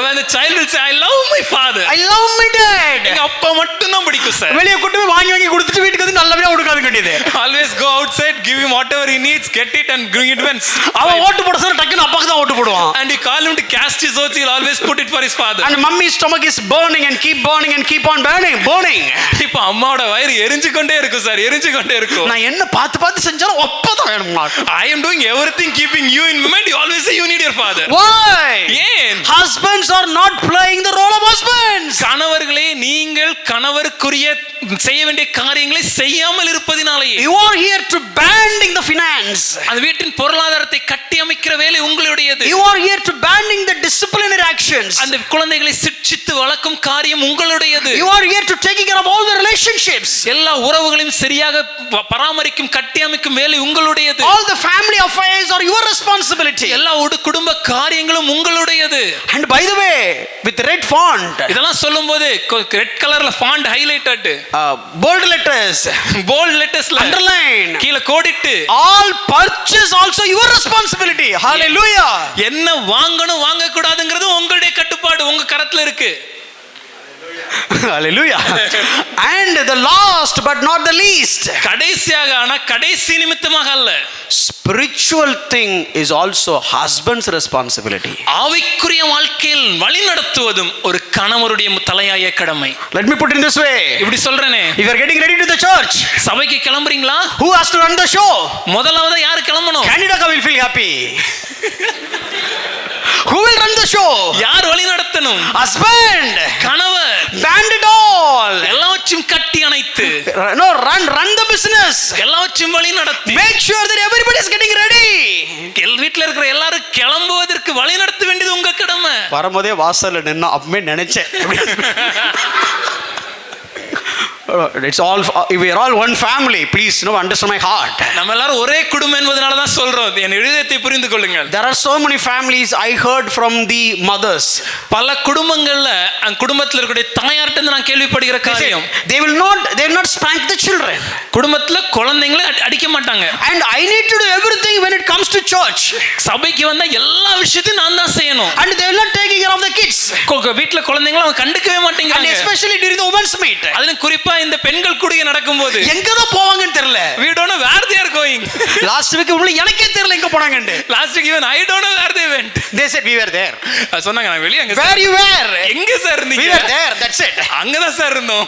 when the child will say I love my father, I love my dad, எங்க அப்பா மட்டும் தான் பிடிக்கும் சார். வெளிய கூட்டி போய் வாங்கி கொடுத்துட்டு வீட்டுக்கு வந்து நல்லபடியா கொடுக்காது வேண்டியது. Always go outside, give him whatever he needs, get it and bring it once. அவன் ஓட்டு போட சொன்னா டக்குன்னு அப்பாக்கு தான் ஓட்டு போடுவான். And you call him to cast his votes, he'll always put it for his father. And mommy's stomach is burning and keep on burning. இப்போ அம்மாவோட வயிறு எரிஞ்சு கொண்டே இருக்கும் சார், எரிஞ்சு கொண்டே இருக்கும். நான் என்ன பார்த்து செஞ்சாலும் அப்பதான் வேணுமா? I am doing everything keeping you in mind, you always say you need your father. Why? ஏன்? Husbands are not playing the role of husbands. கணவர்களே, நீங்கள் கணவருக்குரிய செய்ய வேண்டிய காரியங்களை செய்யாமல் இருப்பதினாலேயே. You are here to banding the finance. அந்த வீட்டின் பொருளாதாரத்தை கட்டி அமைக்கிற வேலை உங்களுடையது. You are here to banding the disciplinary actions. அந்த குழந்தைகளை சிட்சித்து வளர்க்கும் காரியம் உங்களுடையது. You are here to taking care of all the relationships. எல்லா உறவுகளையும் சரியாக பராமரிக்கும் கட்டி அமைக்கும் வேலை உங்களுடையது. All the family affairs are your responsibility. எல்லா குடும்ப காரியங்களும் உங்களுடையது. And by the way, with red font, இதெல்லாம் சொல்லும்போது ரெட் கலர்ல font highlighted, bold letters, bold lettersல underline, கீழ கோடிட்டு, all purchase also your responsibility. Hallelujah. என்ன வாங்கணும் வாங்க கூடாதுங்கிறது உங்களுடைய கட்டுப்பாடு, உங்க கரத்துல இருக்கு. Hallelujah. And the last but not the least, கடைசியாக, ஆனா கடைசி நிமித்தமாக அல்ல, spiritual thing is also husband's responsibility. ஆவிக்குரிய வாழ்க்கையில் வழி நடத்துவதும் ஒரு கணவருடைய தலையாய கடமை. Let me put it in this way. இப்படி சொல்றேனே, If you are getting ready to the church, சபைக்கு கிளம்புறீங்களா? who has to run the show? முதலாவது யாரு கிளம்பணும்? Candidate will feel happy. Who will run the show? யார் வழி நடத்தணும்? Husband. கணவர். Band it all. எல்லாவற்றையும் கட்டி அணைத்து, No, run the business. எல்லாவற்றையும் வழி நடத்தி, Make sure that everybody is getting ready. வீட்டுல இருக்கிற எல்லாரும் கிளம்புவதற்கு வழி நடத்த வேண்டியது உங்க கடமை. வரும்போதே வாசல்ல நின்னா அப்பவே நினைச்சேன். It's all, we are all one family. Please, understand my heart. நம்ம எல்லாரும் ஒரே குடும்பம் என்பதனால தான் சொல்றோம். என் இதயத்தை புரிந்து கொள்ளுங்கள். There are so many families I heard from the mothers. பல குடும்பங்கள்ல அந்த குடும்பத்துல இருக்கிற தாயார்ட்ட இருந்து நான் கேள்விப்படுகிற காரியம், they will not spank the children. குடும்பத்துல குழந்தைகளை அடிக்க மாட்டாங்க. And I need to do everything when it comes to church. சபைக்கு வந்தா எல்லா விஷயத்தையும் நான் தான் செய்யணும். And they will not taking care of the kids. வீட்டுல குழந்தைகளை அவங்க கண்டுக்கவே மாட்டேங்கிறாங்க. And especially during the women's meet. அதுல குறிப்பா இந்த பெண்கள் கூடிய நடக்கும்போது எங்க தான் போவாங்கன்னு தெரியல. We don't know where they are going. Last week எனக்கே தெரியல எங்க போனாங்கன்னு. Last week even I don't know where they went. They said we were there. சொன்னாங்க நான் வெளிய அங்க. Where you were? எங்க சார் இருந்தீங்க? We were there, that's it. அங்க தான் சார் இருந்தோம்.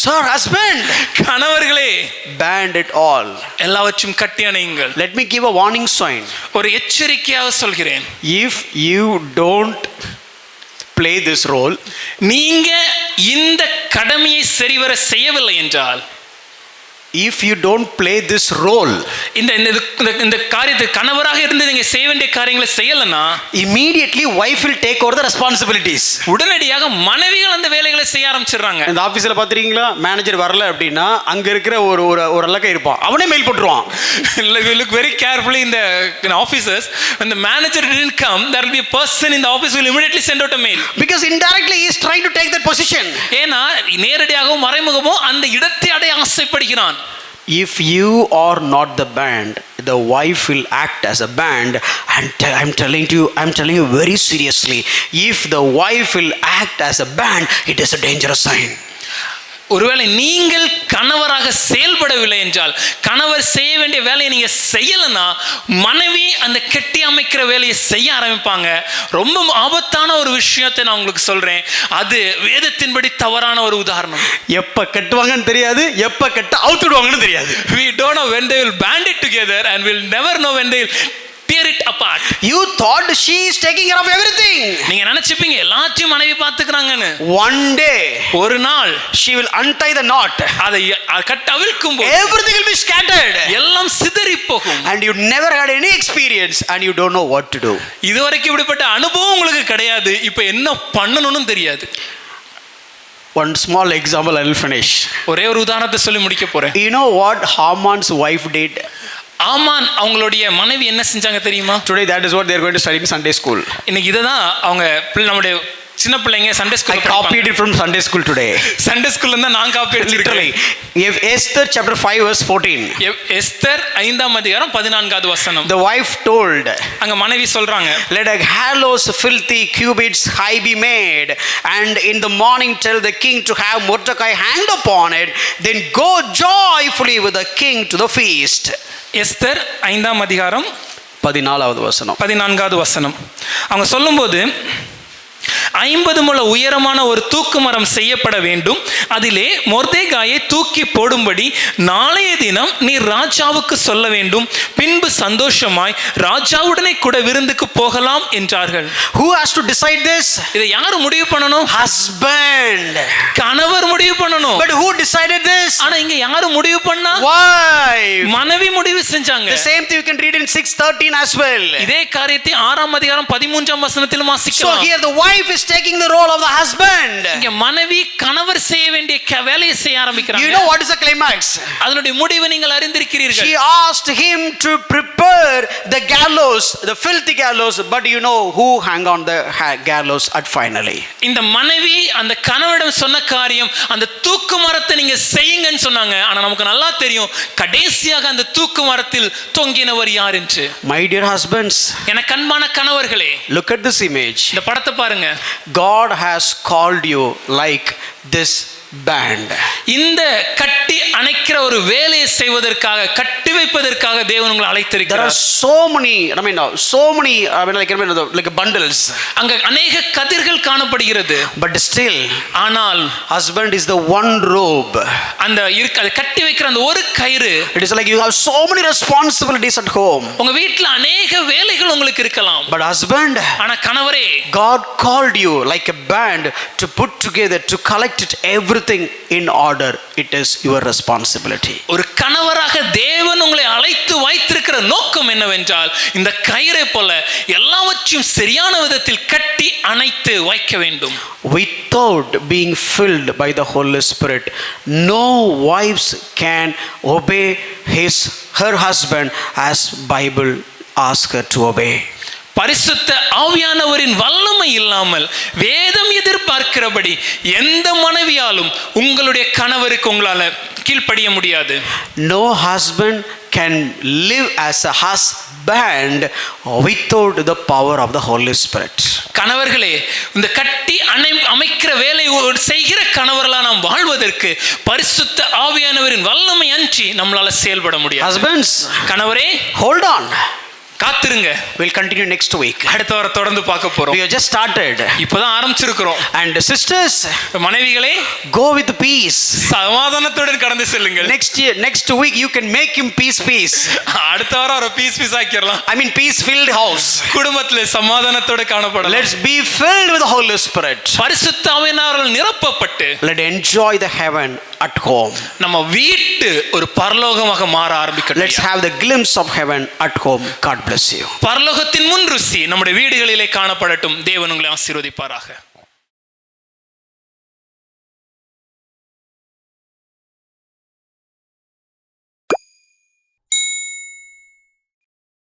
Sir, husband, கணவர்களே, band it all. எல்லாவற்றையும் கட்டி அணையுங்கள். Let me give a warning sign. ஒரு எச்சரிக்கையாக சொல்கிறேன். If you don't play this role, நீங்க இந்த கடமையை சரிவர செய்யவில்லை என்றால், if you don't play this role, இந்த காரியத்தை கணவராக இருந்து நீங்க செய்ய வேண்டிய காரியங்களை செய்யலனா, immediately wife will take over the responsibilities. உடனடியாக மனைவிகள் அந்த வேலைகளை செய்ய ஆரம்பிச்சிடுறாங்க. இந்த ஆபீஸ்ல பாத்தீங்களா, மேனேஜர் வரல அப்படின்னா அங்க இருக்கிற ஒரு அல்லக்க இருப்பான், அவனே மெயில் போட்டுருவான். Look very carefully in the offices. When the manager didn't come, there will be a person in the office who will immediately send out a mail. Because indirectly he is trying to take that position. ஏனா நேரடியாகவும் மறைமுகமோ அந்த இடத்தை அடைய ஆசைப்படுகிறான். If you are not the band, the wife will act as a band. And I'm telling you very seriously, if the wife will act as a band, it is a dangerous sign. ஒருவேளை நீங்கள் கணவராக செயல்படவில்லை என்றால், கணவர் செய்ய வேண்டிய வேலையை நீங்க செய்யலனா, மனைவி அந்த கட்டி அமைக்கிற வேலையை செய்ய ஆரம்பிப்பாங்க. ரொம்ப ஆபத்தான ஒரு விஷயத்தை நான் உங்களுக்கு சொல்றேன். அது வேதத்தின்படி தவறான ஒரு உதாரணம். எப்ப கட்டுவாங்கன்னு தெரியாது, எப்ப கட்ட அவுத்துடுவாங்கன்னு தெரியாது. We don't know when they will band it together and we'll never know when they will tear it apart. You thought she is taking care of everything. நீங்க நினைச்சிப்பீங்க எல்லாத்தையும் மனைவி பாத்துக்கறாங்கன்னு. One day, ஒரு நாள் she will untie the knot. அதை கட்ட அவிழ்க்கும்போது everything will be scattered. எல்லாம் சிதறி போகும். And you never had any experience and you don't know what to do. இதுவரைக்கும் இப்படிப்பட்ட அனுபவம் உங்களுக்கு கிடையாது. இப்போ என்ன பண்ணணும்னு தெரியாது. One small example I will finish. ஒரே ஒரு உதாரணத்தை சொல்லி முடிக்க போறேன். You know what Haman's wife did? ஆமான் அவங்களுடைய மனைவி என்ன செஞ்சாங்க தெரியுமா? Today that is what they are going to study in Sunday school. இன்னைக்கு இததான் அவங்க நம்முடைய சின்ன பிள்ளைங்க Sunday I school copied it from Sunday school today. Sunday ஸ்கூல்ல இருந்தா நான் காப்பி Literally. அடிச்சிருக்கேன். If Esther chapter 5 verse 14. Esther 5ஆம் அதிகாரம் 14வது வசனம். The wife told, அங்க மனைவி சொல்றாங்க, let a gallows filthy cubits high be made, and in the morning tell the king to have Mordecai hanged upon it, then go joyfully with the king to the feast. Esther 5ஆம் அதிகாரம் 14வது வசனம். 14வது வசனம். அவங்க சொல்லும்போது 50 முழ உயரமான ஒரு தூக்கு மரம் செய்யப்பட வேண்டும், அதிலே மொர்தெகாயை தூக்கி போடும்படி நாளைய தினம் நீ ராஜாவுக்கு சொல்ல வேண்டும், பின்பு சந்தோஷமாய் ராஜாவுடனே கூட விருந்துக்கு போகலாம் என்றார்கள். Who has to decide this? இதை யார் முடிவு பண்ணணும்? Husband. கணவர் முடிவு பண்ணணும். But who decided this? ஆனா இங்க யாரு முடிவு பண்ணா? Wife. மனைவி முடிவு செஞ்சாங்க. The same thing you can read in 6:13 as well. இதே காரியத்தை 6ஆம் அதிகாரம் 13ஆம் வசனத்திலும் So வாசிக்கலாம். here the wife is taking the role of the husband. இங்க மனைவி கணவர் செய்ய வேண்டிய வேலையை செய்ய ஆரம்பிக்கிறாங்க. You know what is the climax? அதனுடைய முடிவை நீங்கள் அறிந்திருக்கிறீர்கள். She asked him to prepare the gallows, the filthy gallows, but you know who hang on the gallows at finally? இந்த மனைவி அந்த கணவனிடம் சொன்ன காரியம், அந்த தூக்கு மரத்தை நீங்க செய்யுங்கன்னு சொன்னாங்க. ஆனா நமக்கு நல்லா தெரியும் கடைசியாக அந்த தூக்கு மரத்தில் தொங்கினவர் யார் என்று. My dear husbands, எனக்கு அன்பான கணவர்களே, look at this image. இந்த படத்தை பாருங்க. God has called you like this band. இந்த கட்டி அணைக்கிற ஒரு வேலையை செய்வதற்காக, கட்டி வைப்பதற்காக தேவன் உங்களை There are அழைத்திருக்கிறார். so many like bundles. அங்க அநேக கதிர்கள் காணப்படுகிறது. But still, ஆனால் husband is the one robe. அந்த அதை கட்டி வைக்கிற அந்த ஒரு கயிறு. It is like you have so many responsibilities at home. உங்க வீட்டுல அநேக வேலைகள் உங்களுக்கு இருக்கலாம். But husband, ஆனா கணவரே, God called you like a band to put together, to collect it everything in order. It is your responsibility. ஒரு கணவராக தேவன் உங்களை அழைத்து வைத்திருக்கிற நோக்கம் என்னவென்றால், இந்த கயிறை போல எல்லாவற்றையும் சரியான விதத்தில் கட்டி அணைத்து வைக்க வேண்டும். Without being filled by the Holy Spirit, no wives can obey her husband as Bible asks her to obey. பரிசுத்த ஆவியானவரின் வல்லமை இல்லாமல், வேதம் எதிர்பார்க்கிறபடி எந்த மனைவியாலும் உங்களுடைய கணவருக்கு உங்களால கீழ்ப்படிய முடியாது. No husband can live as a husband without the power of the Holy Spirit. கணவர்களே, இந்த கட்டி அமைக்கிற வேலை செய்கிற கணவர்களா நாம் வாழ்வதற்கு பரிசுத்த ஆவியானவரின் வல்லமை அன்றி நம்மளால செயல்பட முடியாது. Husbands, கணவரே, hold on. காத்திருங்க. We'll continue next week. அடுத்த வாரம் தொடர்ந்து பார்க்க போறோம். We have just started. இப்பதான் ஆரம்பிச்சிருக்கிறோம். And sisters, மனைவிகளே, go with peace. சமாதானத்துடன் கடந்து செல்லுங்கள். Next week you can make him peace. அடுத்த வாரம் ஒரு piece ஆக்கிரலாம். I mean peace filled house. குடும்பத்துல சமாதானத்தோட காணப்படலாம். Let's be filled with the Holy Spirit. பரிசுத்த ஆவியானவரால் நிரப்பப்பட்டு let enjoy the heaven at home. நம்ம வீட்டு ஒரு பரலோகமாக மாற ஆரம்பிக்கட்டும். Let's have the glimpse of heaven at home. God bless you. பரலோகத்தின் முன் ருசி நம்முடைய வீடுகளிலே காணப்படட்டும். தேவன் உங்களை ஆசீர்வதிப்பாராக.